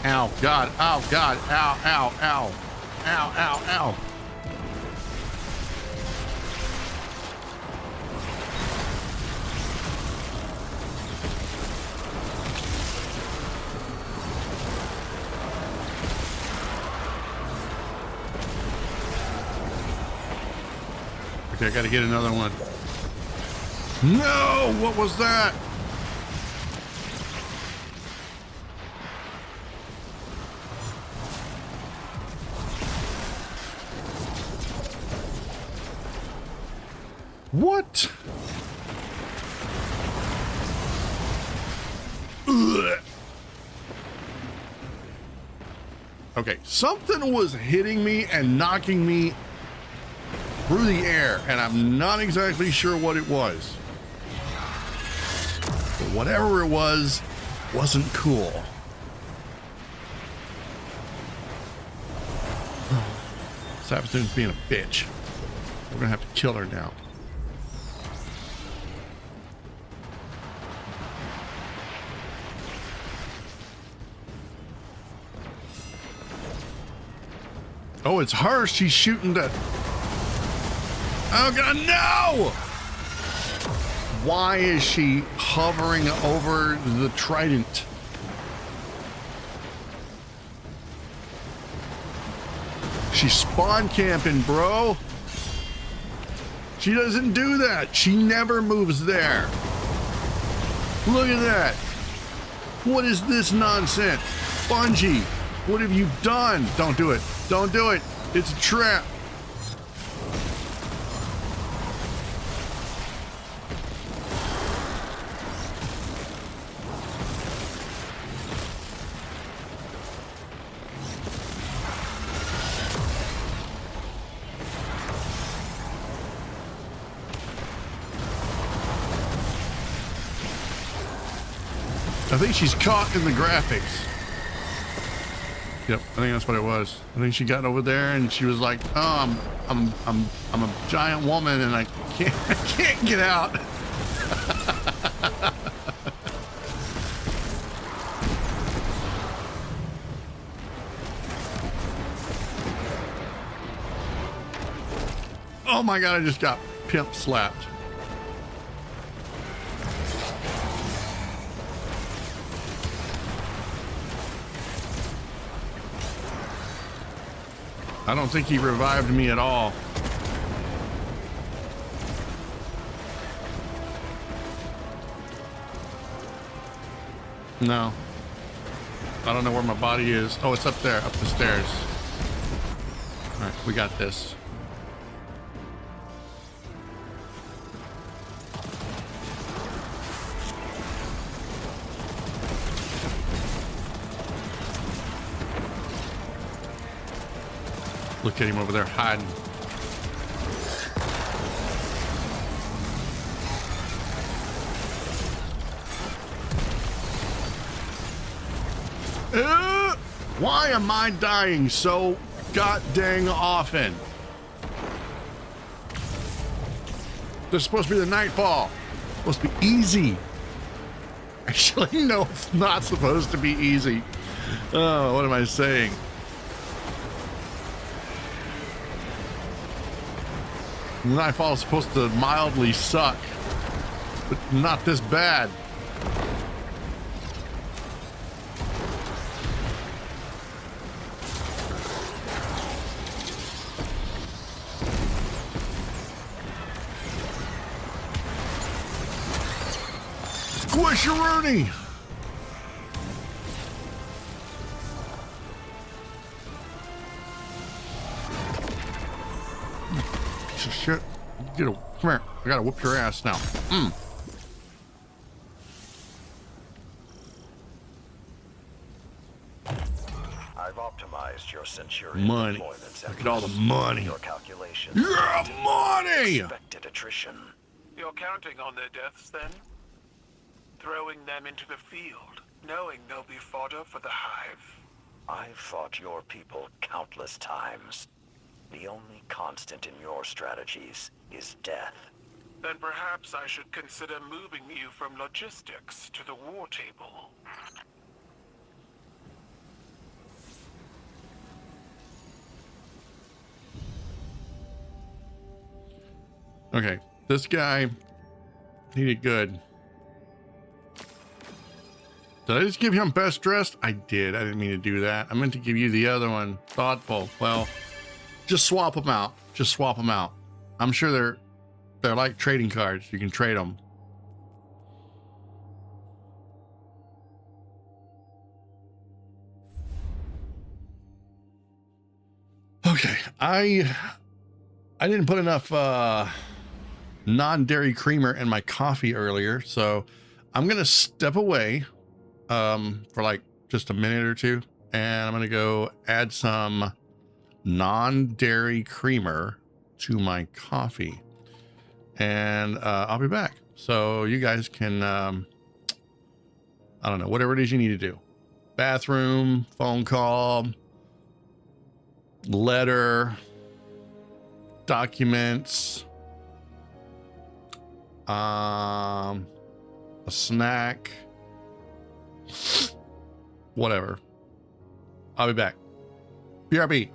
Ow, God. Oh, God. Ow, ow, ow. Ow, ow, ow. I gotta get another one. No! What was that? What? Ugh. Okay, something was hitting me and knocking me through the air, and I'm not exactly sure what it was. But whatever it was, wasn't cool. Sabathoon's being a bitch. We're gonna have to kill her now. Oh, it's her. She's shooting the... Oh God, no! Why is she hovering over the trident? She's spawn camping, bro. She doesn't do that. She never moves there. Look at that. What is this nonsense? Bungie, what have you done? Don't do it. Don't do it. It's a trap. I think she's caught in the graphics. Yep, I think that's what it was. I think she got over there and she was like, "Oh, I'm a giant woman and I can't get out." Oh my God! I just got pimp slapped. I don't think he revived me at all. No. I don't know where my body is. Oh, it's up there, up the stairs. All right, we got this. Look at him over there hiding. Why am I dying so god dang often? This is supposed to be the nightfall. It's supposed to be easy. Actually, no, it's not supposed to be easy. Oh, what am I saying? Nightfall is supposed to mildly suck, but not this bad. Squisharoonie! Piece of shit. Come here. I gotta whoop your ass now. I've optimized your Centurion Money. deployments. Look at all the money. Your calculations. Yeah, money! Expected attrition. You're counting on their deaths, then? Throwing them into the field, knowing they'll be fodder for the hive. I've fought your people countless times. The only constant in your strategies is death. Then perhaps I should consider moving you from logistics to the war table. Okay, this guy, he did good. Did I just give him best dressed? I did. I didn't mean to do that. I meant to give you the other one. Thoughtful. Well, just swap them out. Just swap them out. I'm sure they're like trading cards. You can trade them. Okay, I didn't put enough non-dairy creamer in my coffee earlier, so I'm gonna step away for like just a minute or two, and I'm gonna go add some non-dairy creamer to my coffee, and I'll be back. So you guys can, I don't know, whatever it is you need to do. Bathroom, phone call, letter, documents, a snack, whatever. I'll be back. BRB.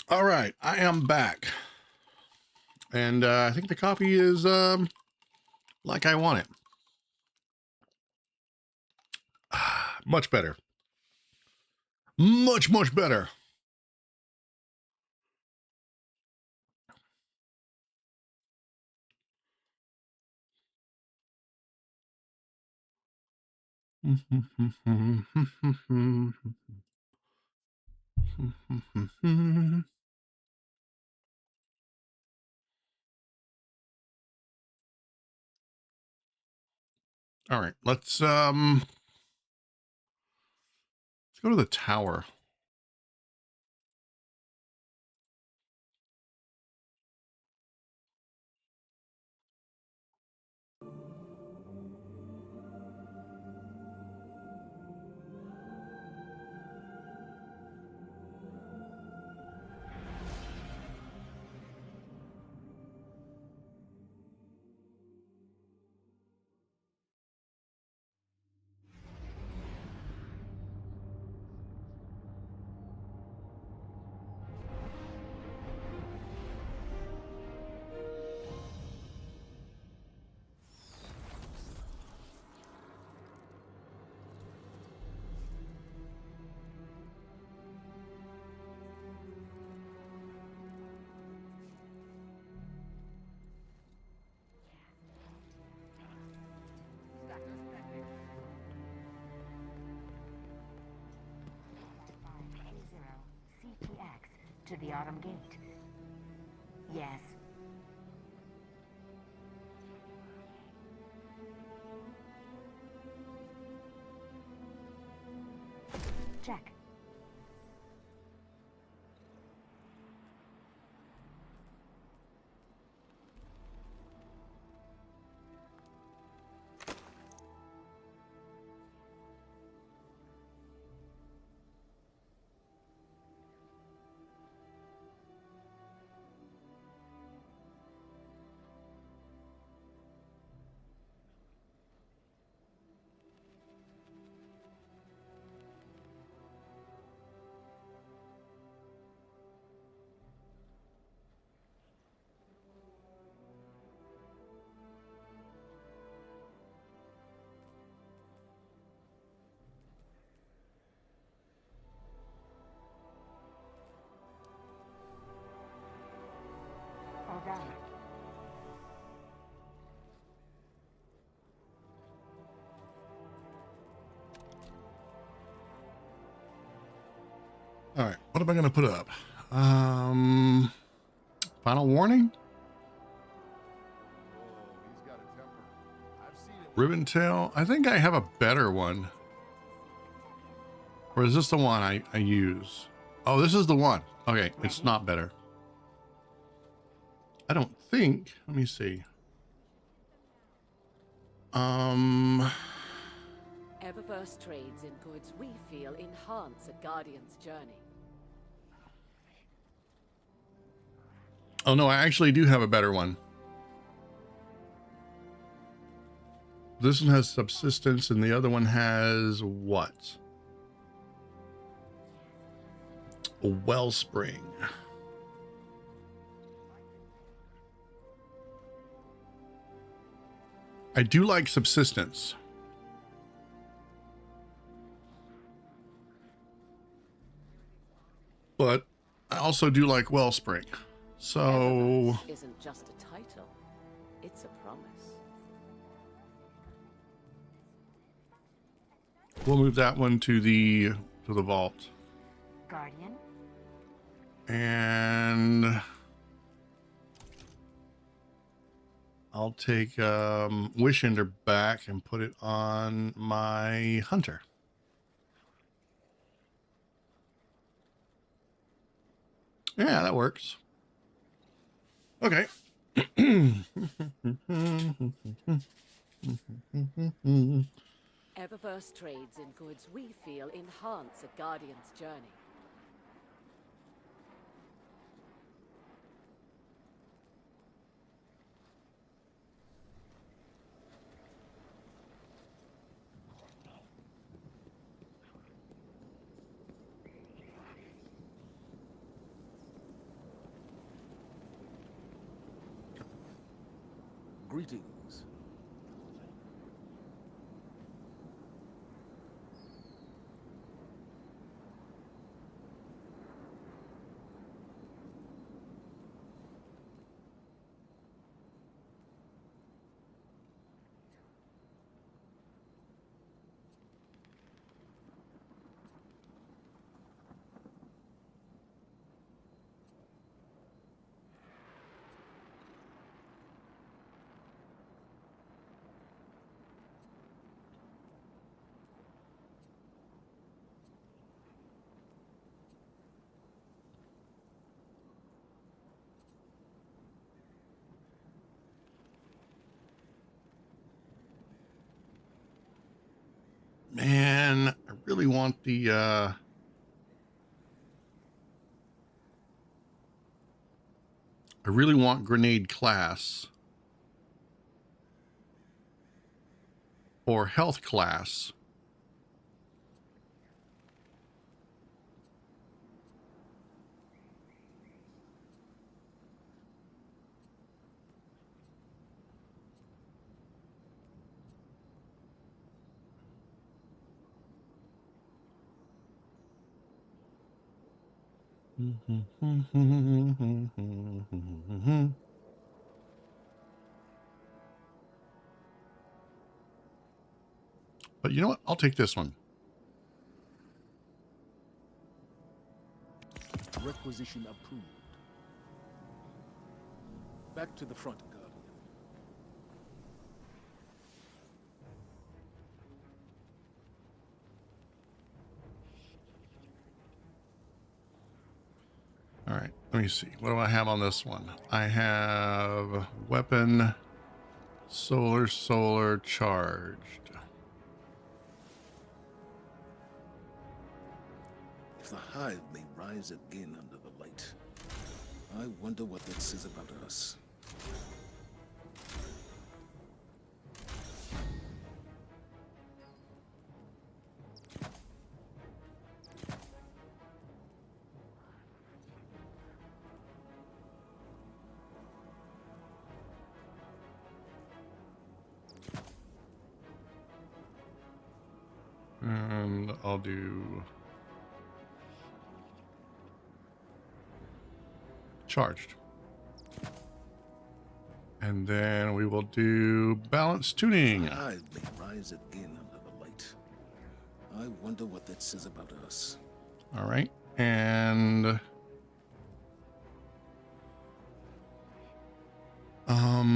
All right, I am back. And I think the coffee is like I want it. Much better. Much, much better. All right, let's go to the tower. To the Autumn Gate. Yes. Check. All done. All right, what am I going to put up? Final warning? Ribbon tail. I think I have a better one. Or is this the one I use? Oh, this is the one. Okay, it's not better. I don't think. Let me see. Eververse trades in goods we feel enhance a Guardian's journey. Oh no, I actually do have a better one. This one has subsistence and the other one has what? A wellspring. I do like subsistence. But I also do like wellspring. So Isn't just a title, it's a promise. we'll move that one to the vault. Guardian. And I'll take Wish Ender back and put it on my hunter. Yeah, that works. Okay. Eververse trades in goods we feel enhance a Guardian's journey. Greetings. Man, I really want the I really want grenade class or health class. But you know what? I'll take this one. Requisition approved. Back to the front, Guardian. All right, let me see. What do I have on this one? I have weapon, solar charged. If the Hive may rise again under the light, I wonder what that says about us. And I'll do charged. And then we will do balance tuning. The Hive may rise again under the light. I wonder what that says about us. All right. And all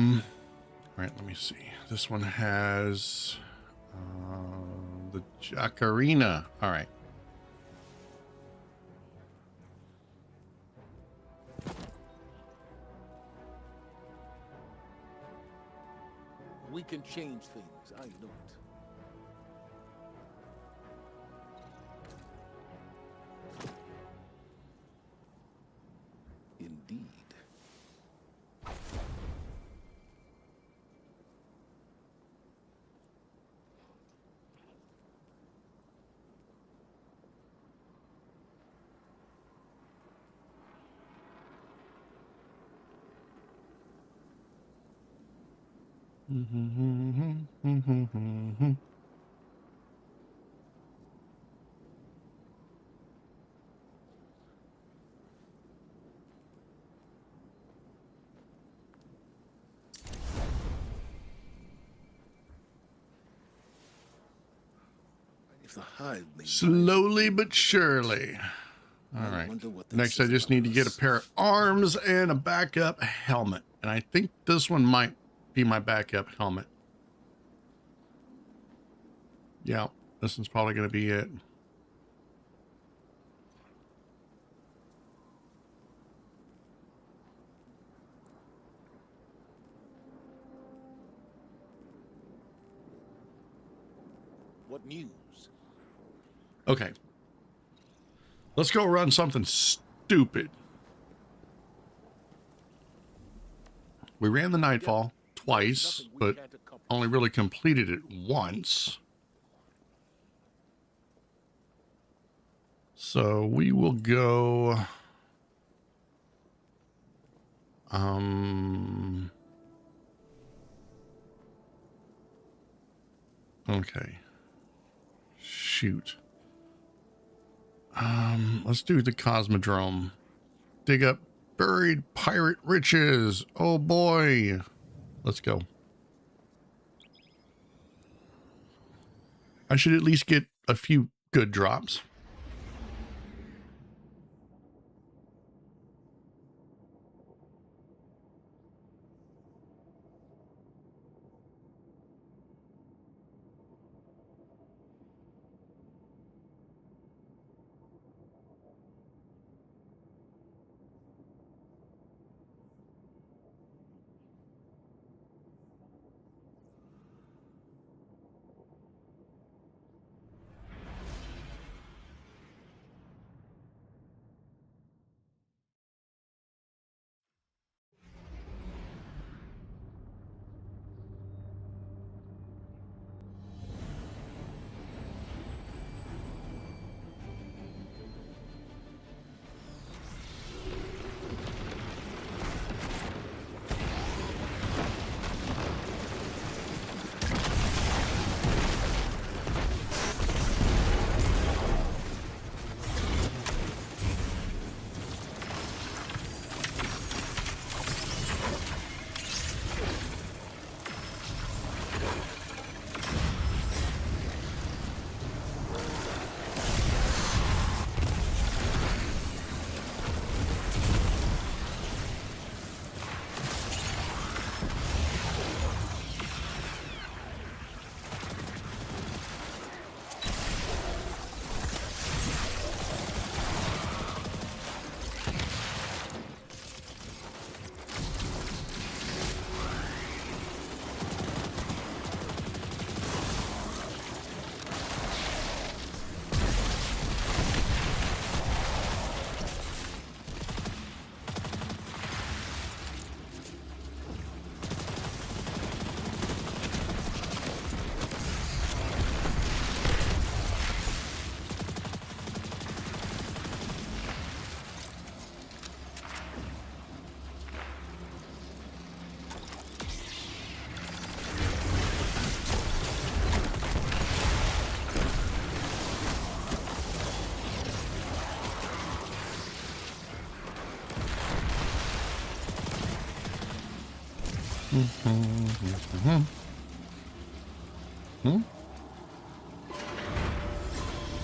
right, let me see. This one has the Jacarina. All right. We can change things, I know it. Indeed. If the Hive may Slowly but surely. All right. Next, I just need to get a pair of arms and a backup helmet. And I think this one might be my backup helmet. Yeah, this one's probably going to be it. What news? Okay. Let's go run something stupid. We ran the Nightfall twice, but only really completed it once. So we will go... Okay. Shoot. Let's do the Cosmodrome. Dig up buried pirate riches. Oh boy. Let's go. I should at least get a few good drops.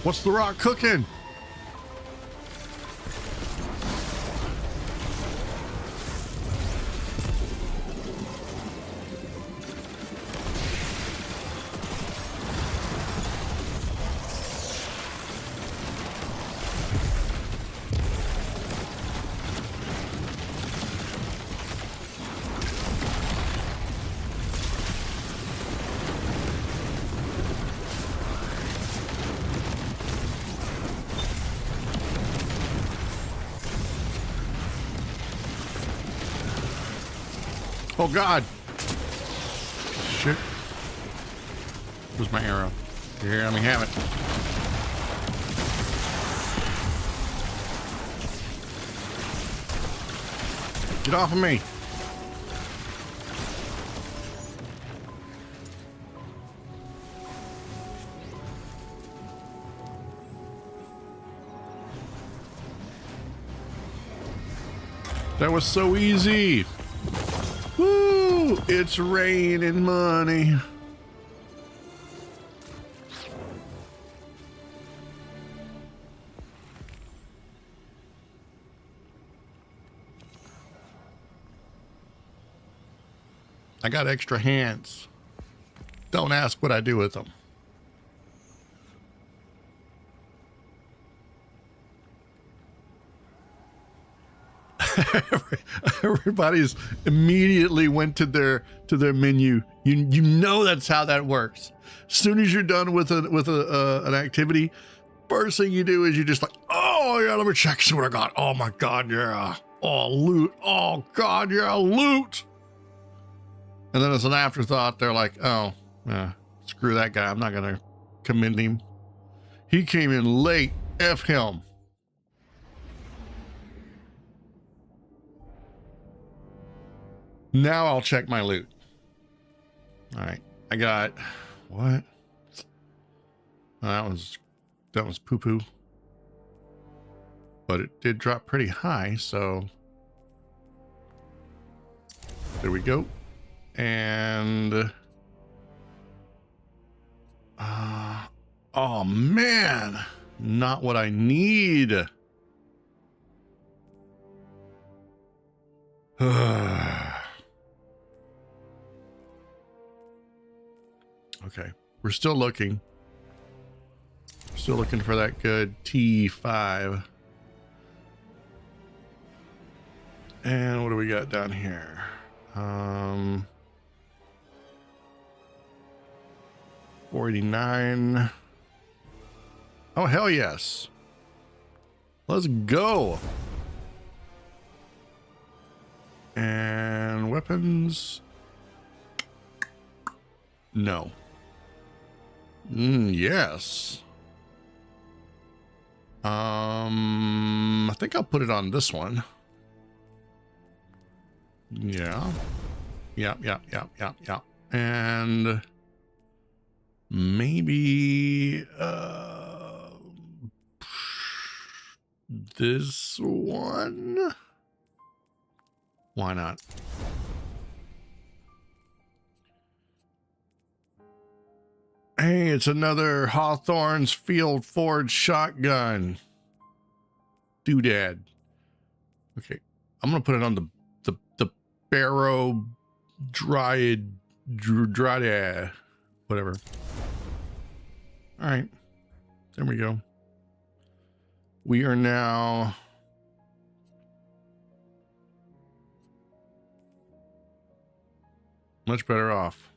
What's the rock cooking? Oh God! Shit! Where's my arrow? Here, let me have it. Get off of me! That was so easy! Woo! It's raining money. I got extra hands. Don't ask what I do with them. Everybody's immediately went to their menu. You know that's how that works. As soon as you're done with an activity, first thing you do is you just like, oh yeah, let me check, see what I got. Oh my God, yeah. Oh, loot. Oh God, yeah, loot. And then as an afterthought, they're like, oh, yeah, screw that guy. I'm not gonna commend him. He came in late. F him. Now I'll check my loot. All right, I got what? That was poo-poo. But it did drop pretty high, so there we go. And oh man, not what I need. Okay, we're still looking. Still looking for that good T5. And what do we got down here? 489. Oh, hell yes. Let's go. And weapons. No. Yes. I think I'll put it on this one. Yeah. Yeah. And maybe this one. Why not? Hey, it's another Hawthorne's Field Forge shotgun. Doodad. Okay, I'm gonna put it on the Barrow Dryad, whatever. All right, there we go. We are now much better off.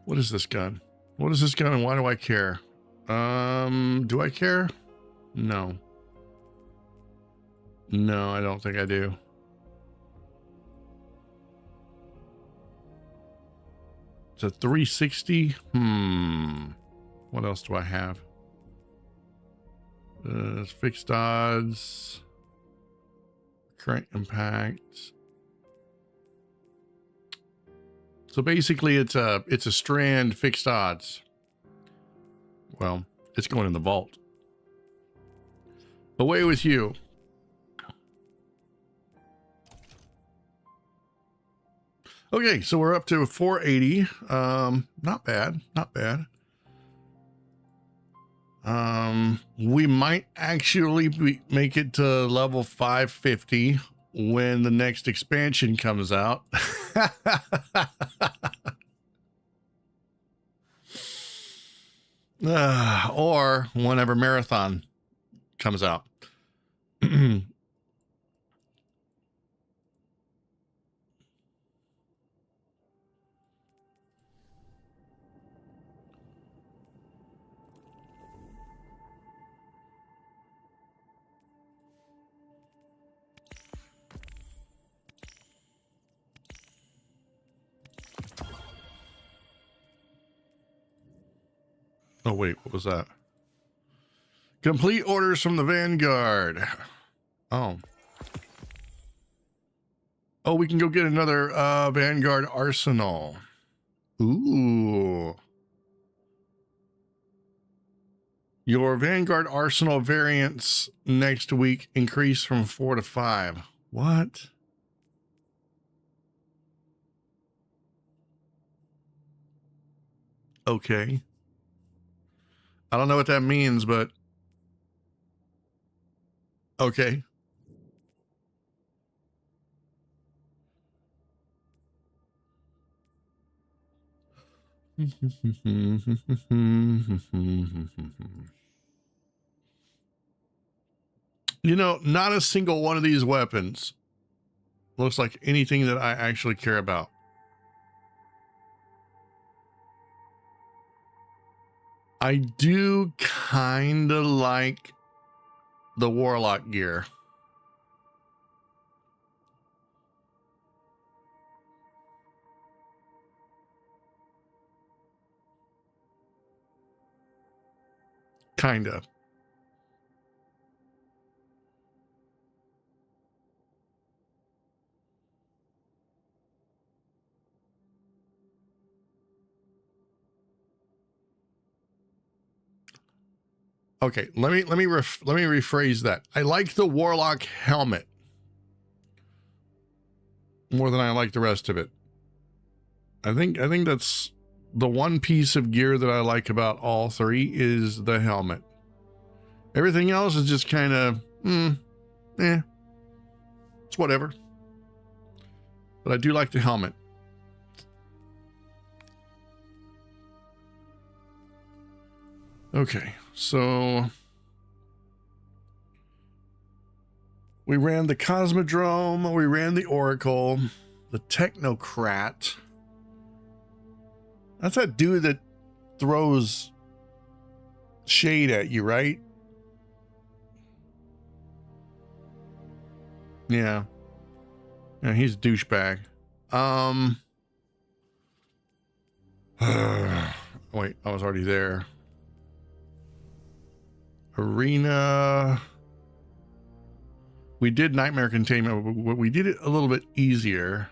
What is this gun? What is this gun and why do I care? Do I care? No. No, I don't think I do. It's a 360. What else do I have? Fixed odds. Current impact. So basically it's a strand fixed odds. Well, it's going in the vault. Away with you. Okay, so we're up to 480. Not bad, not bad. We might actually make it to level 550 when the next expansion comes out. Or whenever Marathon comes out. Oh, wait, what was that? Complete orders from the Vanguard. Oh. Oh, we can go get another Vanguard arsenal. Ooh. Your Vanguard arsenal variants next week increase from 4 to 5. What? Okay. I don't know what that means, but okay. You know, not a single one of these weapons looks like anything that I actually care about. I do kind of like the Warlock gear. Kind of. Okay, let me rephrase that. I like the Warlock helmet more than I like the rest of it. I think that's the one piece of gear that I like about all three is the helmet. Everything else is just kind of, it's whatever. But I do like the helmet. Okay, so we ran the Cosmodrome, we ran the Oracle, the Technocrat. That's that dude that throws shade at you, right? Yeah. Yeah, he's a douchebag. Wait, I was already there. Arena. We did Nightmare Containment, but we did it a little bit easier.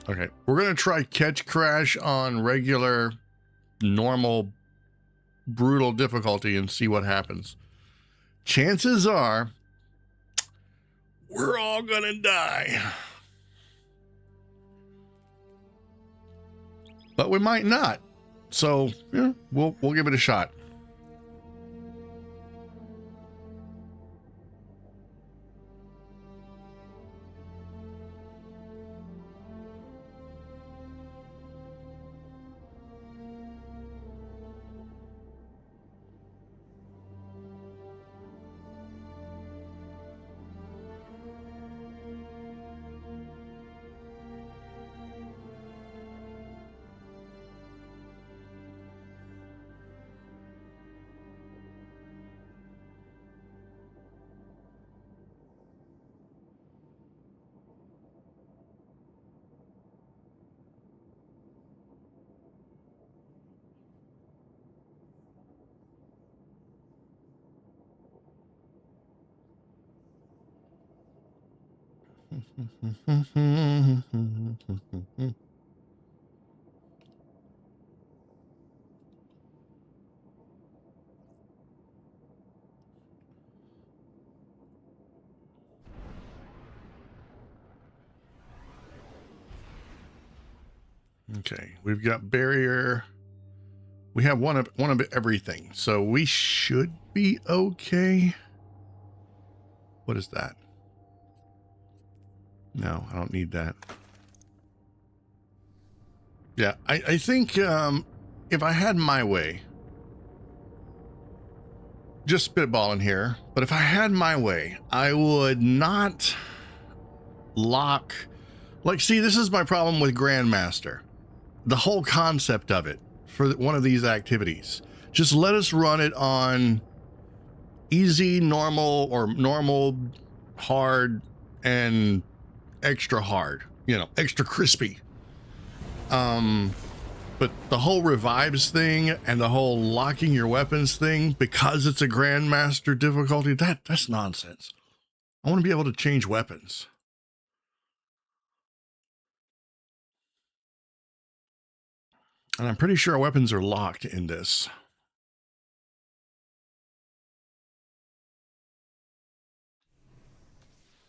Okay, we're gonna try Catch Crash on regular, normal, brutal difficulty and see what happens. Chances are, we're all gonna die. But we might not. So, yeah, we'll give it a shot. Okay, we've got barrier. We have one of everything, so we should be okay. What is that? No, I don't need that. Yeah, I think if I had my way, just spitballing here, but if I had my way, I would not lock. Like, see, this is my problem with Grandmaster. The whole concept of it for one of these activities. Just let us run it on easy, normal, or normal, hard, and extra hard. You know, extra crispy. But the whole revives thing and the whole locking your weapons thing, because it's a Grandmaster difficulty, that's nonsense. I want to be able to change weapons. And I'm pretty sure our weapons are locked in this.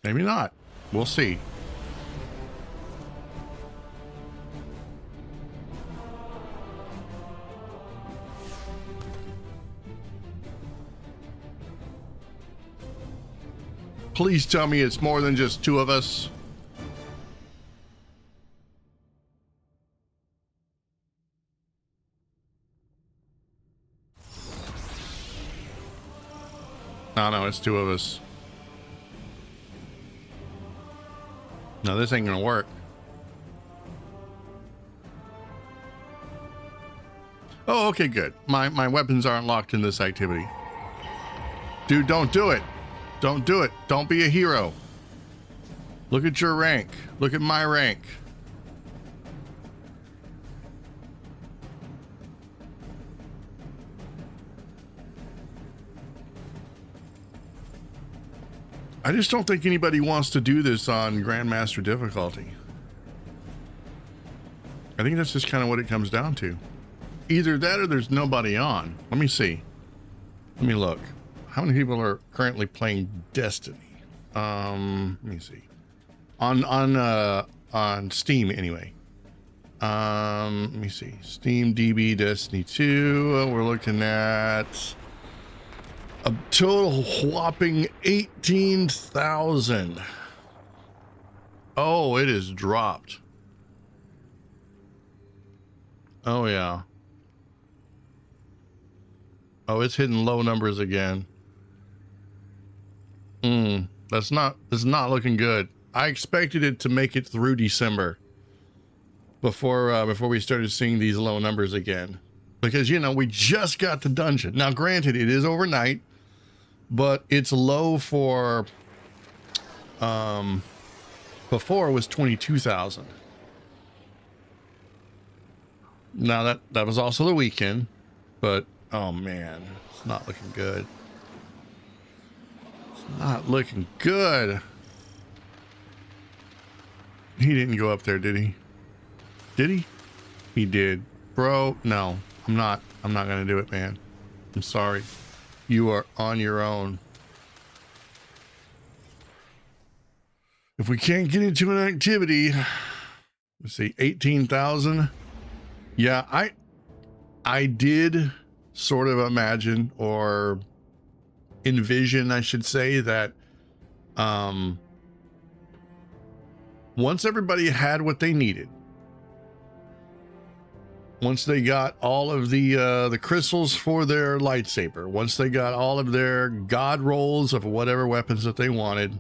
Maybe not. We'll see. Please tell me it's more than just two of us. No, it's two of us. No, this ain't gonna work. Oh, okay, good. My weapons aren't locked in this activity. Dude, don't do it. Don't do it. Don't be a hero. Look at your rank. Look at my rank. I just don't think anybody wants to do this on Grandmaster difficulty. I think that's just kind of what it comes down to. Either that or there's nobody on. Let me see. Let me look. How many people are currently playing Destiny? Let me see. On Steam anyway. Let me see. Steam DB Destiny 2. We're looking at a total whopping 18,000. Oh, it is dropped. Oh yeah. Oh, it's hitting low numbers again. That's not looking good. I expected it to make it through December before we started seeing these low numbers again, because you know we just got the dungeon. Now, granted, it is overnight, but it's low for before it was 22,000. Now that was also the weekend, but oh man, it's not looking good. It's not looking good. He didn't go up there, did he? Did he? He did. Bro, no. I'm not gonna do it, man. I'm sorry. You are on your own. If we can't get into an activity, let's see, 18,000. Yeah, I did sort of imagine or envision, I should say, that once everybody had what they needed, once they got all of the crystals for their lightsaber, once they got all of their god rolls of whatever weapons that they wanted,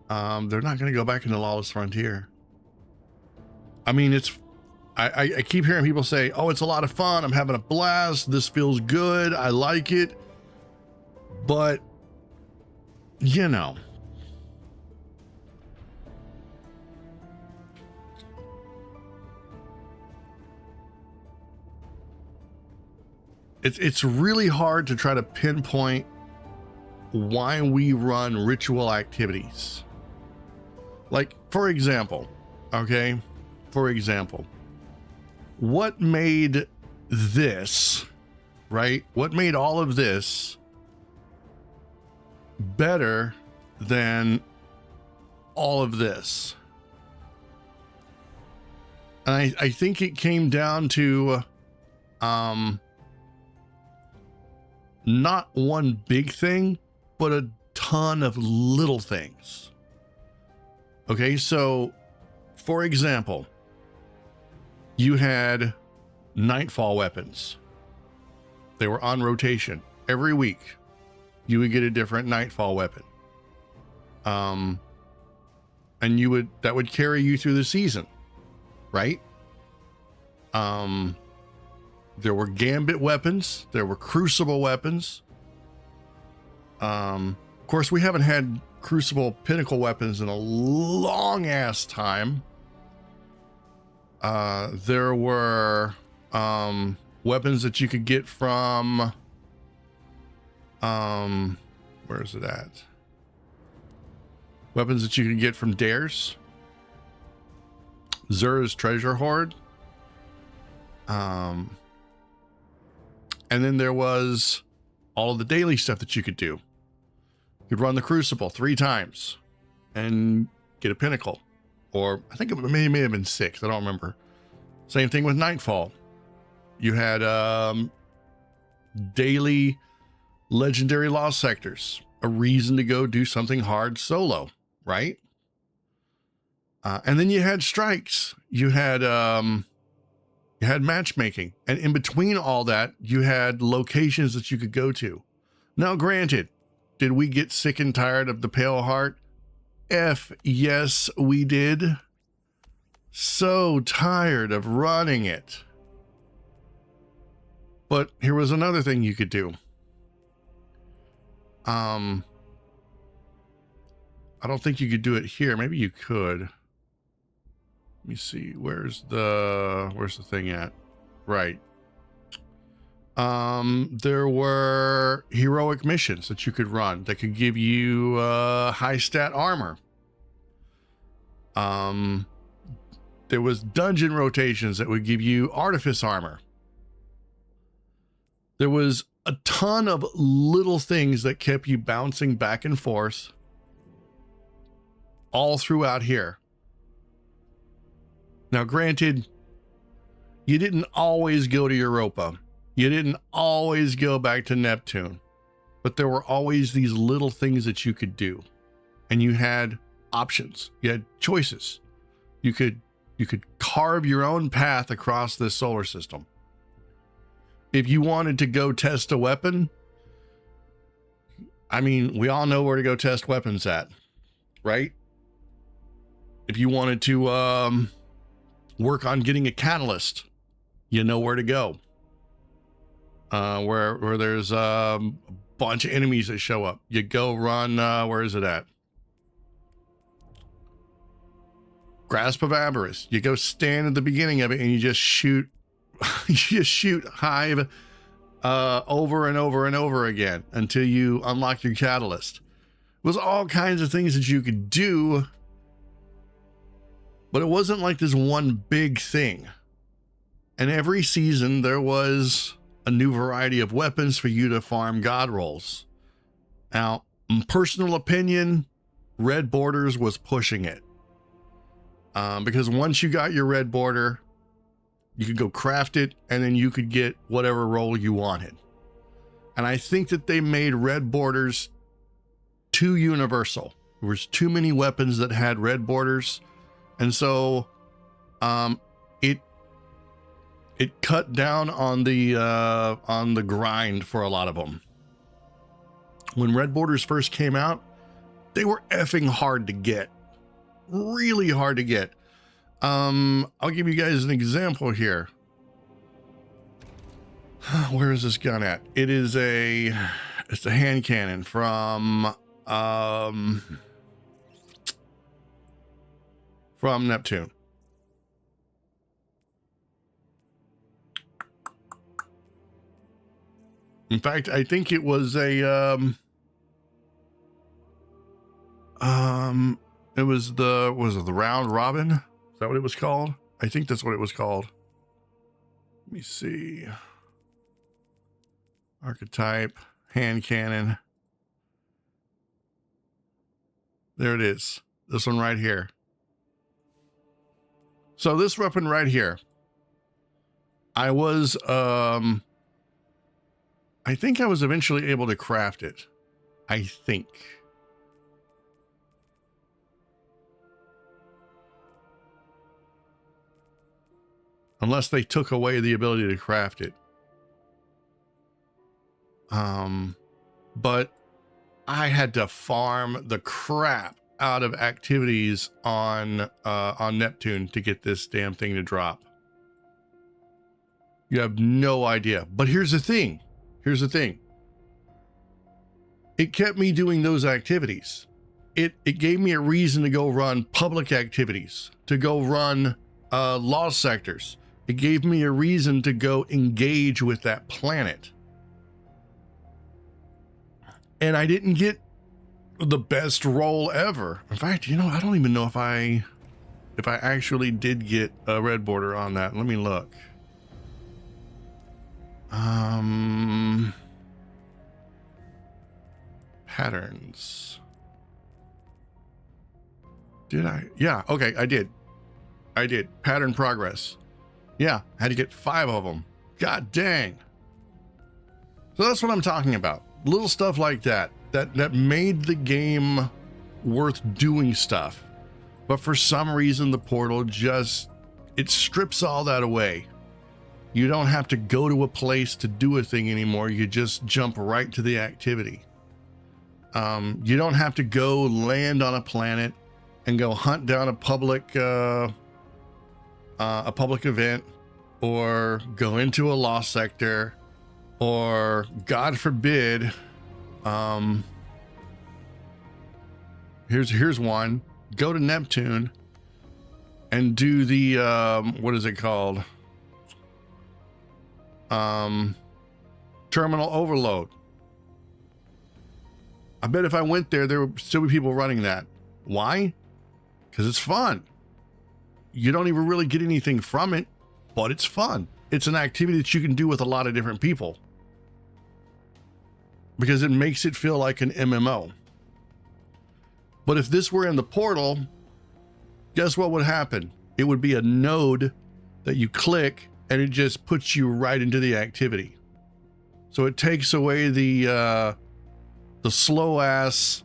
they're not going to go back into Lawless Frontier. I mean, I keep hearing people say, oh, it's a lot of fun. I'm having a blast. This feels good. I like it. But, you know, it's really hard to try to pinpoint why we run ritual activities. Like, for example, okay, for example, what made this, right? What made all of this better than all of this? And I think it came down to not one big thing, but a ton of little things. Okay, so for example, you had nightfall weapons. They were on rotation. Every week you would get a different nightfall weapon. And that would carry you through the season, right? There were gambit weapons, there were crucible weapons. Of course, we haven't had crucible pinnacle weapons in a long ass time. There were weapons that you could get from where is it at? Weapons that you could get from Dares, Zura's treasure hoard. And then there was all of the daily stuff that you could do. You could run the crucible 3 times and get a pinnacle, or I think it may have been 6. I don't remember. Same thing with Nightfall. You had daily legendary lost sectors, a reason to go do something hard solo, right? And then you had strikes. You had matchmaking, and in between all that, you had locations that you could go to. Now, granted, did we get sick and tired of the Pale Heart? Yes, we did. So tired of running it. But here was another thing you could do. I don't think you could do it here. Maybe you could. Let me see. Where's the thing at? Right. There were heroic missions that you could run that could give you high stat armor. there was dungeon rotations that would give you artifice armor. There was a ton of little things that kept you bouncing back and forth all throughout here. Now, granted, you didn't always go to Europa. You didn't always go back to Neptune, but there were always these little things that you could do, and you had options. You had choices. You could carve your own path across this solar system. If you wanted to go test a weapon, I mean, we all know where to go test weapons at, right? If you wanted to work on getting a catalyst, you know where to go. Where there's a bunch of enemies that show up, you go run, where is it at? Grasp of Avarice. You go stand at the beginning of it and you just shoot you just shoot Hive over and over and over again until you unlock your catalyst. It was all kinds of things that you could do, but it wasn't like this one big thing. And every season there was a new variety of weapons for you to farm god rolls. Now, in personal opinion, Red Borders was pushing it. Because once you got your red border, you could go craft it, and then you could get whatever role you wanted. And I think that they made red borders too universal. There was too many weapons that had red borders, and so it cut down on the grind for a lot of them. When red borders first came out, they were effing hard to get, really hard to get. I'll give you guys an example here. Where is this gun at? It's a hand cannon from Neptune. In fact, I think it was a it was the round robin? Is that what it was called? I think that's what it was called. Let me see. Archetype, hand cannon. There it is. This one right here. So this weapon right here, I think I was eventually able to craft it. I think. Unless they took away the ability to craft it. But I had to farm the crap out of activities on Neptune to get this damn thing to drop. You have no idea. But here's the thing. Here's the thing. It kept me doing those activities. It gave me a reason to go run public activities, to go run lost sectors. It gave me a reason to go engage with that planet. And I didn't get the best role ever. In fact, you know, I don't even know if I actually did get a red border on that. Let me look. Patterns. Did I? Yeah, okay, I did. Pattern progress. Yeah, had to get 5 of them. God dang. So that's what I'm talking about. Little stuff like that made the game worth doing stuff. But for some reason, the portal it strips all that away. You don't have to go to a place to do a thing anymore. You just jump right to the activity. You don't have to go land on a planet and go hunt down a public event, or go into a lost sector, or God forbid, here's one. Go to Neptune and do the what is it called? Terminal overload. I bet if I went there would still be people running that. Why? Because it's fun. you don't even really get anything from it, but it's fun. It's an activity that you can do with a lot of different people because it makes it feel like an MMO. But if this were in the portal, guess what would happen? It would be a node that you click and it just puts you right into the activity. So it takes away the slow ass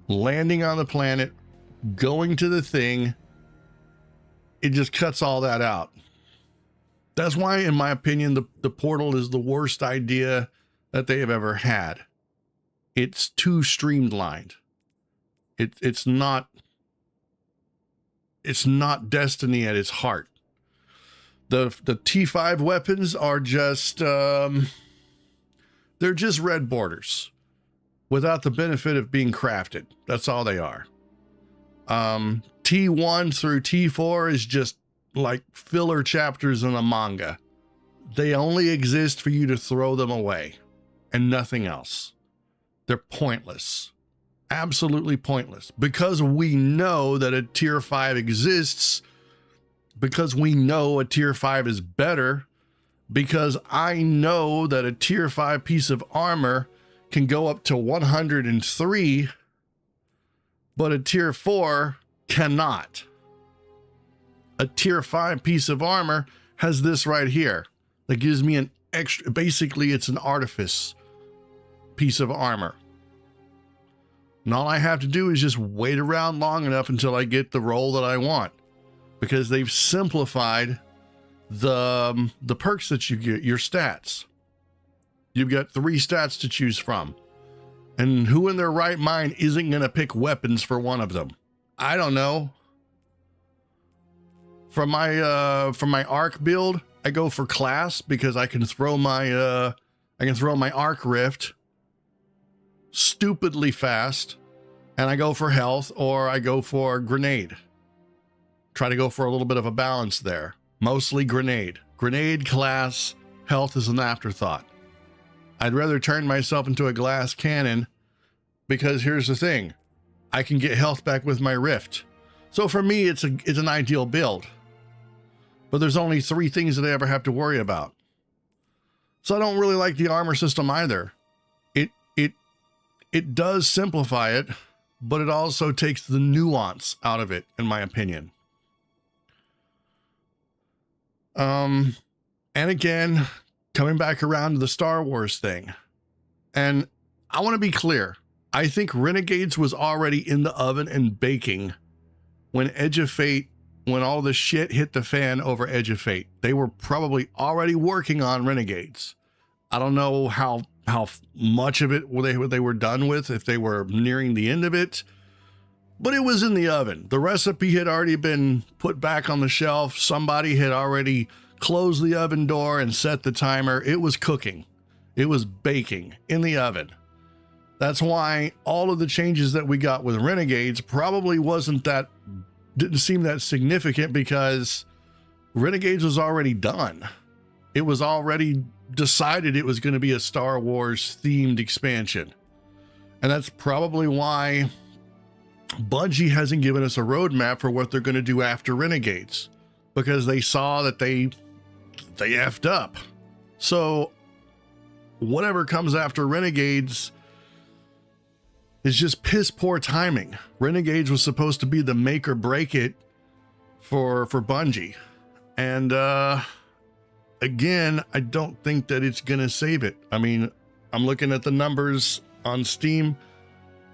landing on the planet, going to the thing. It just cuts all that out. That's why, in my opinion, the portal is the worst idea that they have ever had. It's too streamlined. It's not Destiny at its heart. The T5 weapons are just they're just red borders without the benefit of being crafted. That's all they are. T1 through T4 is just like filler chapters in a manga. They only exist for you to throw them away and nothing else. They're pointless. Absolutely pointless. Because we know that a tier 5 exists, because we know a tier 5 is better, because I know that a tier 5 piece of armor can go up to 103, but a tier 4 cannot. A tier 5 piece of armor has this right here that gives me an extra, basically it's an artifice piece of armor. And all I have to do is just wait around long enough until I get the roll that I want, because they've simplified the perks that you get, your stats. You've got 3 stats to choose from. And who in their right mind isn't going to pick weapons for one of them? I don't know. From my arc build, I go for class because I can throw my arc rift stupidly fast, and I go for health, or I go for grenade. Try to go for a little bit of a balance there. Mostly grenade. Grenade class, health is an afterthought. I'd rather turn myself into a glass cannon because here's the thing. I can get health back with my rift. So for me, it's an ideal build. But there's only 3 things that I ever have to worry about. So I don't really like the armor system either. It does simplify it, but it also takes the nuance out of it, in my opinion. And again, coming back around to the Star Wars thing. And I want to be clear. I think Renegades was already in the oven and baking when Edge of Fate, when all the shit hit the fan over Edge of Fate. They were probably already working on Renegades. I don't know how much of it they were done with, if they were nearing the end of it, but it was in the oven. The recipe had already been put back on the shelf. Somebody had already closed the oven door and set the timer. It was cooking. It was baking in the oven. That's why all of the changes that we got with Renegades probably didn't seem that significant, because Renegades was already done. It was already decided it was going to be a Star Wars themed expansion. And that's probably why Bungie hasn't given us a roadmap for what they're going to do after Renegades, because they saw that they effed up. So whatever comes after Renegades is just piss poor timing. Renegades was supposed to be the make or break it for Bungie. And again, I don't think that it's going to save it. I mean, I'm looking at the numbers on Steam.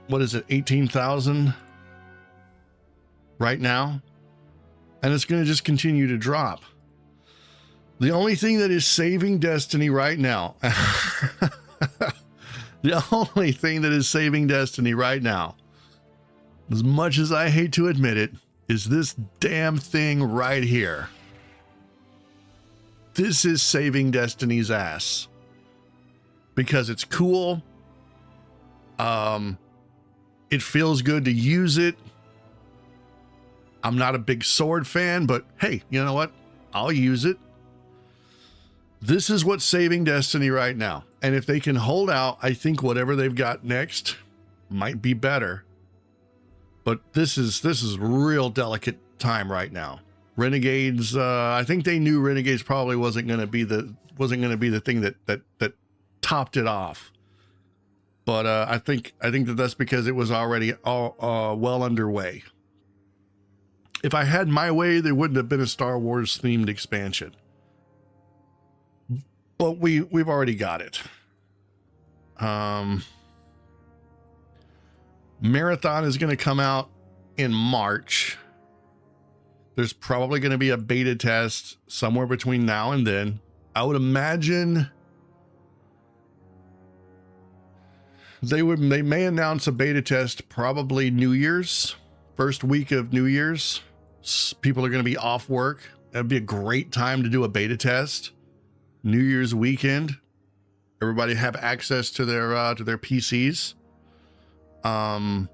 What is it? 18,000 right now. And it's going to just continue to drop. The only thing that is saving Destiny right now, the only thing that is saving Destiny right now, as much as I hate to admit it, is this damn thing right here. This is saving Destiny's ass. Because it's cool. It feels good to use it. I'm not a big sword fan, but hey, you know what? I'll use it. This is what's saving Destiny right now. And if they can hold out, I think whatever they've got next might be better. But this is real delicate time right now. Renegades, I think they knew Renegades probably wasn't going to be the thing that topped it off. But I think that's because it was already all well underway. If I had my way, there wouldn't have been a Star Wars themed expansion. But we've already got it. Marathon is going to come out in March. There's probably going to be a beta test somewhere between now and then. I would imagine they may announce a beta test probably New Year's, first week of New Year's. People are going to be off work. That'd be a great time to do a beta test. New Year's weekend. Everybody have access to their PCs. And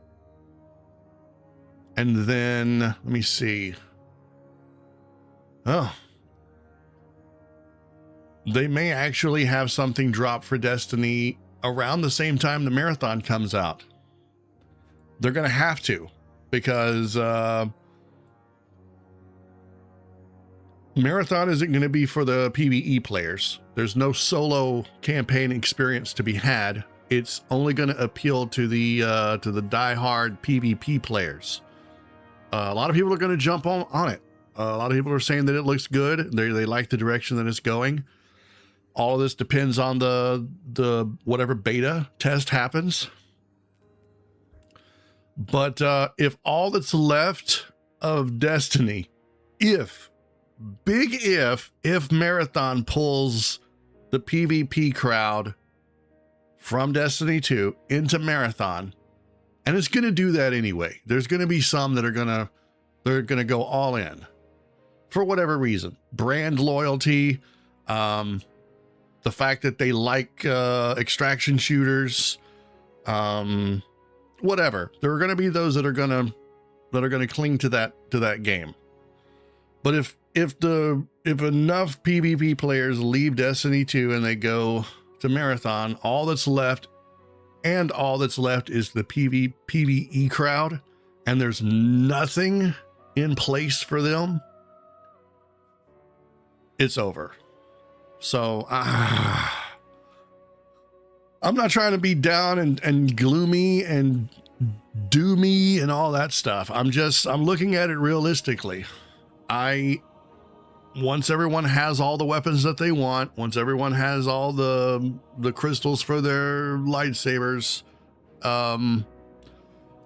then let me see. Oh, they may actually have something drop for Destiny around the same time the Marathon comes out. They're going to have to, because Marathon isn't going to be for the PvE players. There's no solo campaign experience to be had. It's only going to appeal to the diehard PvP players. A lot of people are going to jump on it. A lot of people are saying that it looks good. They like the direction that it's going. All of this depends on the whatever beta test happens. But if all that's left of Destiny, if Marathon pulls the PvP crowd from Destiny 2 into Marathon, and it's going to do that anyway. There's going to be some that are going to go all in for whatever reason. Brand loyalty, the fact that they like extraction shooters, whatever. There are going to be those that are going to cling to that game. But if enough PvP players leave Destiny 2 and they go to Marathon, all that's left is the PvE crowd, and there's nothing in place for them, it's over. So I'm not trying to be down and gloomy and doomy and all that stuff. I'm looking at it realistically. Once everyone has all the weapons that they want, once everyone has all the crystals for their lightsabers,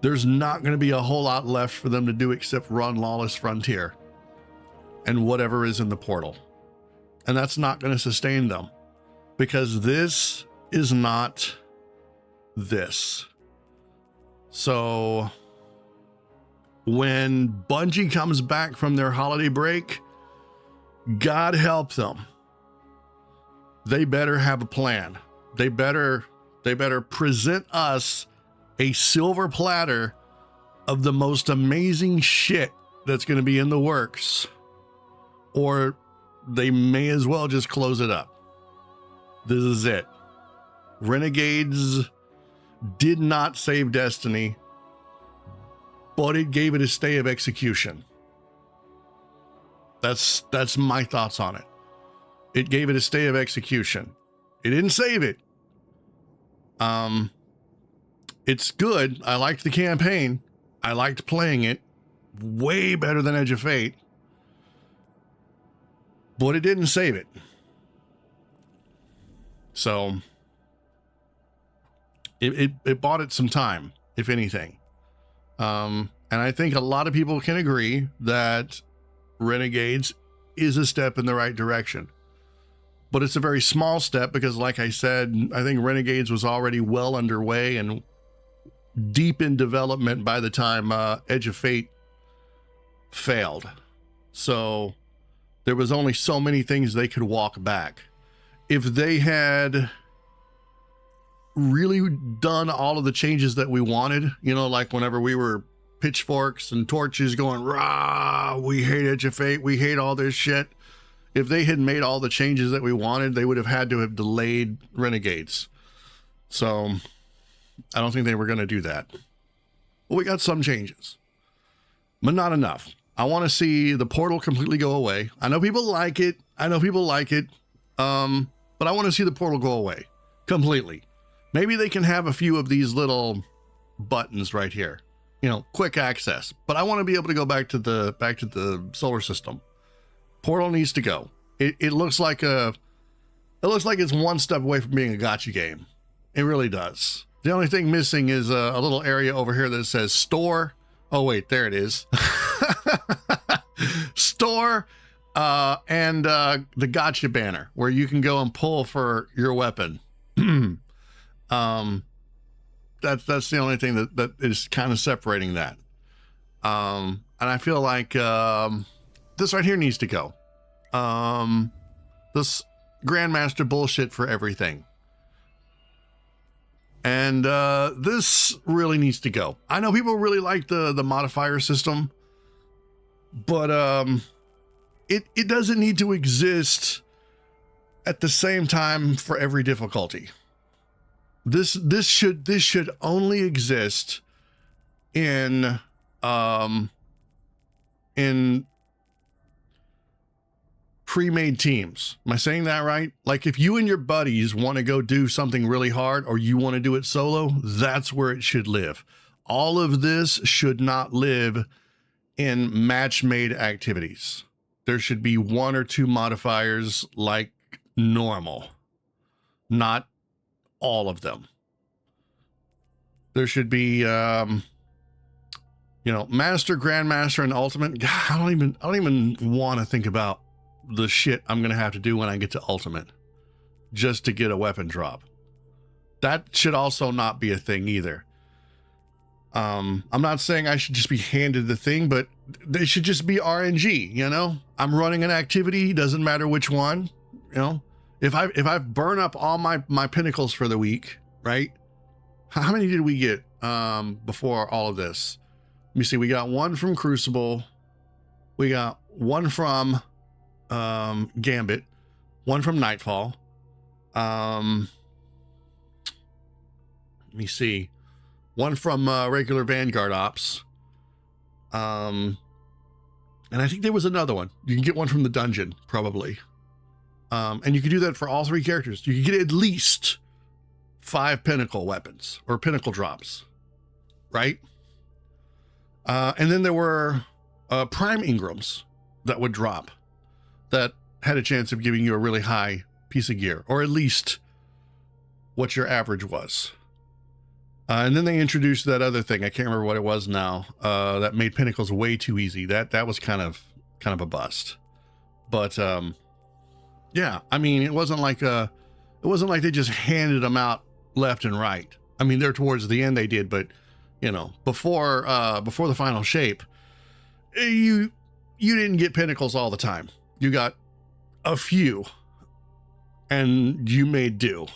there's not going to be a whole lot left for them to do except run Lawless Frontier and whatever is in the portal. And that's not going to sustain them, because this is not this. So when Bungie comes back from their holiday break, God help them. They better have a plan. They better present us a silver platter of the most amazing shit that's going to be in the works, or they may as well just close it up. This is it. Renegades did not save Destiny, but it gave it a stay of execution. That's my thoughts on it. It gave it a stay of execution. It didn't save it. It's good. I liked the campaign. I liked playing it. Way better than Edge of Fate. But it didn't save it. So it bought it some time, if anything. And I think a lot of people can agree that Renegades is a step in the right direction. But it's a very small step, because like I said, I think Renegades was already well underway and deep in development by the time Edge of Fate failed. So there was only so many things they could walk back. If they had really done all of the changes that we wanted, like whenever we were pitchforks and torches going, rah, we hate Edge of Fate, we hate all this shit. If they had made all the changes that we wanted, they would have had to have delayed Renegades. So I don't think they were going to do that. Well, we got some changes, but not enough. I want to see the portal completely go away. I know people like it. But I want to see the portal go away completely. Maybe they can have a few of these little buttons right here, you know, quick access. But I want to be able to go back to the solar system. Portal needs to go. It looks like it's one step away from being a gacha game. It really does. The only thing missing is a little area over here that says store. Oh wait, there it is. Store and the gacha banner where you can go and pull for your weapon. That's the only thing that is kind of separating that. And I feel like this right here needs to go. This Grandmaster bullshit for everything. And this really needs to go. I know people really like the modifier system, but it doesn't need to exist at the same time for every difficulty. This should only exist in pre-made teams. Am I saying that right? Like if you and your buddies want to go do something really hard or you want to do it solo, that's where it should live. All of this should not live in match-made activities. There should be one or two modifiers like normal, not all of them. There should be, you know, Master, Grandmaster, and Ultimate. God, I don't even want to think about the shit I'm gonna have to do when I get to Ultimate just to get a weapon drop. That should also not be a thing either. I'm not saying I should just be handed the thing, but they should just be RNG, you know? I'm running an activity, doesn't matter which one, you know? If I burn up all my pinnacles for the week, right? How many did we get before all of this? Let me see, we got one from Crucible, we got one from Gambit, one from Nightfall. Let me see, one from regular Vanguard Ops. And I think there was another one. You can get one from the dungeon, probably. And you can do that for all three characters. You can get at least 5 pinnacle weapons or pinnacle drops, right? And then there were prime Ingrams that would drop that had a chance of giving you a really high piece of gear, or at least what your average was. And then they introduced that other thing. I can't remember what it was now. That made pinnacles way too easy. That was kind of a bust. But yeah, I mean, it wasn't like they just handed them out left and right. I mean, there towards the end they did, but you know, before the final shape, you didn't get pinnacles all the time. You got a few, and you made do.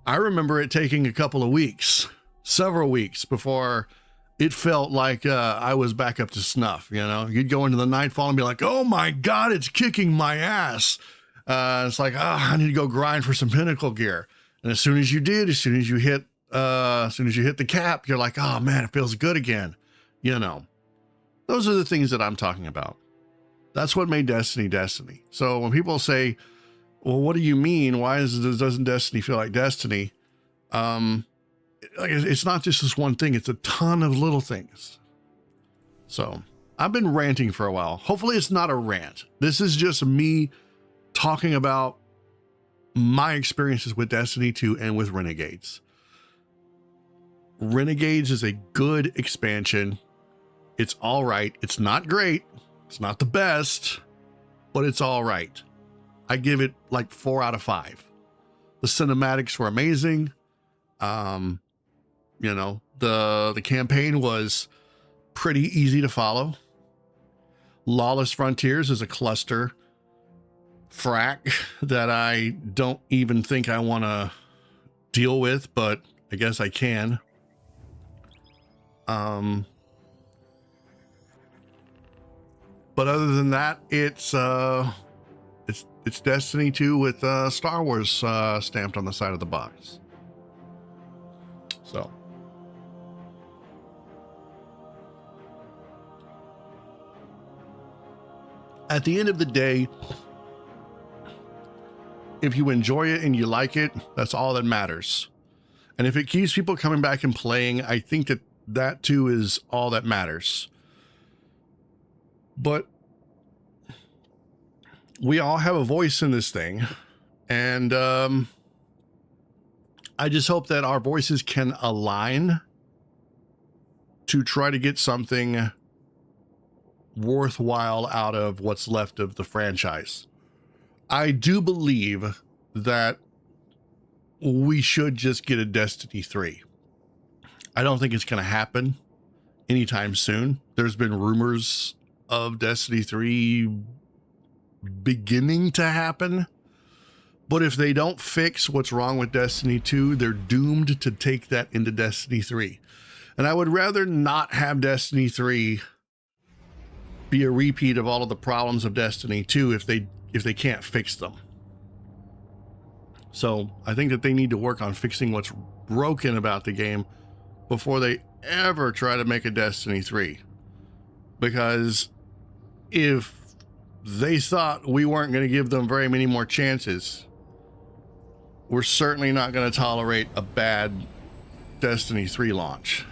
I remember it taking a couple of weeks, several weeks, before it felt like I was back up to snuff. You know, you'd go into the Nightfall and be like, "Oh my God, it's kicking my ass." It's like, I need to go grind for some pinnacle gear. And as soon as you did, as soon as you hit the cap, you're like, "Oh man, it feels good again." You know, those are the things that I'm talking about. That's what made Destiny Destiny. So when people say, "Well, what do you mean? Why doesn't Destiny feel like Destiny?" It's not just this one thing. It's a ton of little things. So I've been ranting for a while. Hopefully it's not a rant. This is just me talking about my experiences with Destiny 2 and with Renegades. Renegades is a good expansion. It's all right. It's not great. It's not the best, but it's all right. I give it like 4 out of 5. The cinematics were amazing. You know, the campaign was pretty easy to follow. Lawless Frontiers is a cluster frack that I don't even think I want to deal with, but I guess I can. But other than that, it's Destiny 2 with Star Wars stamped on the side of the box. So At the end of the day, if you enjoy it and you like it, that's all that matters. And if it keeps people coming back and playing, I think that that too is all that matters. But we all have a voice in this thing. And I just hope that our voices can align to try to get something worthwhile out of what's left of the franchise. I do believe that we should just get a Destiny 3. I don't think it's going to happen anytime soon. There's been rumors of Destiny 3 beginning to happen. But if they don't fix what's wrong with Destiny 2, they're doomed to take that into Destiny 3. And I would rather not have Destiny 3 be a repeat of all of the problems of Destiny 2 if they can't fix them. So I think that they need to work on fixing what's broken about the game before they ever try to make a Destiny 3. Because if they thought we weren't going to give them very many more chances, we're certainly not going to tolerate a bad Destiny 3 launch.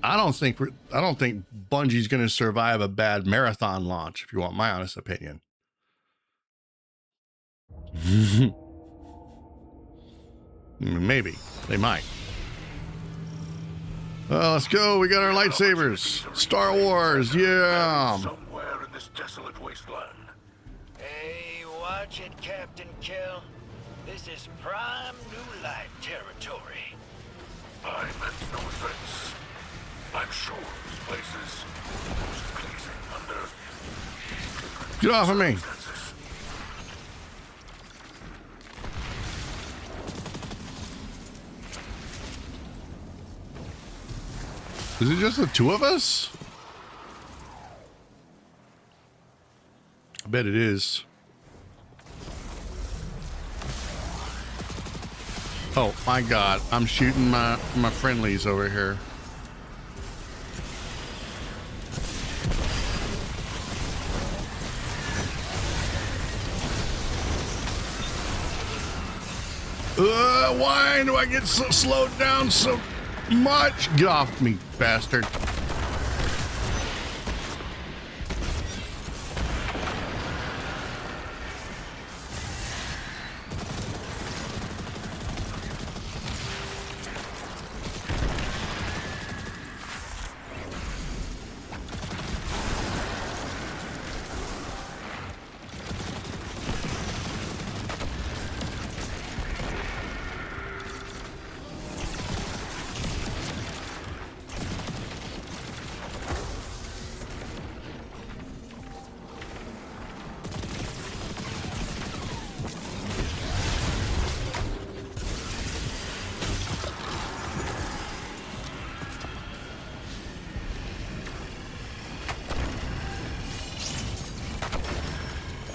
I don't think Bungie's going to survive a bad marathon launch, if you want my honest opinion. Maybe they might. Well, let's go. We got our lightsabers. Star Wars, yeah. Somewhere in this desolate wasteland. Hey, watch it, Captain Kill. This is prime New Life territory. I meant no offense. I'm sure this place is most pleasing under... Get off of me. Is it just the two of us? I bet it is. Oh my God, I'm shooting my friendlies over here. Why do I get so slowed down so much? Get off me, bastard.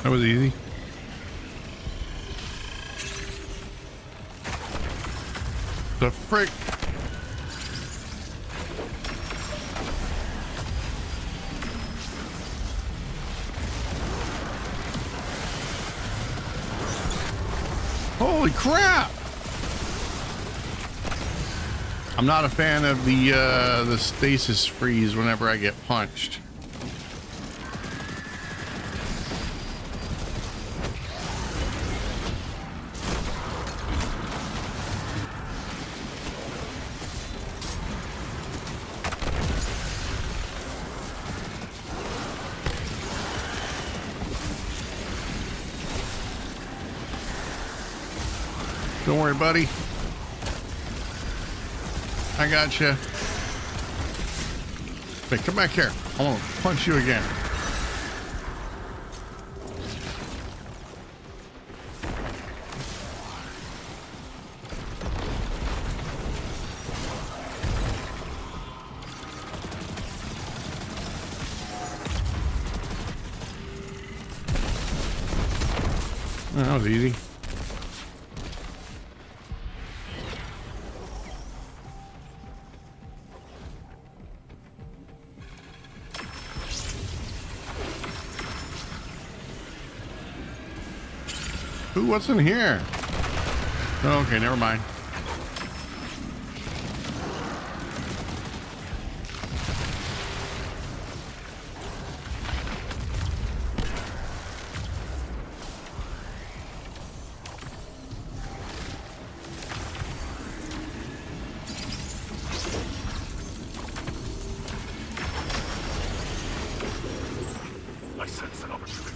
That was easy. The frick. Holy crap! I'm not a fan of the stasis freeze whenever I get punched. Don't worry, buddy. I got you. Hey, come back here. I want to punch you again. That was easy. what's in here? Okay, never mind. I sense an opportunity.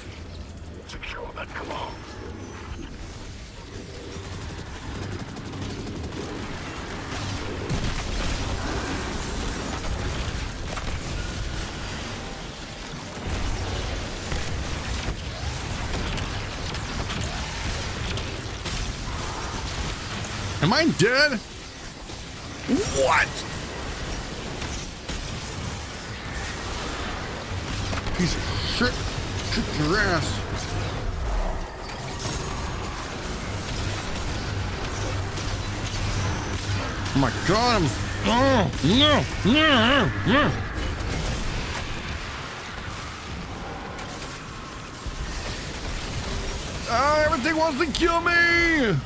Secure that command. Am I dead? What? Piece of shit. Kick your ass. Oh my god, I'm... Oh, no. Ah, everything wants to kill me!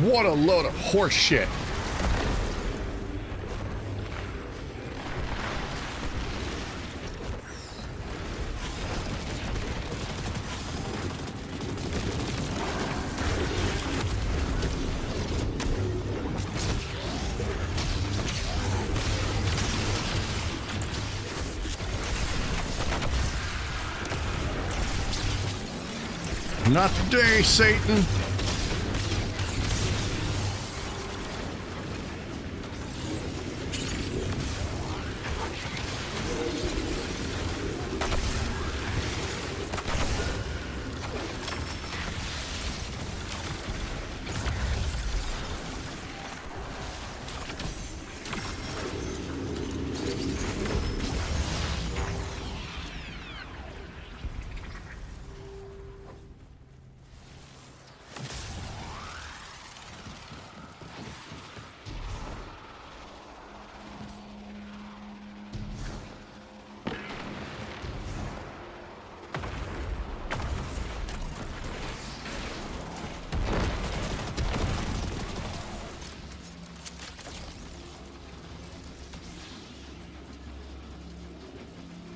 What a load of horse shit. Not today, Satan.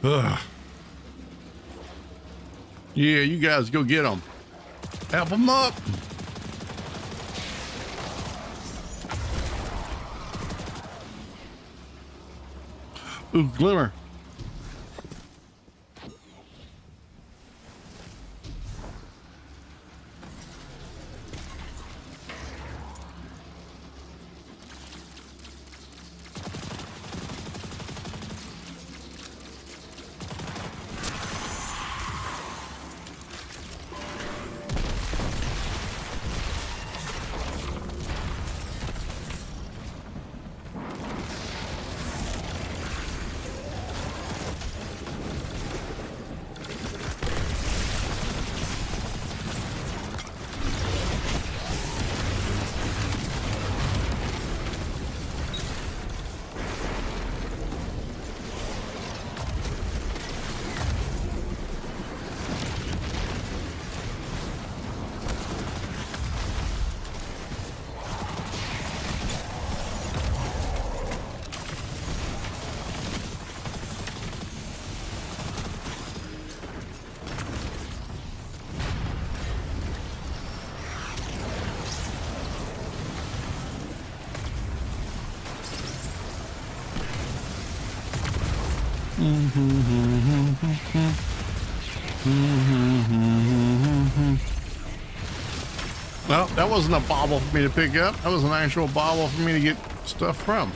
Ugh. Yeah, you guys go get them. Help them up. Ooh, glimmer. Well, that wasn't a bauble for me to pick up. That was an actual bauble for me to get stuff from.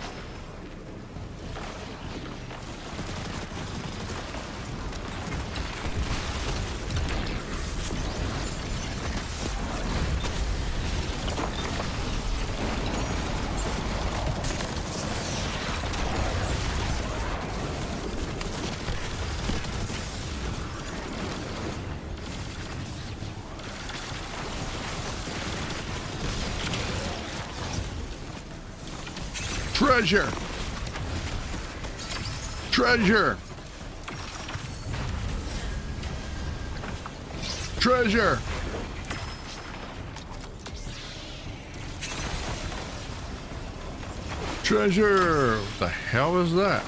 Treasure. Treasure. Treasure. Treasure. What the hell is that?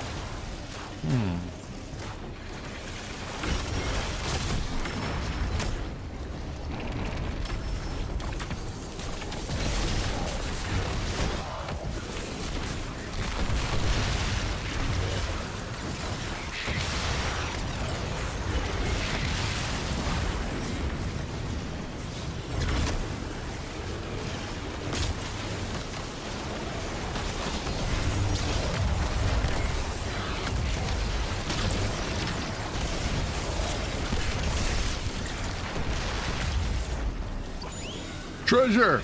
Treasure!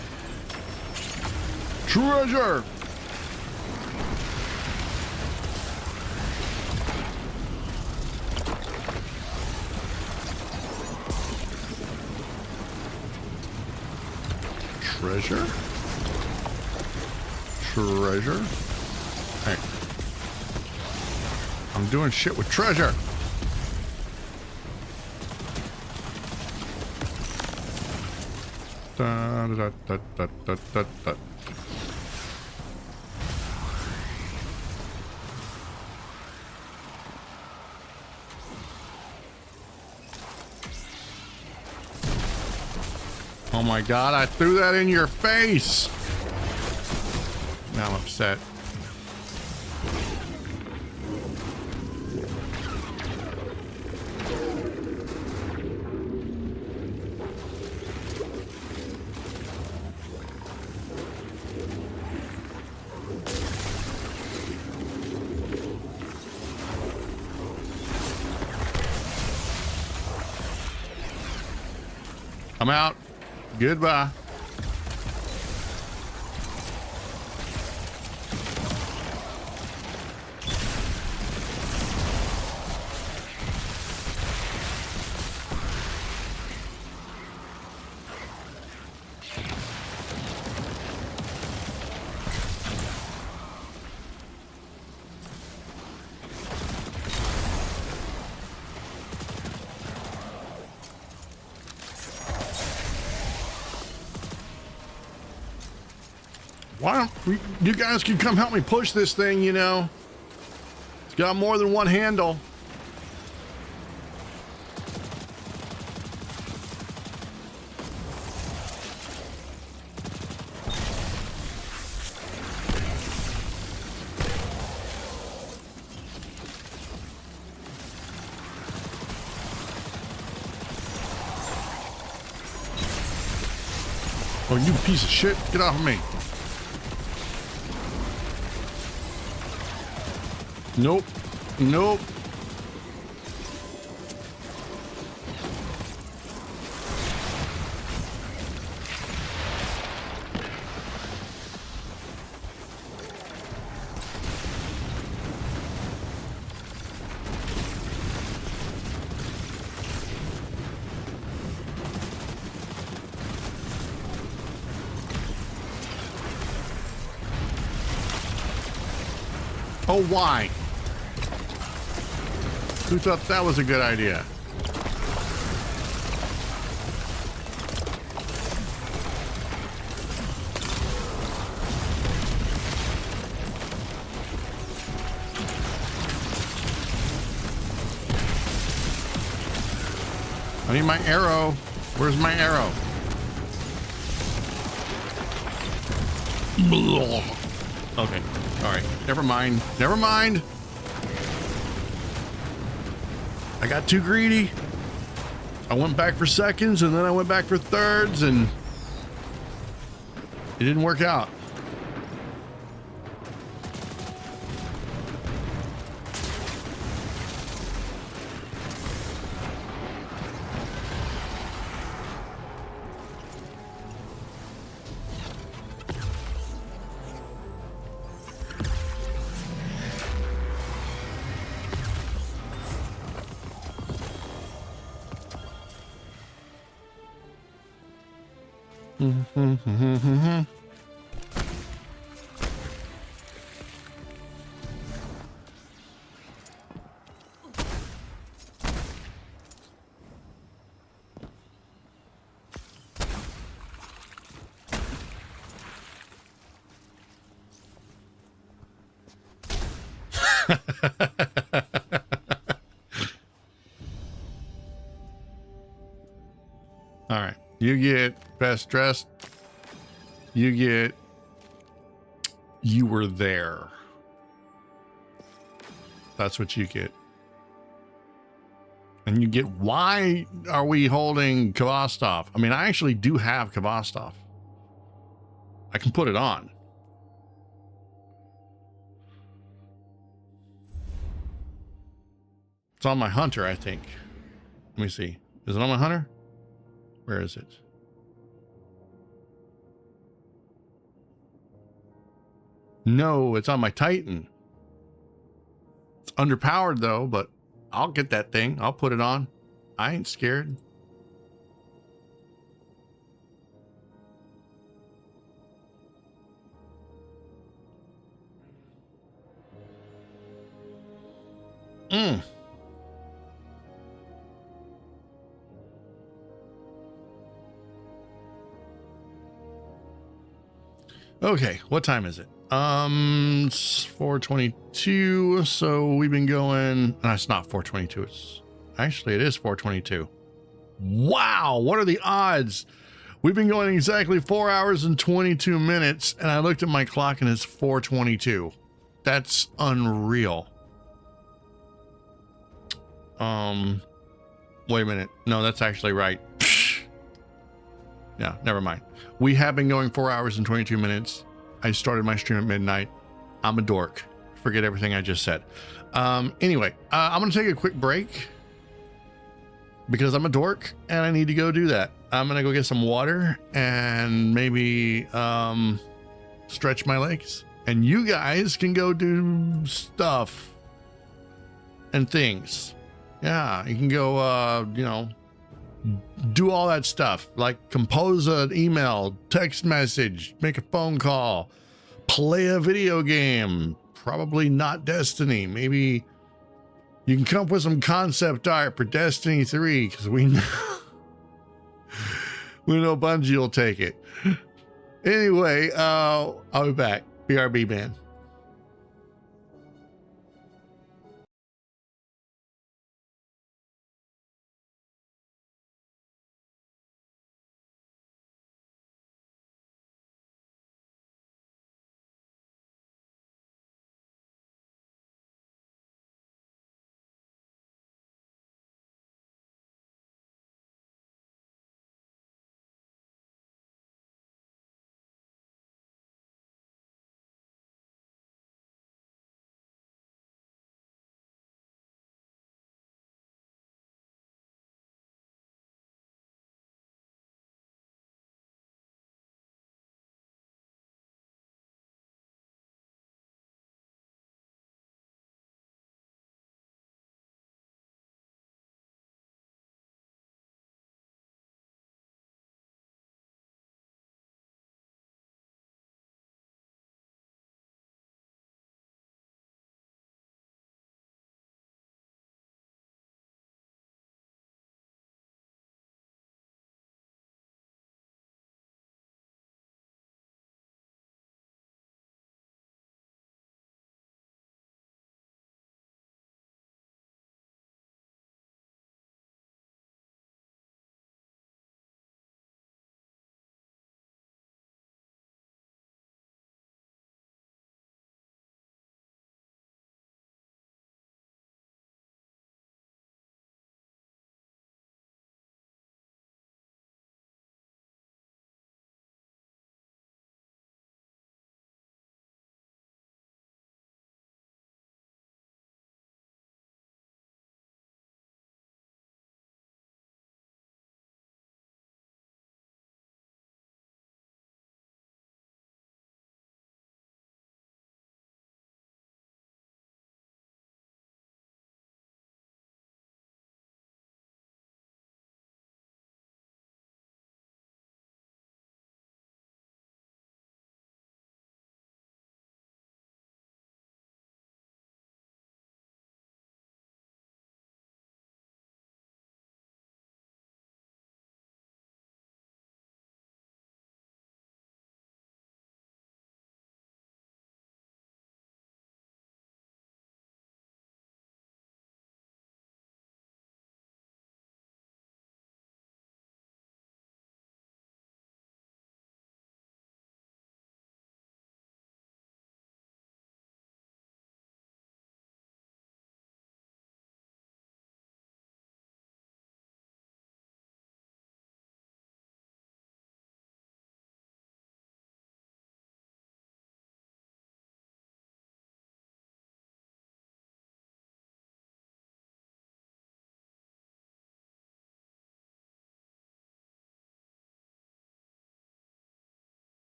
Treasure! Treasure? Treasure? Hey. I'm doing shit with treasure. Da, da, da, da, da, da, da. Oh my god, I threw that in your face! Now I'm upset. I'm out. Goodbye. Why don't you guys can come help me push this thing, you know? It's got more than one handle. Oh, you piece of shit. Get off of me. Nope. Nope. Oh, why? Who thought that was a good idea? I need my arrow. Where's my arrow? Okay. All right. Never mind. Never mind. I got too greedy. I went back for seconds and then I went back for thirds and it didn't work out. All right. You get best dressed. You get you were there. That's what you get. And you get, why are we holding Kvostov? I mean, I actually do have Kvostov. I can put it on. It's on my hunter, I think. Let me see. Is it on my hunter? Where is it? No, it's on my Titan. It's underpowered though, but I'll get that thing. I'll put it on. I ain't scared. Okay, what time is it? It's 4:22. So we've been going. No, it's not 4:22. It's actually it is 4:22. Wow, what are the odds? We've been going exactly 4 hours and 22 minutes, and I looked at my clock and it's 4:22. That's unreal. Wait a minute. No, that's actually right. Yeah, never mind. We have been going 4 hours and 22 minutes. I started my stream at midnight. I'm a dork. Forget everything I just said. Anyway, I'm going to take a quick break because I'm a dork and I need to go do that. I'm going to go get some water and maybe stretch my legs. And you guys can go do stuff and things. Yeah, you can go, you know, do all that stuff, like compose an email, text message, make a phone call, play a video game, probably not Destiny. Maybe you can come up with some concept art for Destiny 3 because we know Bungie will take it. Anyway, I'll be back. BRB, man.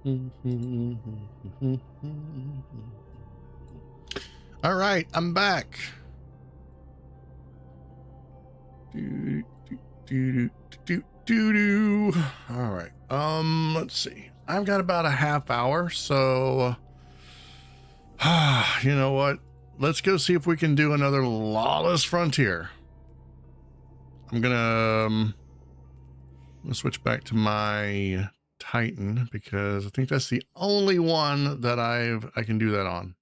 All right, I'm back. All right. Let's see. I've got about a half hour, so you know what? Let's go see if we can do another Lawless Frontier. I'm gonna switch back to my Titan because I think that's the only one that I can do that on.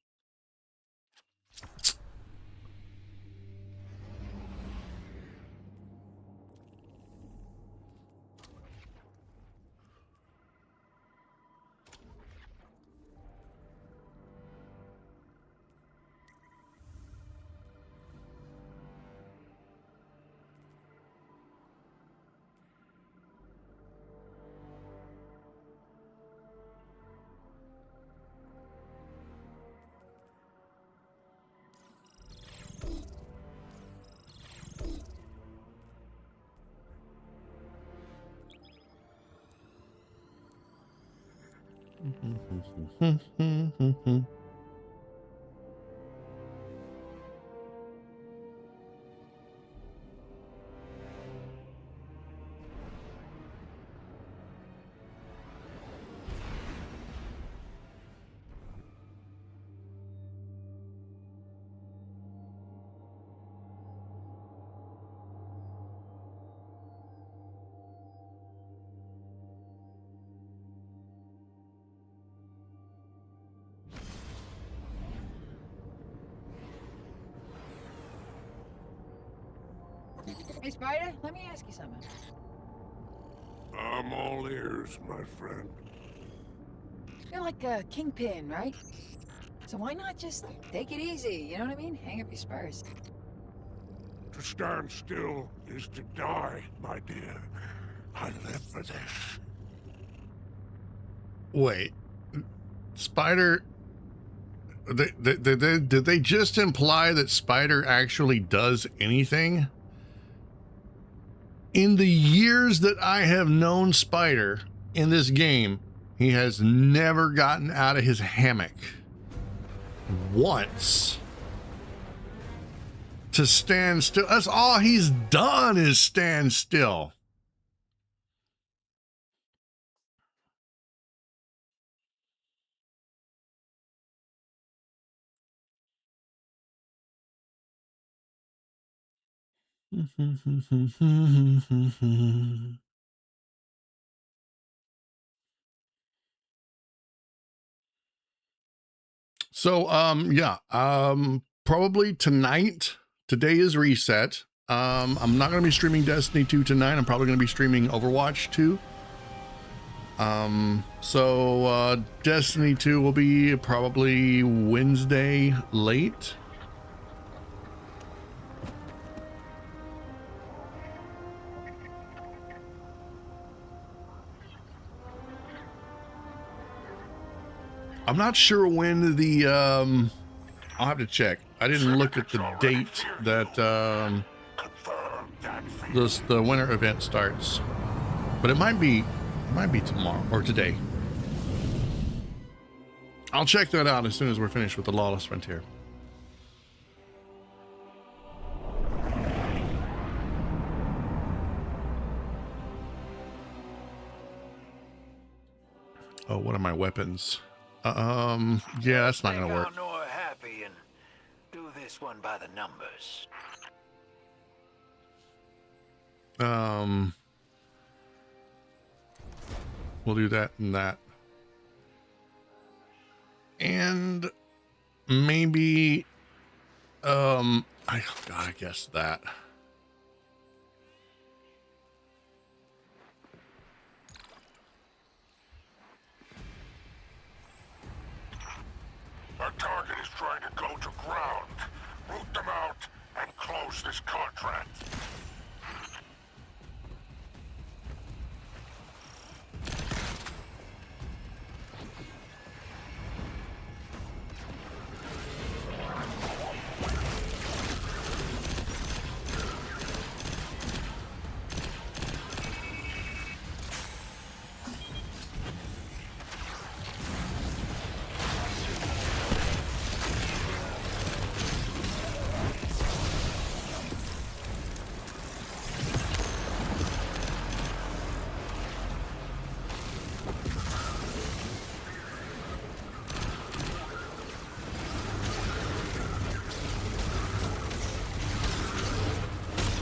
Hey, Spider, let me ask you something. I'm all ears, my friend. You're like a kingpin, right? So why not just take it easy, you know what I mean? Hang up your spurs. To stand still is to die, my dear. I live for this. Wait, Spider, did they just imply that Spider actually does anything? In the years that I have known Spider in this game, he has never gotten out of his hammock once to stand still. That's all he's done is stand still. So, yeah, probably tonight. Today is reset. I'm not going to be streaming Destiny 2 tonight. I'm probably going to be streaming Overwatch 2. Destiny 2 will be probably Wednesday late. I'm not sure when the, I'll have to check. I didn't look at the date that, the winter event starts, but it might be tomorrow or today. I'll check that out as soon as we're finished with the Lawless Frontier. Oh, what are my weapons? Yeah, that's not gonna work. Nor happy and do this one by the numbers. We'll do that and that. And maybe, I guess that. Our target is trying to go to ground. Root them out and close this contract.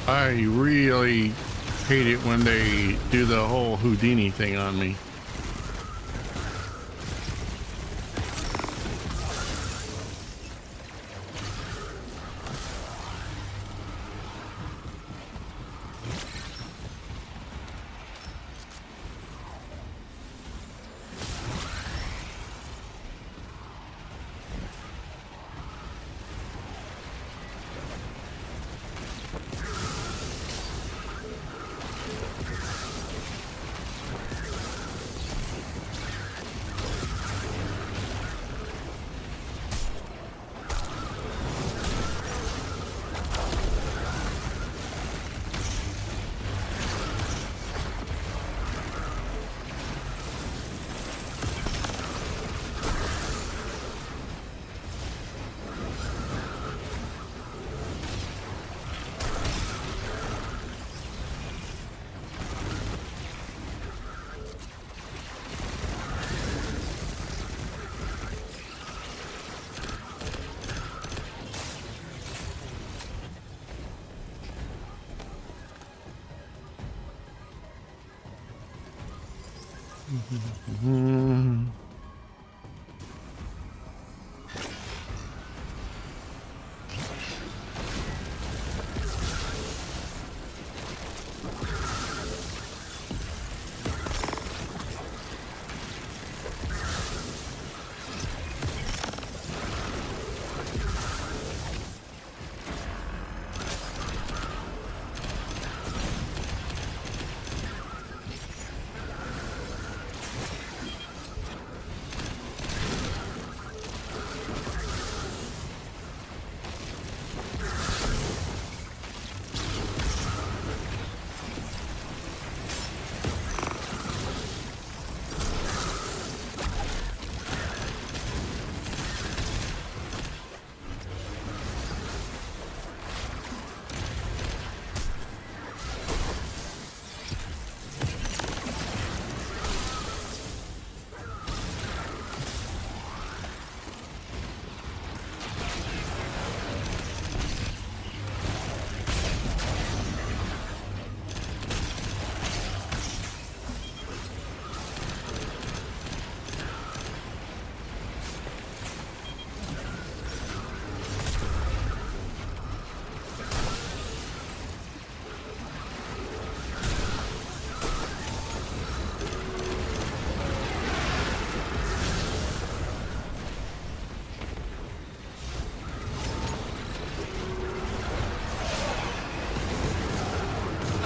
I really hate it when they do the whole Houdini thing on me.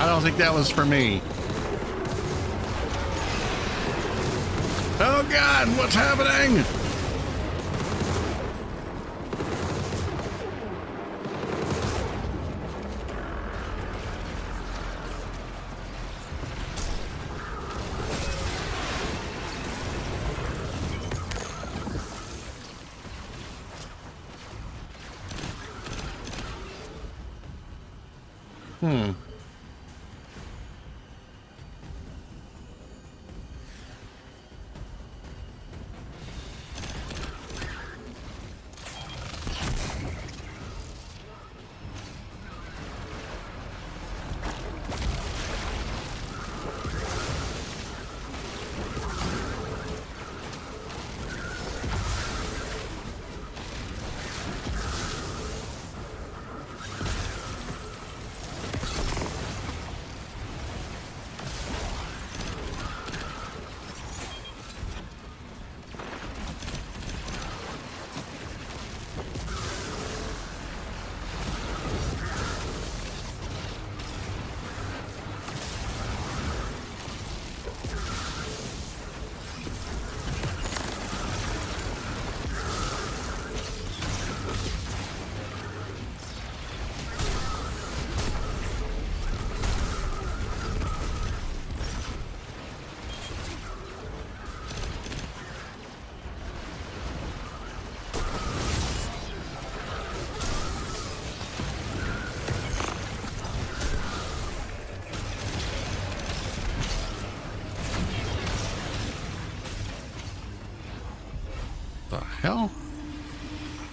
I don't think that was for me. Oh God, what's happening?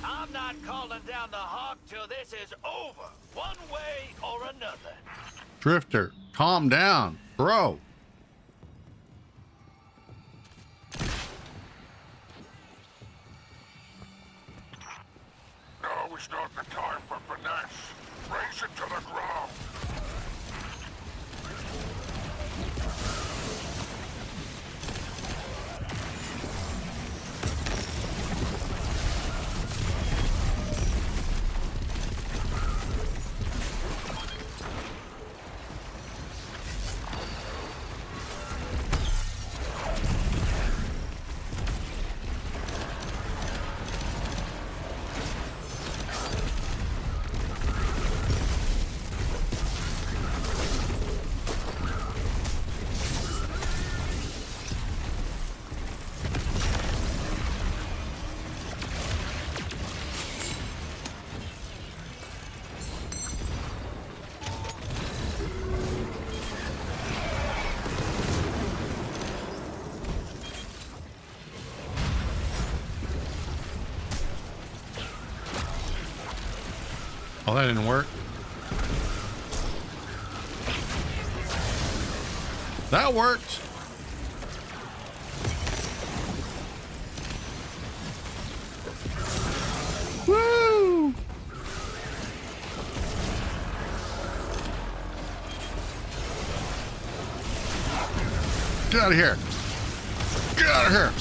I'm not not calling down the hawk till this is over, one way or another. Drifter, calm down, bro. Now is not the time for finesse. Race it to the ground. Oh, that didn't work. That worked. Woo! Get out of here. Get out of here.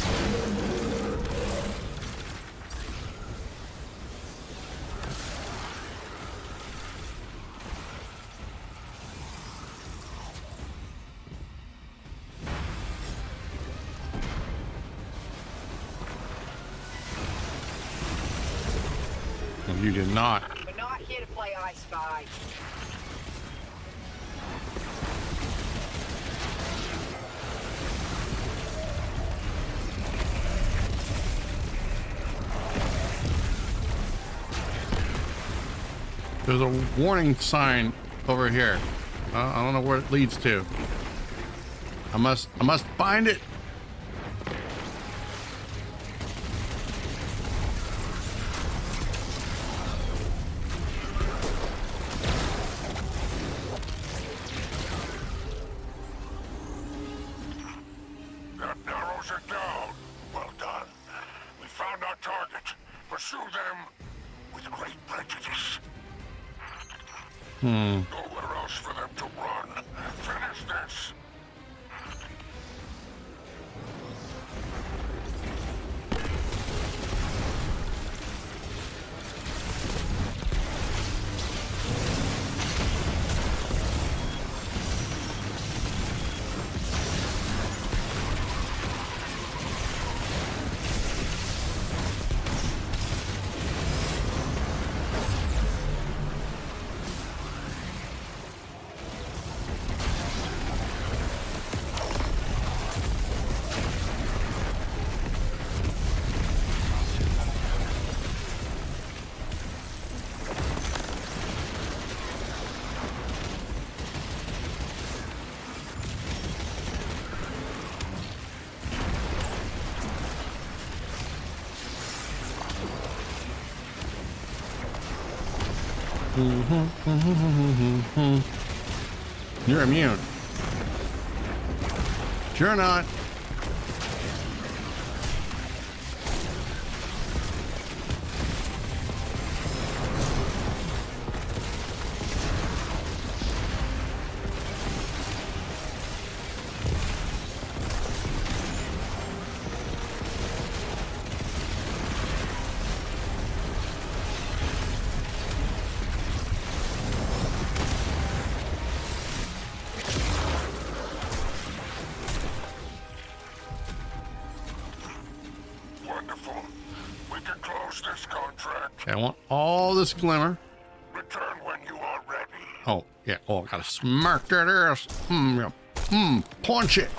You did not. We're not here to play I Spy. There's a warning sign over here. I don't know where it leads to. I must find it. That narrows it down. Well done. We found our target. Pursue them with great prejudice. Nowhere else for them to run. Finish this. You're immune. You're not. Okay, I want all this glimmer. Return when you are ready. Oh, yeah. Oh, I gotta smack that ass. Yeah. Punch it.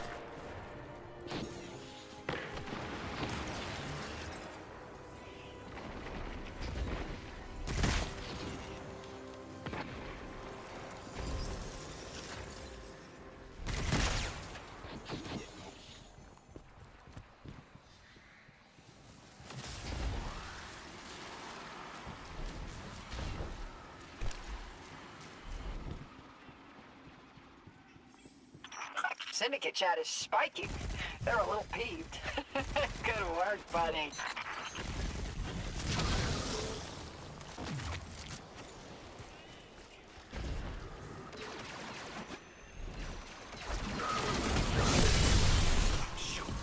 Syndicate chat is spiking. They're a little peeved. Good work, buddy.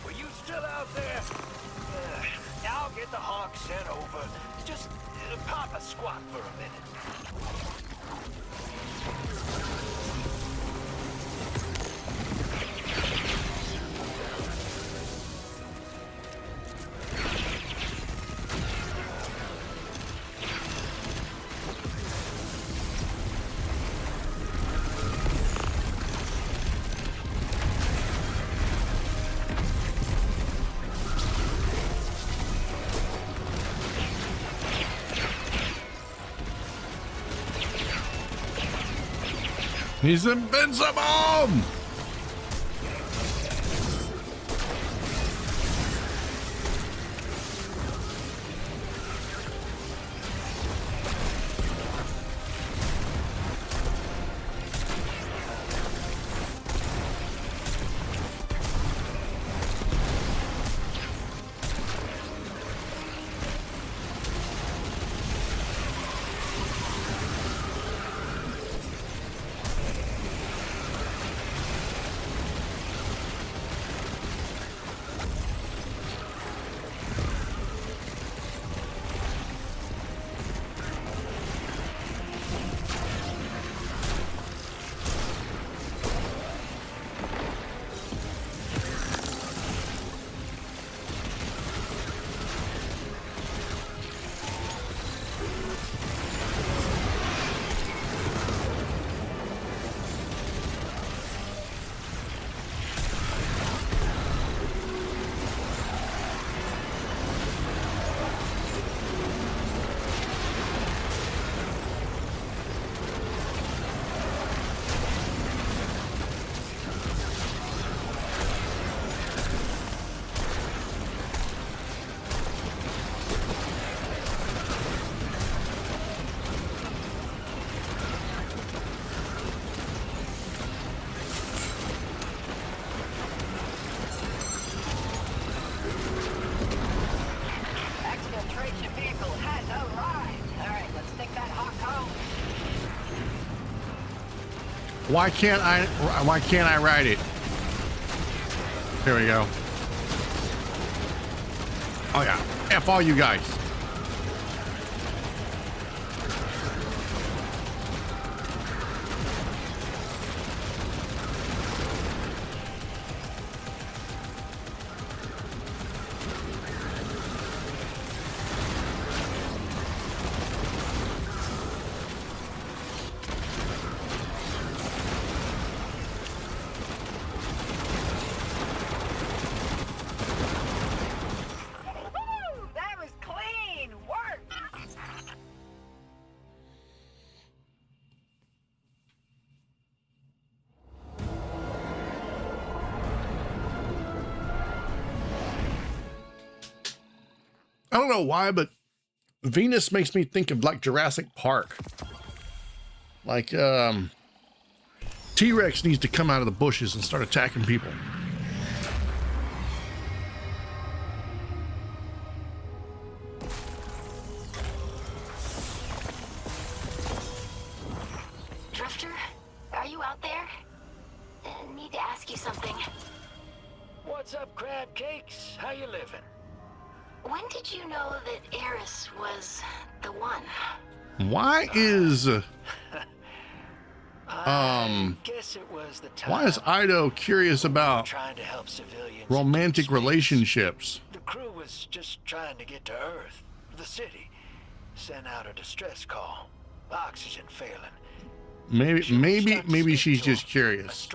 Were you still out there? I'll get the Hawk sent over. Just pop a squat for a minute. He's invincible! Why can't I ride it? Here we go. Oh yeah, F all you guys. I don't know why, but Venus makes me think of like Jurassic Park. Like T-Rex needs to come out of the bushes and start attacking people. Drifter, are you out there? I need to ask you something. What's up, crab cakes? How you living? When did you know that Eris was the one? Why is guess it was the time why is Ido curious about trying to help civilians romantic relationships? The crew was just trying to get to Earth, the city. Sent out a distress call. Oxygen failing. Maybe she's just curious.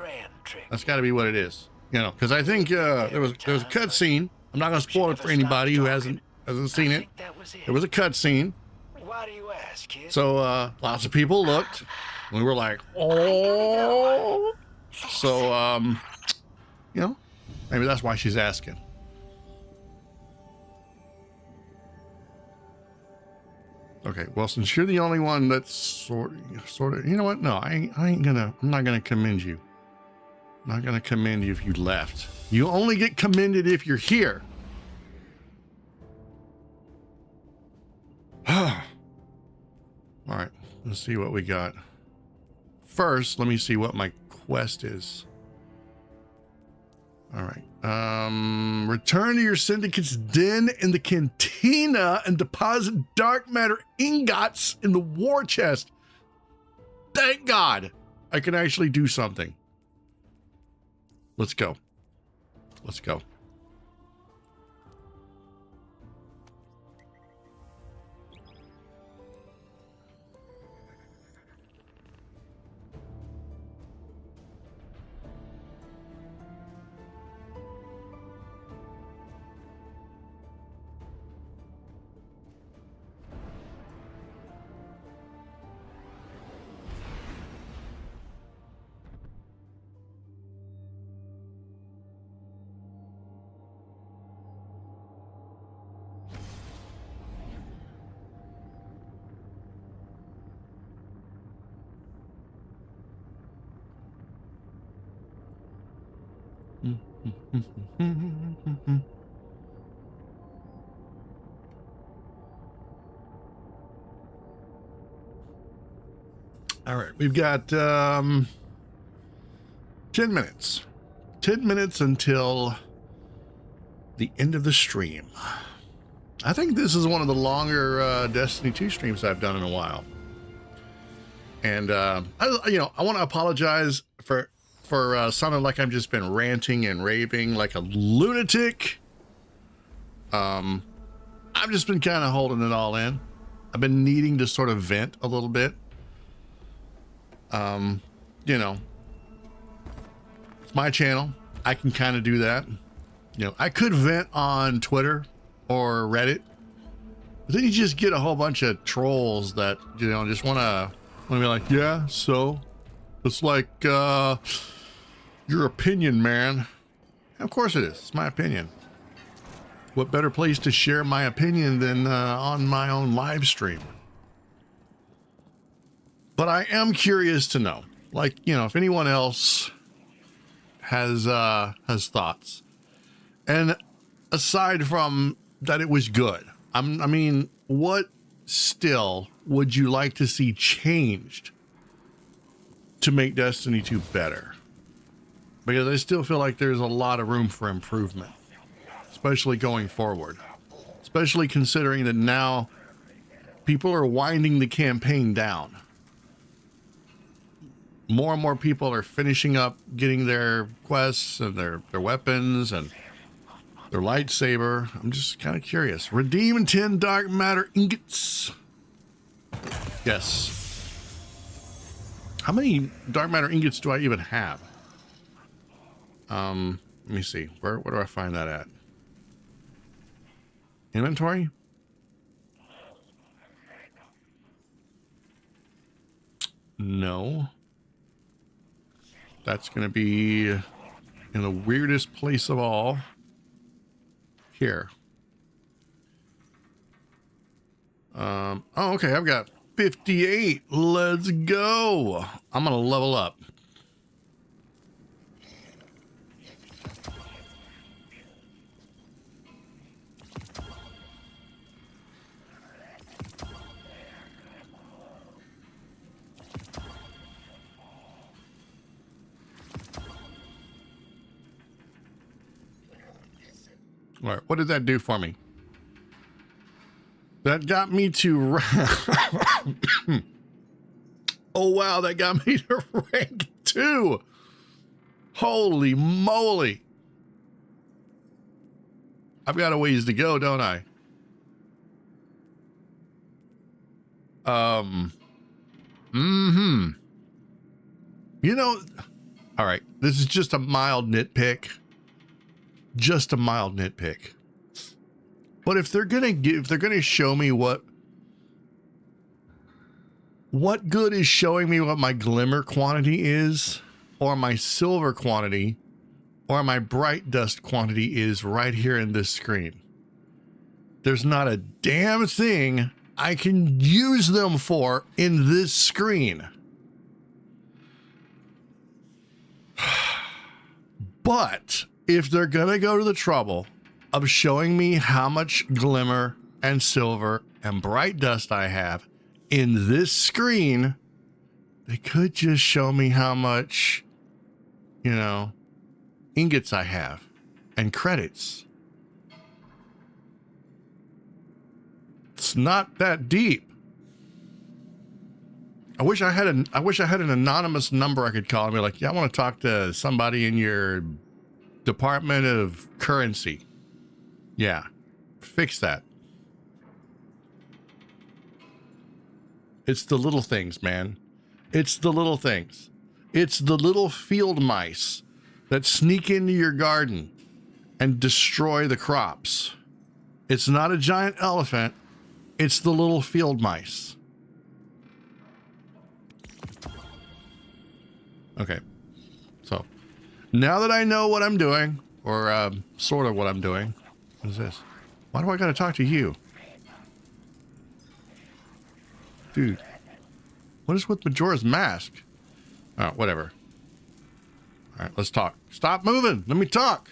That's got to be what it is. You know, because I think there was a cutscene. I'm not going to spoil it for anybody who hasn't seen it. There was a cutscene. Why do you ask, kid? So lots of people looked. We were like, oh. So you know, maybe that's why she's asking. Okay, well, since you're the only one that's sort of, you know what? No, I'm not gonna commend you. I'm not gonna commend you if you left. You only get commended if you're here. All right, let's see what we got. First, let me see what my quest is. All right. Return to your syndicate's den in the cantina and deposit dark matter ingots in the war chest. Thank God I can actually do something. Let's go. Let's go. All right, we've got 10 minutes. 10 minutes until the end of the stream. I think this is one of the longer Destiny 2 streams I've done in a while. And I want to apologize for sounding like I've just been ranting and raving like a lunatic. I've just been kind of holding it all in. I've been needing to sort of vent a little bit. You know, it's my channel. I can kind of do that. You know, I could vent on Twitter or Reddit, but then you just get a whole bunch of trolls that, you know, just want to be like, yeah, so it's like, your opinion, man. And of course it is. It's my opinion. What better place to share my opinion than on my own live stream? But I am curious to know, like, you know, if anyone else has thoughts. And aside from that, it was good. I mean, what still would you like to see changed to make Destiny 2 better? Because I still feel like there's a lot of room for improvement, especially going forward, especially considering that now people are winding the campaign down. More and more people are finishing up getting their quests and their weapons and their lightsaber. I'm just kind of curious. Redeem 10 dark matter ingots. Yes. How many dark matter ingots do I even have? Let me see. Where do I find that at? Inventory? No. That's going to be in the weirdest place of all. Here. Oh, okay. I've got 58. Let's go. I'm going to level up. All right, what did that do for me? That got me to oh wow, that got me to rank 2. Holy moly. I've got a ways to go, don't I? You know, all right, this is just a mild nitpick. Just a mild nitpick. But if they're gonna show me what good is showing me what my glimmer quantity is, or my silver quantity, or my bright dust quantity is right here in this screen. There's not a damn thing I can use them for in this screen. But if they're gonna go to the trouble of showing me how much glimmer and silver and bright dust I have in this screen, they could just show me how much, you know, ingots I have and credits. It's not that deep. I wish I had an anonymous number I could call and be like, yeah, I want to talk to somebody in your Department of Currency. Yeah, fix that. It's the little things, man. It's the little things. It's the little field mice that sneak into your garden and destroy the crops. It's not a giant elephant. It's the little field mice. Okay. So now that I know what I'm doing, or sort of what I'm doing, what is this? Why do I gotta talk to you? Dude, what is with Majora's Mask? Oh, whatever. All right, let's talk. Stop moving. Let me talk.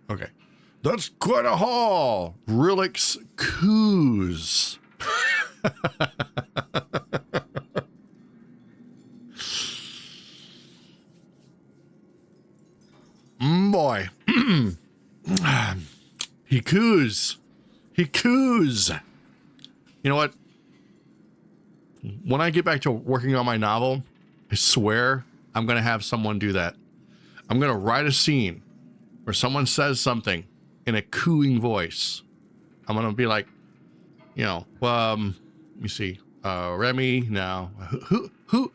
Okay. That's quite a haul. Rilix coos. Boy. He coos. He coos. You know what? When I get back to working on my novel, I swear I'm going to have someone do that. I'm going to write a scene where someone says something in a cooing voice. I'm going to be like, you know, let me see. Remy, no. Who? I'm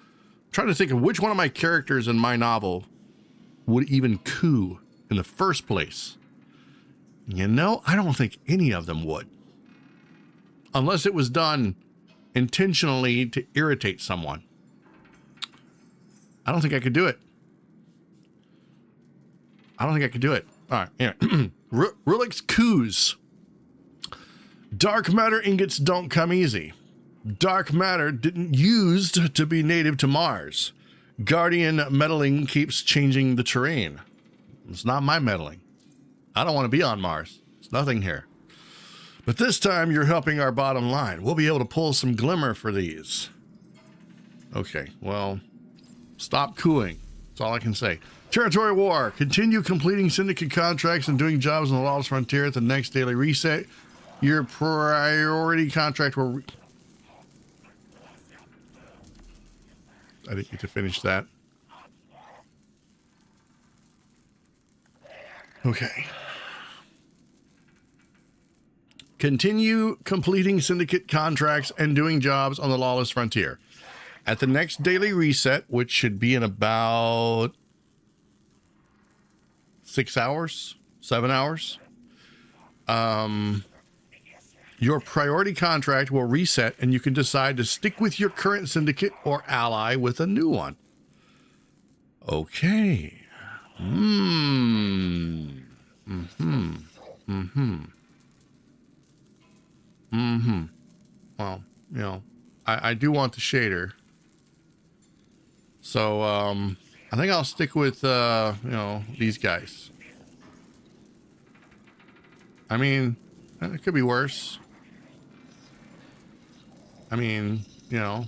trying to think of which one of my characters in my novel would even coo in the first place. You know, I don't think any of them would. Unless it was done intentionally to irritate someone. I don't think I could do it. I don't think I could do it. All right, anyway. Rilix coos. Dark matter ingots don't come easy. Dark matter didn't used to be native to Mars. Guardian meddling keeps changing the terrain. It's not my meddling. I don't want to be on Mars. There's nothing here. But this time you're helping our bottom line. We'll be able to pull some glimmer for these. Okay, well, stop cooing. That's all I can say. Territory War. Continue completing syndicate contracts and doing jobs on the Lawless Frontier at the next daily reset. Your priority contract will... I didn't get to finish that. Okay. Continue completing syndicate contracts and doing jobs on the Lawless Frontier. At the next daily reset, which should be in about 6 hours, 7 hours, your priority contract will reset and you can decide to stick with your current syndicate or ally with a new one. Okay. Well, you know, I do want the shader. So, I think I'll stick with, you know, these guys. I mean, it could be worse. I mean, you know,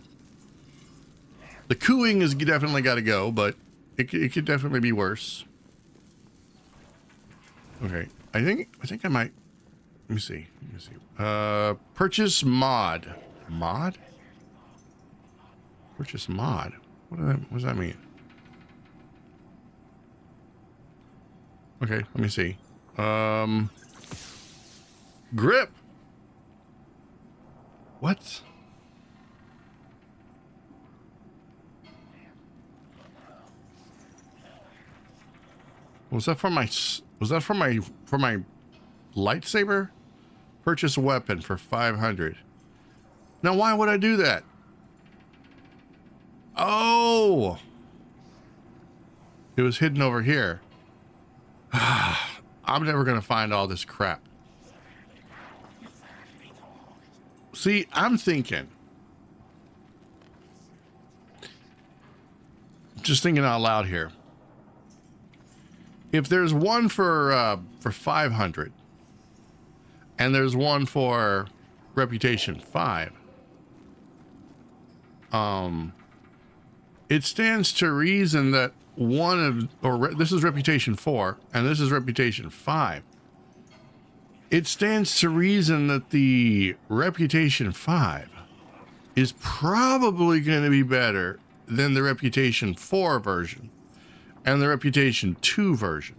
the cooing is definitely got to go, but it could definitely be worse. Okay, I think I might. Let me see. Purchase mod. Mod? Purchase mod. What does that mean? Okay, let me see. Grip. What? Was that for my lightsaber? Purchase a weapon for 500. Now why would I do that? Oh, it was hidden over here. I'm never gonna find all this crap. See, I'm thinking just thinking out loud here. If there's one for 500 and there's one for Reputation 5, it stands to reason that this is Reputation 4 and this is Reputation 5. It stands to reason that the Reputation 5 is probably going to be better than the Reputation 4 version and the Reputation 2 version.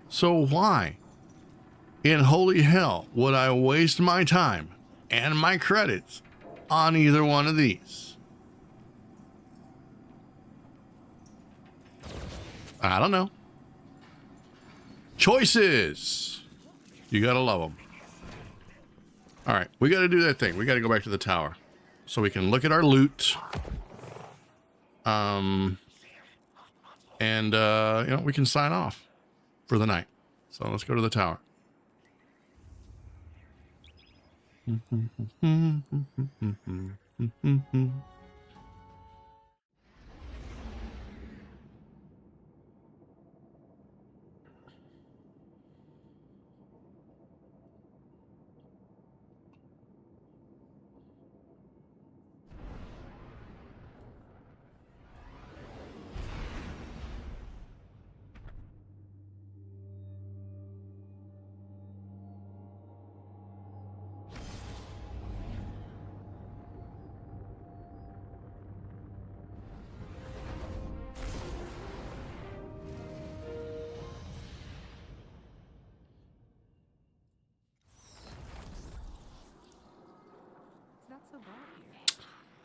So why in holy hell would I waste my time and my credits on either one of these? I don't know. Choices. You gotta love them. All right, we gotta do that thing. We gotta go back to the tower so we can look at our loot. And you know, we can sign off for the night. So let's go to the tower.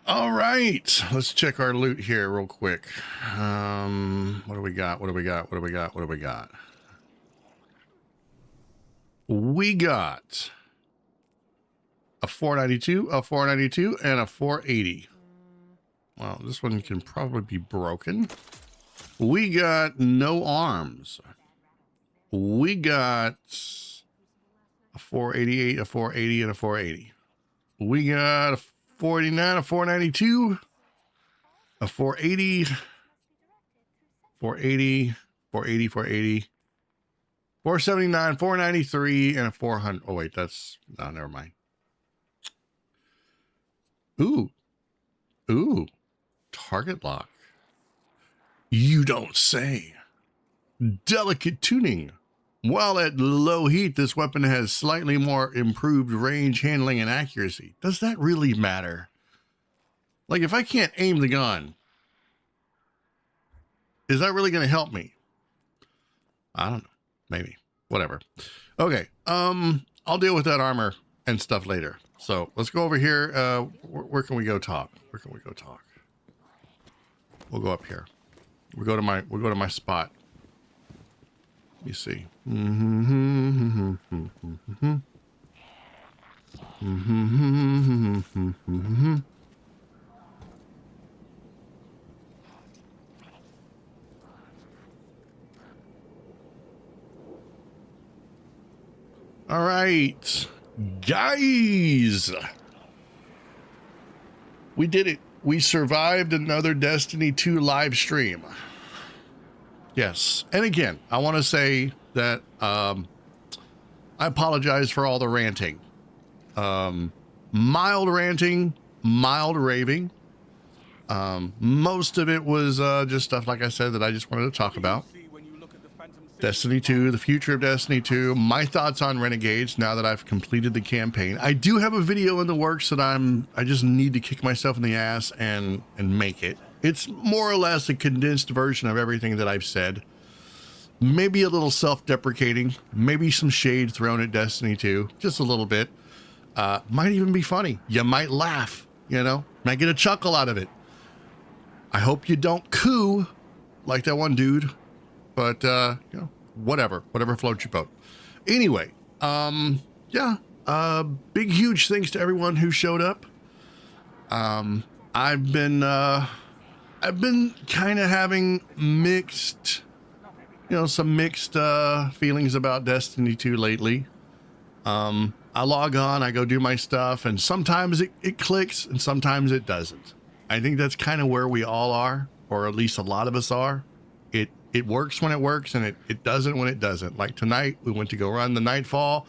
All right, let's check our loot here real quick. What do we got? What do we got? What do we got? What do we got? We got a 492, a 492, and a 480. Well, this one can probably be broken. We got no arms. We got a 488, a 480, and a 480. We got a 489, a 492, a 480, 480, 480, 480, 479, 493, and a 400. Oh, wait, that's, no, never mind. Ooh, target lock. You don't say. Delicate tuning. While at low heat, this weapon has slightly more improved range, handling, and accuracy. Does that really matter? Like, if I can't aim the gun, is that really going to help me? I don't know. Maybe. Whatever. Okay. I'll deal with that armor and stuff later. So let's go over here. Where can we go talk? Where can we go talk? We'll go up here. We'll go to my spot. Let me see. All right, guys, we did it. We survived another Destiny 2 live stream. Yes. And again, I want to say that I apologize for all the ranting. Mild ranting, mild raving. Most of it was just stuff, like I said, that I just wanted to talk about. Destiny 2, the future of Destiny 2, my thoughts on Renegades now that I've completed the campaign. I do have a video in the works that I just need to kick myself in the ass and make it. It's more or less a condensed version of everything that I've said. Maybe a little self-deprecating, maybe some shade thrown at Destiny 2, just a little bit. Might even be funny. You might laugh, you know, might get a chuckle out of it. I hope you don't coo like that one dude, but you know, whatever floats your boat. Anyway, yeah, big, huge thanks to everyone who showed up. I've been kind of having mixed, some mixed feelings about Destiny 2 lately. I log on, I go do my stuff, and sometimes it clicks and sometimes it doesn't. I think that's kind of where we all are, or at least a lot of us are. It works when it works, and it doesn't when it doesn't. Like tonight, we went to go run the Nightfall,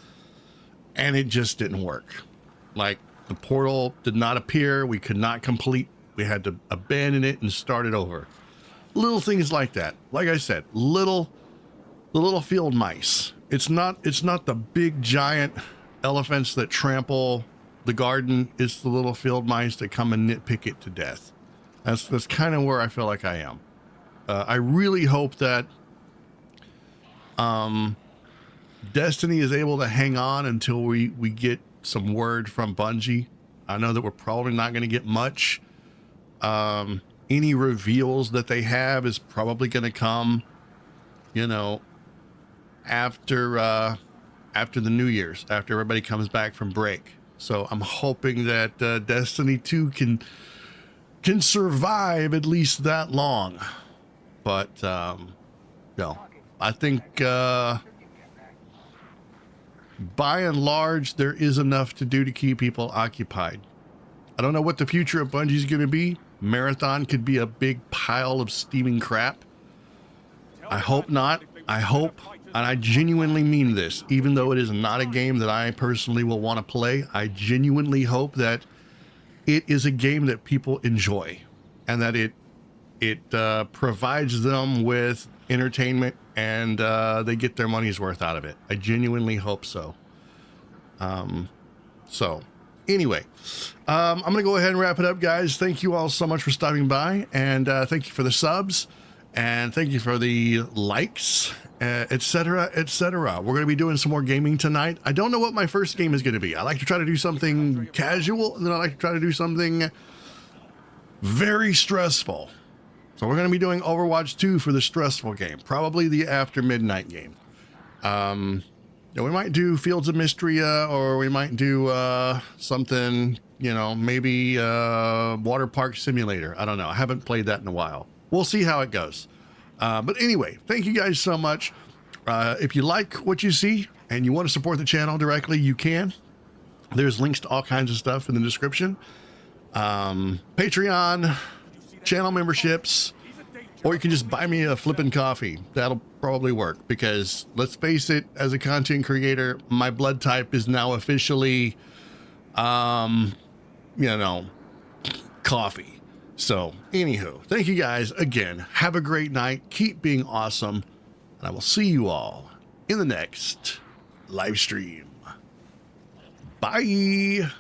and it just didn't work. Like the portal did not appear. We could not complete. We had to abandon it and start it over. Little things like that. Like I said, the little field mice. It's not the big giant elephants that trample the garden. It's the little field mice that come and nitpick it to death. That's kind of where I feel like I am. I really hope that Destiny is able to hang on until we get some word from Bungie. I know that we're probably not going to get much. Any reveals that they have is probably going to come, you know, after the New Year's, after everybody comes back from break. So I'm hoping that Destiny 2 can survive at least that long. But no, I think by and large there is enough to do to keep people occupied. I don't know what the future of Bungie is going to be. Marathon could be a big pile of steaming crap. I hope not. I hope, and I genuinely mean this, even though it is not a game that I personally will want to play, I genuinely hope that it is a game that people enjoy and that it provides them with entertainment and they get their money's worth out of it. I genuinely hope so. So anyway, I'm going to go ahead and wrap it up, guys. Thank you all so much for stopping by, and thank you for the subs, and thank you for the likes, etc., etc. We're going to be doing some more gaming tonight. I don't know what my first game is going to be. I like to try to do something casual, and then I like to try to do something very stressful. So we're going to be doing Overwatch 2 for the stressful game, probably the after midnight game. We might do Fields of Mystria, or we might do something, you know, maybe Water Park Simulator. I don't know. I haven't played that in a while. We'll see how it goes. But anyway, thank you guys so much. If you like what you see and you want to support the channel directly, you can. There's links to all kinds of stuff in the description. Patreon, channel memberships, or you can just buy me a flippin' coffee. That'll probably work, because let's face it, as a content creator, my blood type is now officially, you know, coffee. So anywho, thank you guys again. Have a great night. Keep being awesome. And I will see you all in the next live stream. Bye.